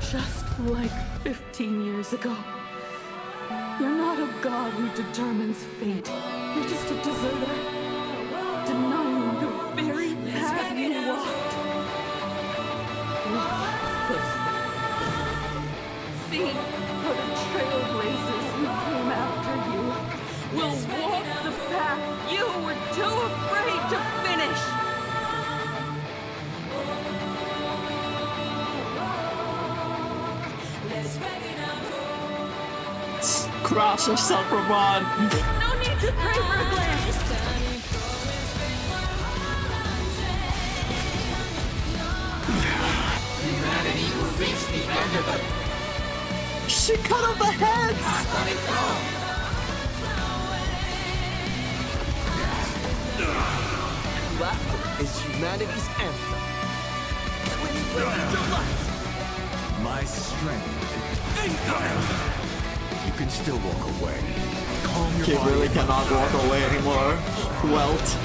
S14: Just like 15 years ago. You're not a god who determines fate. You're just a deserter, denying the very path you walked. See how the trailblazers who came after you will walk the path you were too afraid to finish.
S1: Crash yourself, Ramon.
S14: No need to pray for a glance.
S15: Humanity will reach the end of it.
S1: She cut off the heads.
S6: Laughter is humanity's anthem. Twin flame delight!
S10: My strength.
S8: You can still walk away. Calm your
S1: Kid
S8: body.
S1: really cannot walk away anymore. Welt.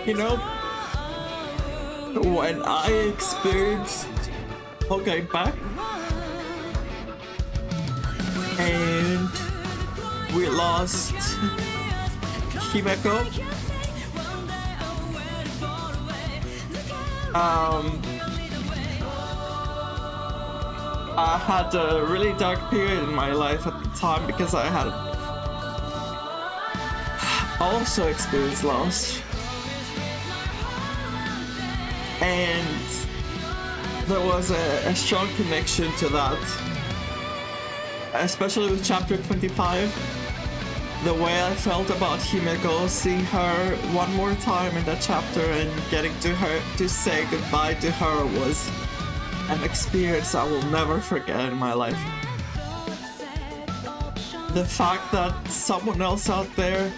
S1: You know, when I experienced Honkai back. And we lost Himeko. I had a really dark period in my life at the time because I had also experienced loss. And there was a strong connection to that, especially with chapter 25. The way I felt about Himeko, seeing her one more time in that chapter and getting to say goodbye to her was an experience I will never forget in my life. The fact that someone else out there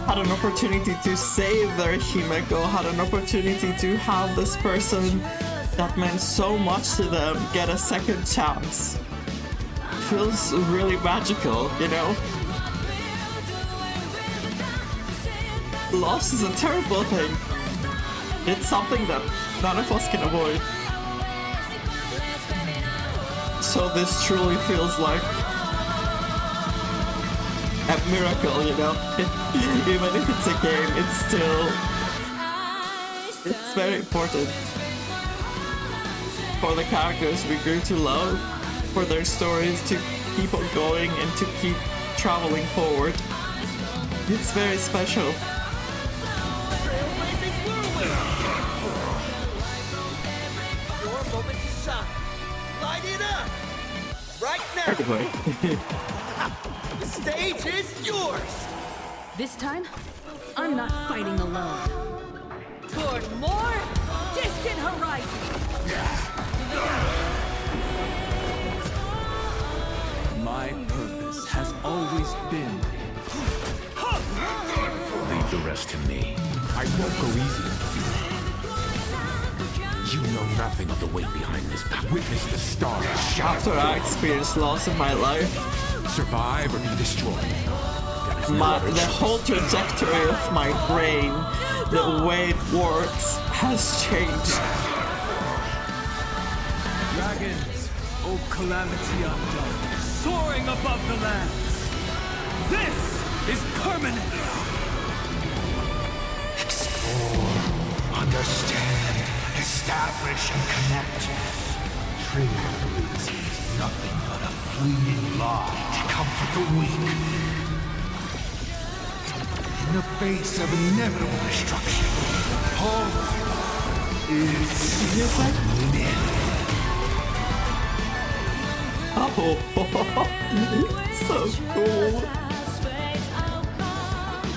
S1: had an opportunity to save their Himeko, had an opportunity to have this person that meant so much to them get a second chance, feels really magical, you know? Loss is a terrible thing. It's something that none of us can avoid. So this truly feels like a miracle, you know? Even if it's a game, it's very important for the characters we grew to love, for their stories to keep on going and to keep traveling forward. It's very special.
S18: Your moment to shine. Light it up! Right now!
S1: Anyway.
S18: The stage is yours!
S14: This time, I'm not fighting alone.
S18: Toward more distant horizons!
S10: My purpose has always been...
S8: Leave the rest to me. I won't go easy on you. You know nothing of the weight behind this power. Witness the stars.
S1: After I experienced loss in my life,
S8: survive or be destroyed.
S1: The whole trajectory of my brain, the way it works, has changed.
S10: Dragons, O calamity undone, soaring above the lands. This is permanent.
S13: Explore, understand, establish, and connect. Trailblazing is nothing but a fleeting lie to comfort the weak. In the face of inevitable destruction, hope is unlimited.
S1: Oh, so cool.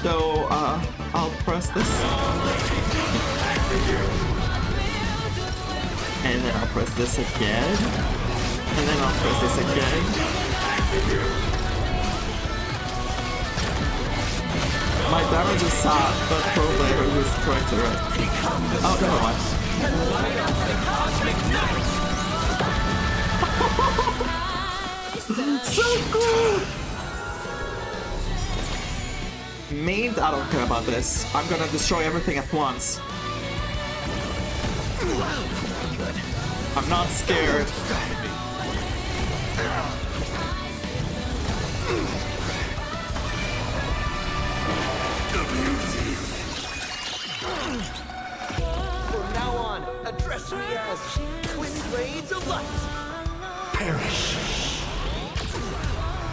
S1: So, I'll press this. And then I'll press this again. And then I'll press this again. My damage is sad, but probably I was corrected, right? Oh, never mind. So cool! Me, I don't care about this. I'm gonna destroy everything at once. I'm not scared.
S18: From now on, address me as Twin Blades of Light.
S13: Perish.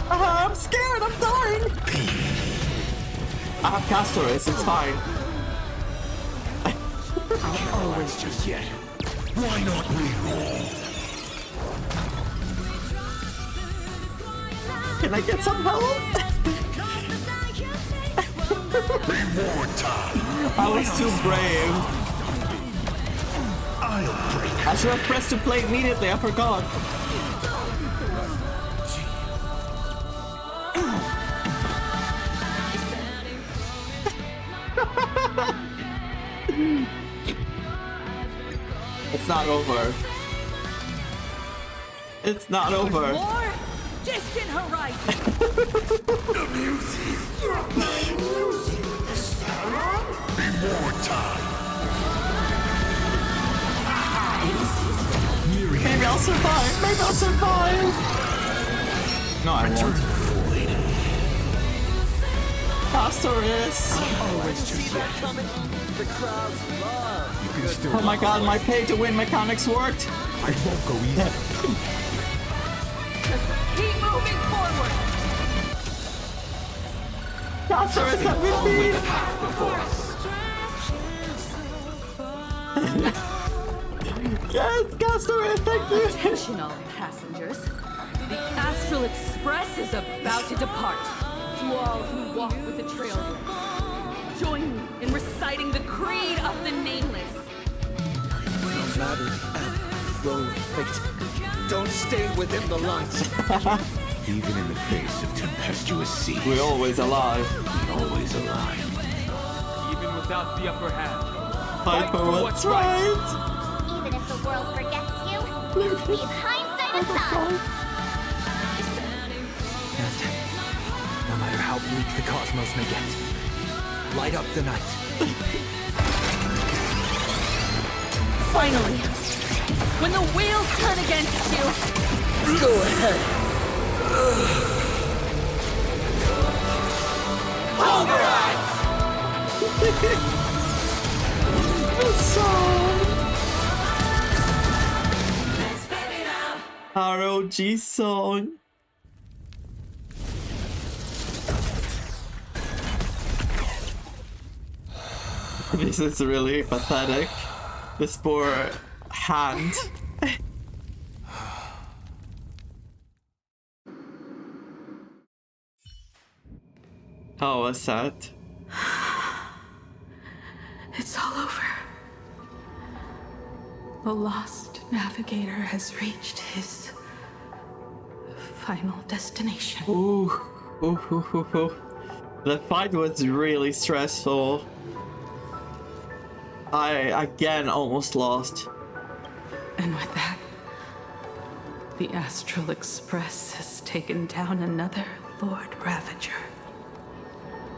S1: I'm scared, I'm dying! I have castaways, it's fine.
S13: I'll always just yet. Why not reroll?
S1: Can I get some help? I was too brave.
S13: I'll break.
S1: I should have pressed to play immediately, I forgot. It's not over. It's not over.
S18: More distant horizon.
S13: The music. Maybe
S1: I'll I'll survive! Maybe I'll survive! No, I won't. Pastorius! Oh my god, my pay-to-win mechanics worked!
S8: I won't go easy.
S14: Keep moving forward.
S1: Pastorius, help me! Yes, Pastorius, thank you!
S14: Attention all passengers. The Astral Express is about to depart. To all who walk with the trailblazers, join me in reciting the creed of the Nameless.
S18: No matter the ebb, flow of fate, don't stay within the lines.
S8: Even in the face of tempestuous seas,
S1: we're always alive.
S8: Always alive.
S10: Even without the upper hand,
S1: fight for what's right.
S7: Even if the world forgets you, leave hindsight aside.
S5: No matter how bleak the cosmos may get, light up the night.
S14: Finally, when the wheels turn against you,
S18: go ahead.
S14: Pulverize!
S1: ROG song. This is really pathetic. This poor hand. How was that?
S16: It's all over. The lost navigator has reached his final destination.
S1: Ooh. The fight was really stressful. I again almost lost.
S16: And with that, the Astral Express has taken down another Lord Ravager.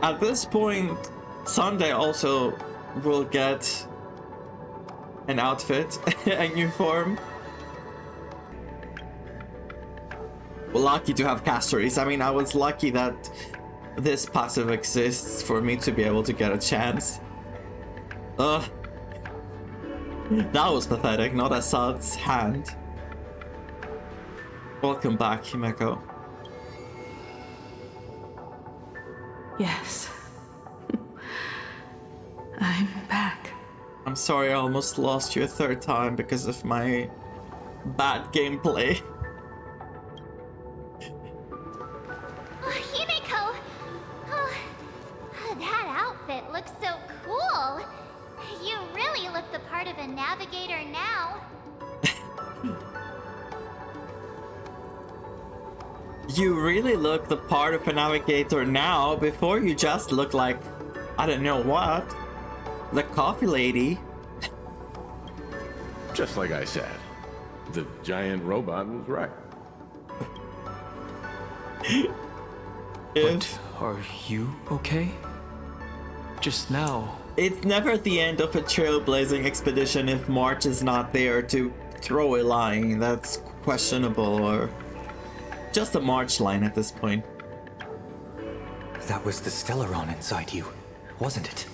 S1: At this point, Sunday also will get an outfit, a new form. We're lucky to have castories. I mean, I was lucky that this passive exists for me to be able to get a chance. Ugh. That was pathetic, not Assad's hand. Welcome back, Himeko.
S16: Yes. I'm back.
S1: I'm sorry I almost lost you a third time because of my bad gameplay.
S7: Himeko! Oh, that outfit looks so cool. You really look the part of a navigator now.
S1: You really look the part of a navigator now. Before you just look like, I don't know what. The coffee lady.
S8: Just like I said, the giant robot was right.
S5: But are you okay? Just now.
S1: It's never the end of a trailblazing expedition if March is not there to throw a line that's questionable, or just a March line at this point.
S5: That was the Stellaron inside you, wasn't it?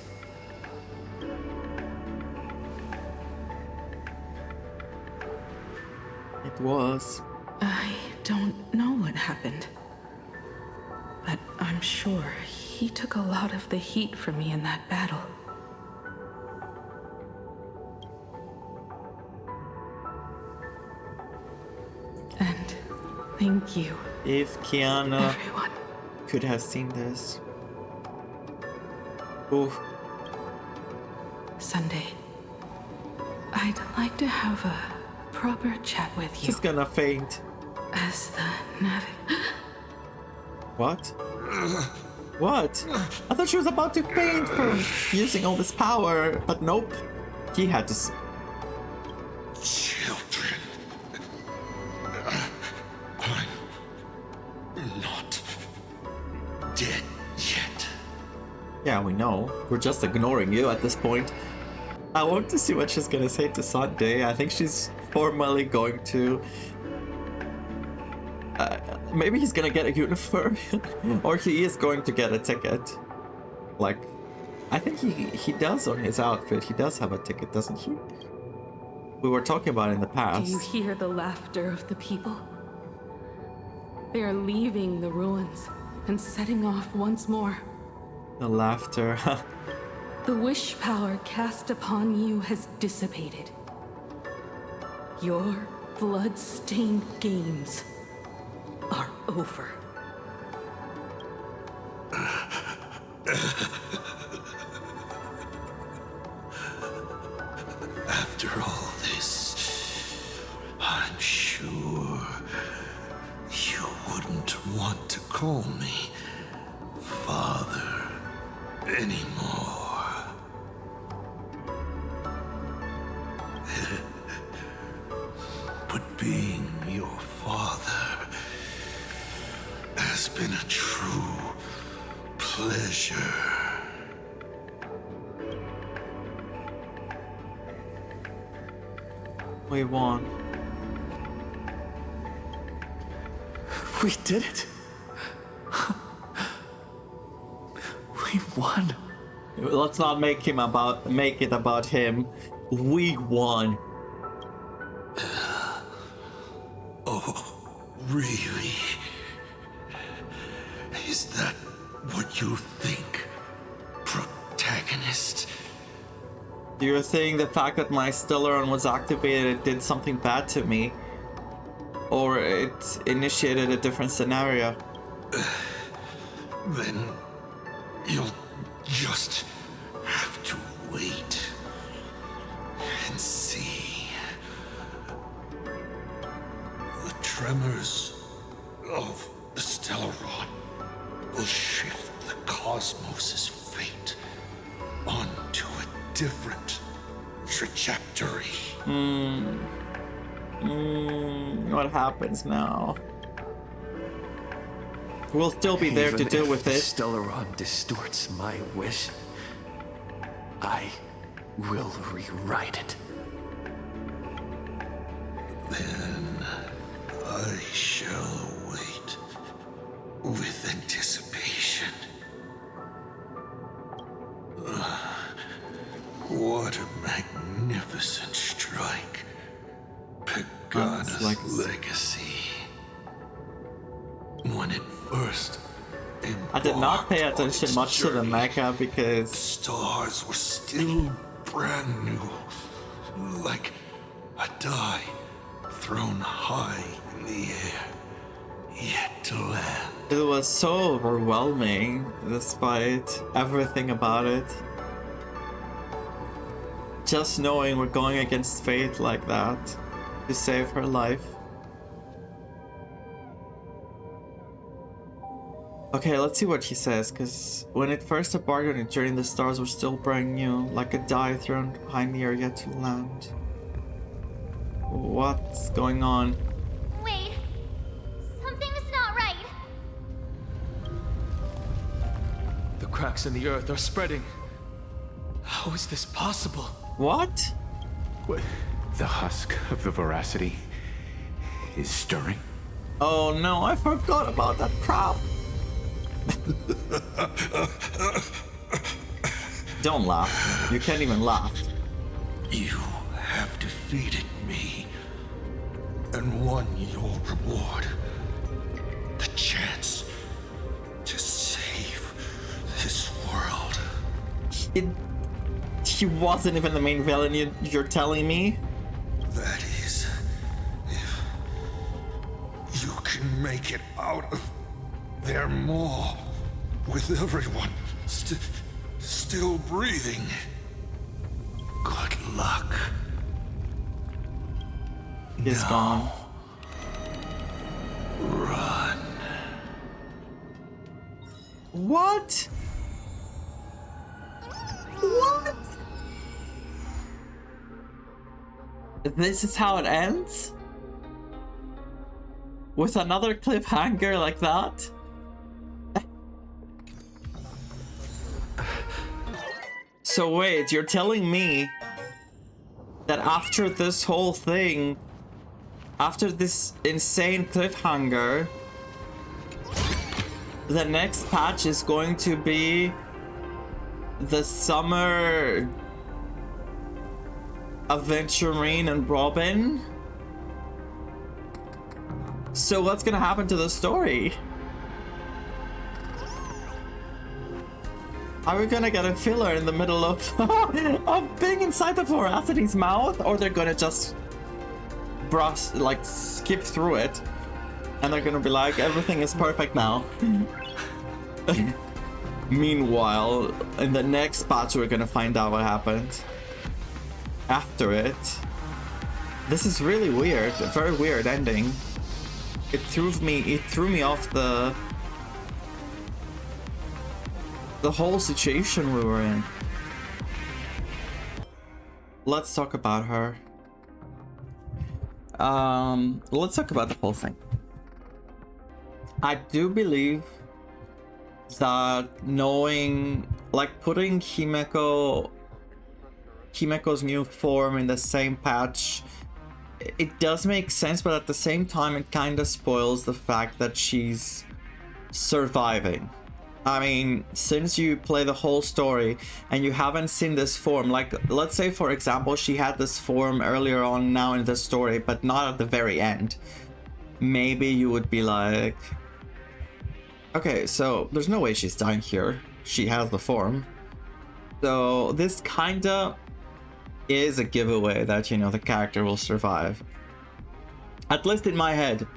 S1: It was.
S16: I don't know what happened, but I'm sure he took a lot of the heat from me in that battle. And thank you.
S1: If Kiana
S16: everyone
S1: could have seen this. Oof.
S16: Sunday, I'd like to have a proper chat with you.
S1: She's gonna faint.
S16: As the
S1: What? What? I thought she was about to faint from using all this power, but nope. He had to.
S13: Children. I'm not dead yet.
S1: Yeah, we know. We're just ignoring you at this point. I want to see what she's gonna say to Sunday. I think she's formally going to... maybe he's gonna get a uniform. Or he is going to get a ticket. Like, I think he does on his outfit. He does have a ticket, doesn't he? We were talking about it in the past.
S14: Do you hear the laughter of the people? They are leaving the ruins and setting off once more.
S1: The laughter.
S14: The wish power cast upon you has dissipated. Your blood-stained games are over.
S13: After all this, I'm sure you wouldn't want to call me Father anymore. But being your father has been a true pleasure.
S1: We won.
S6: We did it. We won.
S1: Let's not make it about him. We won.
S13: Oh, really? Is that what you think, protagonist?
S1: Do you think the fact that my Stellaron was activated did something bad to me? Or it initiated a different scenario?
S13: Then you'll just have to wait and see. The tremors of the Stellaron will shift the cosmos's fate onto a different trajectory.
S1: What happens now? We'll still be there to deal with it.
S6: Stellaron distorts my wish, I will rewrite it.
S13: Then I shall wait with anticipation. What a magnificent strike. Pagana's legacy. When it first
S1: I did not pay attention much to the mecha because
S13: stars were still brand new, like a die thrown high in the air, yet to land.
S1: it was so overwhelming despite everything about it. Just knowing we're going against fate like that to save her life. Okay, let's see what she says, because when it first embarked on it during the stars were still brand new, like a die thrown high in the air yet to land. What's going on?
S7: Wait, something's not right.
S10: The cracks in the earth are spreading. How is this possible?
S1: What?
S8: The husk of the veracity is stirring.
S1: Oh no, I forgot about that crap. Don't laugh. You can't even laugh.
S13: You have defeated me and won your reward. The chance to save this world.
S1: He wasn't even the main villain, you're telling me?
S13: That is, if you can make it out of there more with everyone still breathing. Good luck.
S1: He's gone.
S13: Run.
S1: What? What? This is how it ends? With another cliffhanger like that? So wait, you're telling me that after this whole thing, after this insane cliffhanger, the next patch is going to be the summer Aventurine and Robin. So what's gonna happen to the story? Are we gonna get a filler in the middle of of being inside the Voracity's mouth, or they're gonna just brush, like, skip through it, and they're gonna be like, everything is perfect now. Meanwhile, in the next patch, we're gonna find out what happened after it. This is really weird, a very weird ending. It threw me off the whole situation we were in. Let's talk about her. Let's talk about the whole thing. I do believe that knowing, like, putting Himeko's new form in the same patch, it does make sense, but at the same time it kind of spoils the fact that she's surviving. I mean, since you play the whole story and you haven't seen this form, like, let's say for example she had this form earlier on now in the story, but not at the very end, maybe you would be like, okay, so there's no way she's dying here, she has the form. So this kinda is a giveaway that, you know, the character will survive. At least in my head.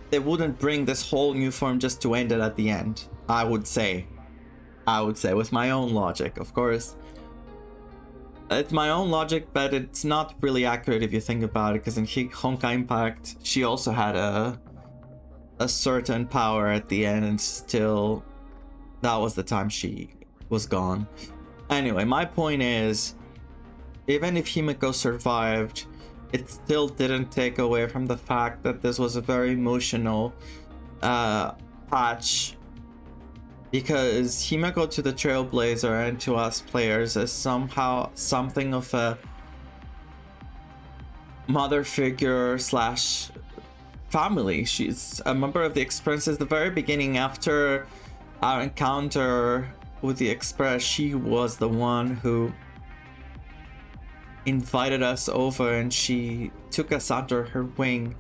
S1: They wouldn't bring this whole new form just to end it at the end, I would say, with my own logic, of course. It's my own logic, but it's not really accurate if you think about it, because in Honkai Impact, she also had a certain power at the end, and still, that was the time she was gone. Anyway, my point is, even if Himeko survived, it still didn't take away from the fact that this was a very emotional patch, because Himeko to the Trailblazer and to us players is somehow something of a mother figure slash family. She's a member of the Express. At the very beginning, after our encounter with the Express, she was the one who invited us over and she took us under her wing.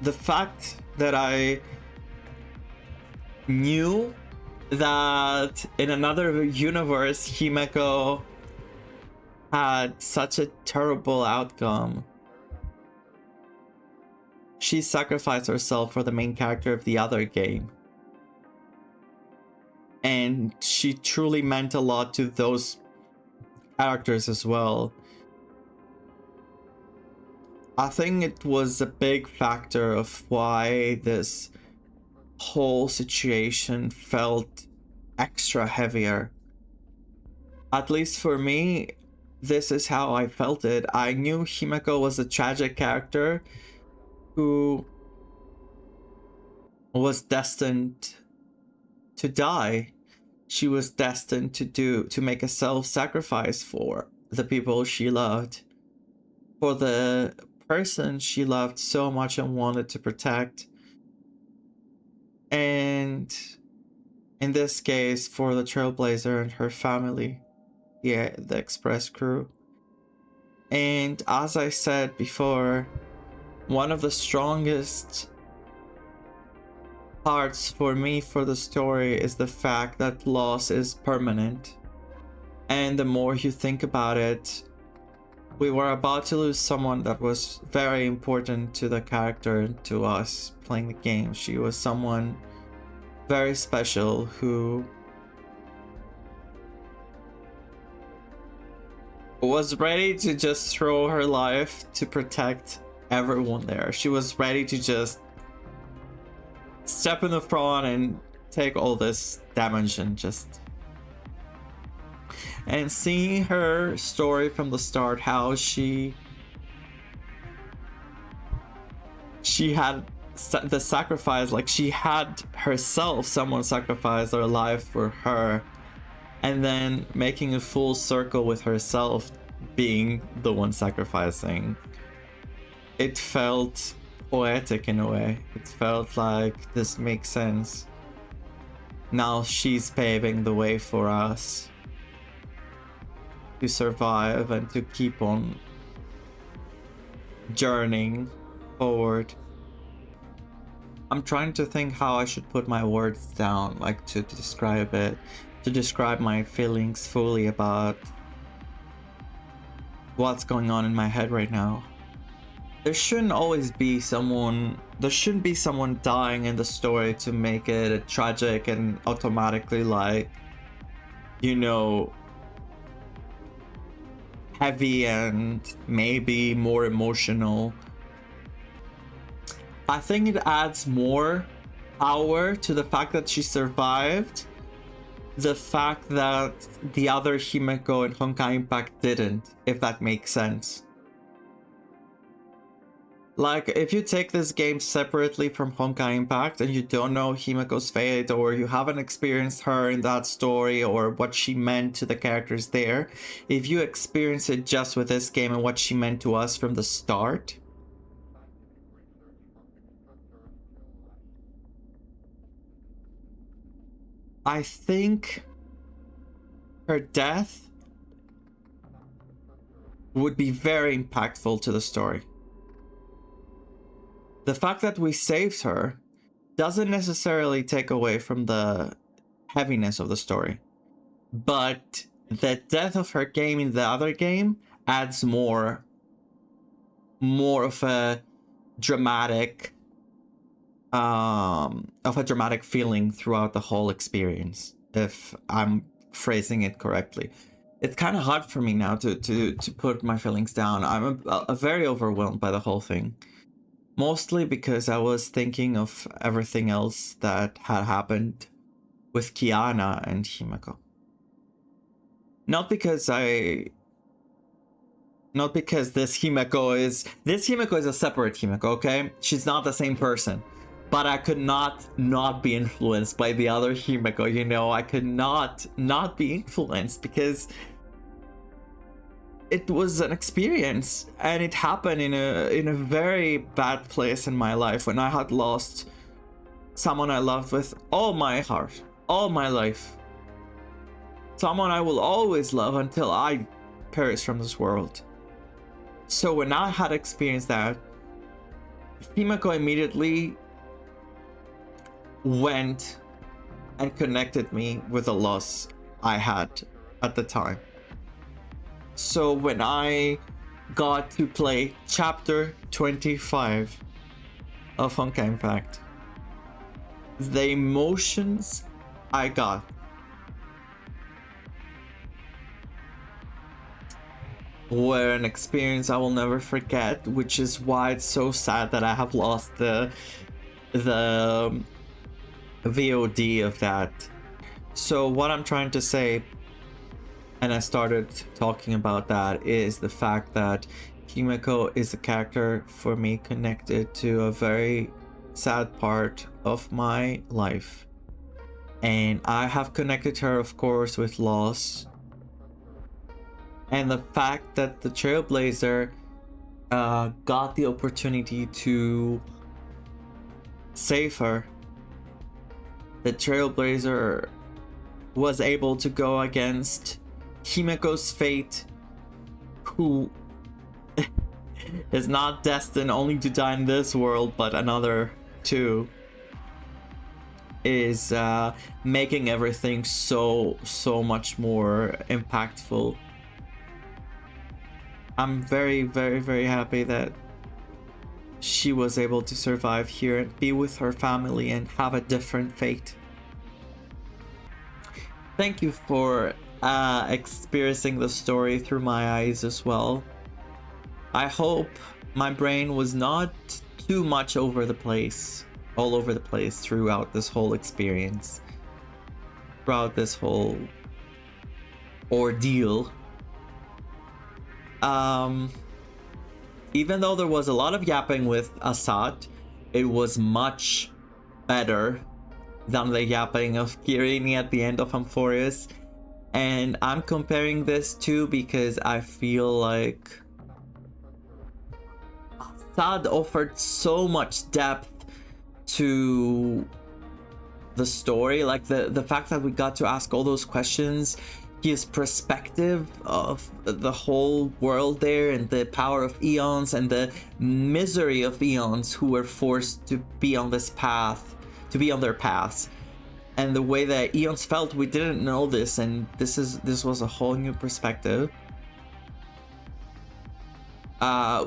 S1: The fact that I knew that in another universe Himeko had such a terrible outcome. She sacrificed herself for the main character of the other game. And she truly meant a lot to those characters as well. I think it was a big factor of why this whole situation felt extra heavier. At least for me, this is how I felt it. I knew Himeko was a tragic character who was destined to die. She was destined to make a self-sacrifice for the people she loved, for the person she loved so much and wanted to protect, and in this case for the Trailblazer and her family, yeah, the Express crew. And as I said before, one of the strongest parts for me for the story is the fact that loss is permanent. And the more you think about it, we were about to lose someone that was very important to the character and to us playing the game. She was someone very special who was ready to just throw her life to protect everyone there. She was ready to just step in the front and take all this damage and just... And seeing her story from the start, how she had the sacrifice, like she had herself, someone sacrifice their life for her, and then making a full circle with herself, being the one sacrificing. It felt poetic in a way. It felt like this makes sense. Now she's paving the way for us to survive and to keep on journeying forward. I'm trying to think how I should put my words down, like to describe it, to describe my feelings fully about what's going on in my head right now. There shouldn't always be someone, there shouldn't be someone dying in the story to make it a tragic and automatically, like, you know, heavy and maybe more emotional. I think it adds more power to the fact that she survived, the fact that the other Himeko and Honkai Impact didn't, if that makes sense. Like, if you take this game separately from Honkai Impact and you don't know Himeko's fate, or you haven't experienced her in that story or what she meant to the characters there, if you experience it just with this game and what she meant to us from the start, I think her death would be very impactful to the story. The fact that we saved her doesn't necessarily take away from the heaviness of the story, but the death of her game in the other game adds more of a dramatic feeling throughout the whole experience, if I'm phrasing it correctly. It's kind of hard for me now to put my feelings down. I'm very overwhelmed by the whole thing. Mostly because I was thinking of everything else that had happened with Kiana and Himeko. Not because this Himeko is a separate Himeko, okay? She's not the same person. But I could not be influenced by the other Himeko, you know? I could not be influenced because it was an experience, and it happened in a very bad place in my life when I had lost someone I loved with all my heart, all my life. Someone I will always love until I perish from this world. So when I had experienced that, Himeko immediately went and connected me with the loss I had at the time. So when I got to play chapter 25 of Honkai Impact, the emotions I got were an experience I will never forget, which is why it's so sad that I have lost the VOD of that. So what I'm trying to say, and I started talking about that, is the fact that Himeko is a character for me connected to a very sad part of my life. And I have connected her, of course, with loss. And the fact that the Trailblazer got the opportunity to save her. The Trailblazer was able to go against Himeko's fate, who is not destined only to die in this world, but another two, is making everything so much more impactful. I'm very, very, very happy that she was able to survive here and be with her family and have a different fate. Thank you for experiencing the story through my eyes as well. I hope my brain was not too much all over the place throughout this whole experience, throughout this whole ordeal. Even though there was a lot of yapping with Assad, it was much better than the yapping of Kirini at the end of Amphorius. And I'm comparing this to because I feel like Assad offered so much depth to the story, like the fact that we got to ask all those questions, his perspective of the whole world there, and the power of eons and the misery of eons who were forced to be on this path, to be on their paths, and the way that eons felt. We didn't know this, and this was a whole new perspective,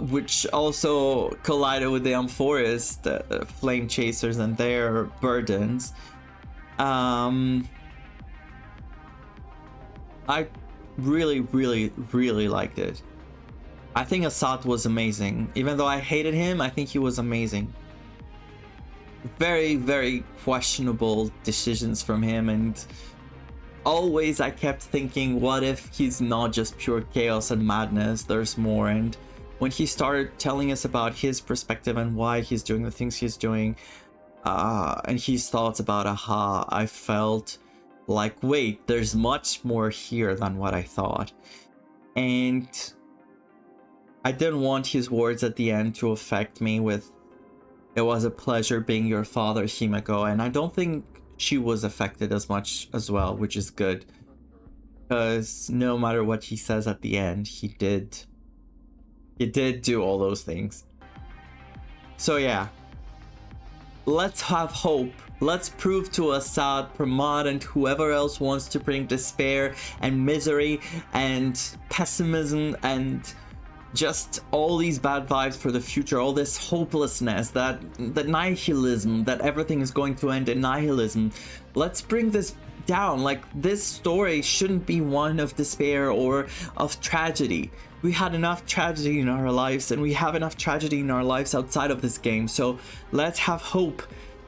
S1: which also collided with the Forest flame chasers and their burdens. I really liked it. I think Assad was amazing. Even though I hated him, I think he was amazing. Very questionable decisions from him, and always I kept thinking, what if he's not just pure chaos and madness, there's more. And when he started telling us about his perspective and why he's doing the things he's doing, and his thoughts about Aha, I felt like, wait, there's much more here than what I thought. And I didn't want his words at the end to affect me with, "It was a pleasure being your father, Himeko," and I don't think she was affected as much as well, which is good, because no matter what he says at the end, he did do all those things. So yeah, let's have hope. Let's prove to Assad, Pramod, and whoever else wants to bring despair and misery and pessimism and just all these bad vibes for the future, all this hopelessness, that nihilism, that everything is going to end in nihilism. Let's bring this down. Like, this story shouldn't be one of despair or of tragedy. We had enough tragedy in our lives, and we have enough tragedy in our lives outside of this game. So let's have hope.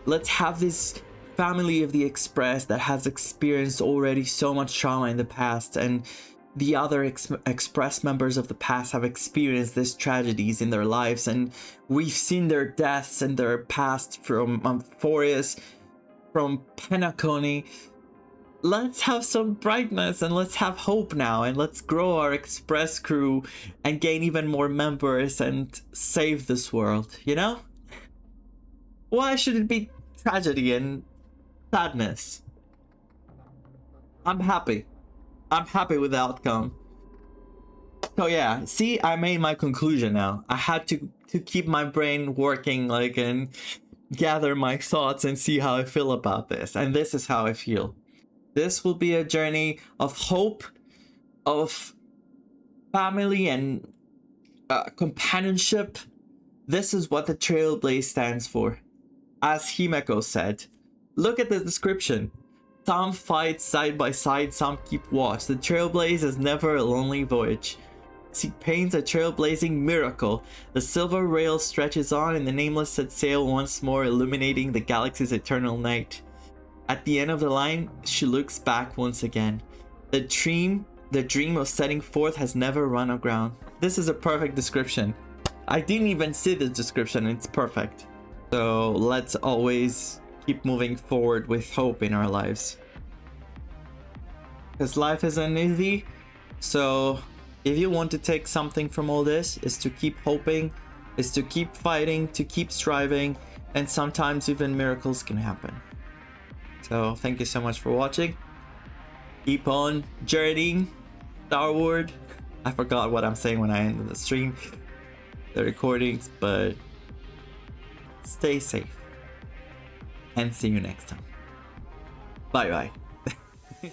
S1: Let's have this family of the Express that has experienced already so much trauma in the past, and the other Express members of the past have experienced these tragedies in their lives, and we've seen their deaths and their past from Amphorius, from Penacony. Let's have some brightness, and let's have hope now, and let's grow our Express crew and gain even more members and save this world, you know? Why should it be tragedy and sadness? I'm happy. I'm happy with the outcome. So yeah, see, I made my conclusion now. I had to keep my brain working, like, and gather my thoughts and see how I feel about this. And this is how I feel. This will be a journey of hope, of family and companionship. This is what the Trailblaze stands for. As Himeko said, look at the description. Some fight side by side, some keep watch. The Trailblaze is never a lonely voyage. She paints a trailblazing miracle. The silver rail stretches on and the Nameless set sail once more, illuminating the galaxy's eternal night. At the end of the line, she looks back once again. The dream of setting forth has never run aground. This is a perfect description. I didn't even see the description, it's perfect. So let's always keep moving forward with hope in our lives. Because life isn't easy, so if you want to take something from all this, is to keep hoping, is to keep fighting, to keep striving, and sometimes even miracles can happen. So thank you so much for watching. Keep on journeying, starward. I forgot what I'm saying when I ended the stream, the recordings, but stay safe and see you next time. Bye bye.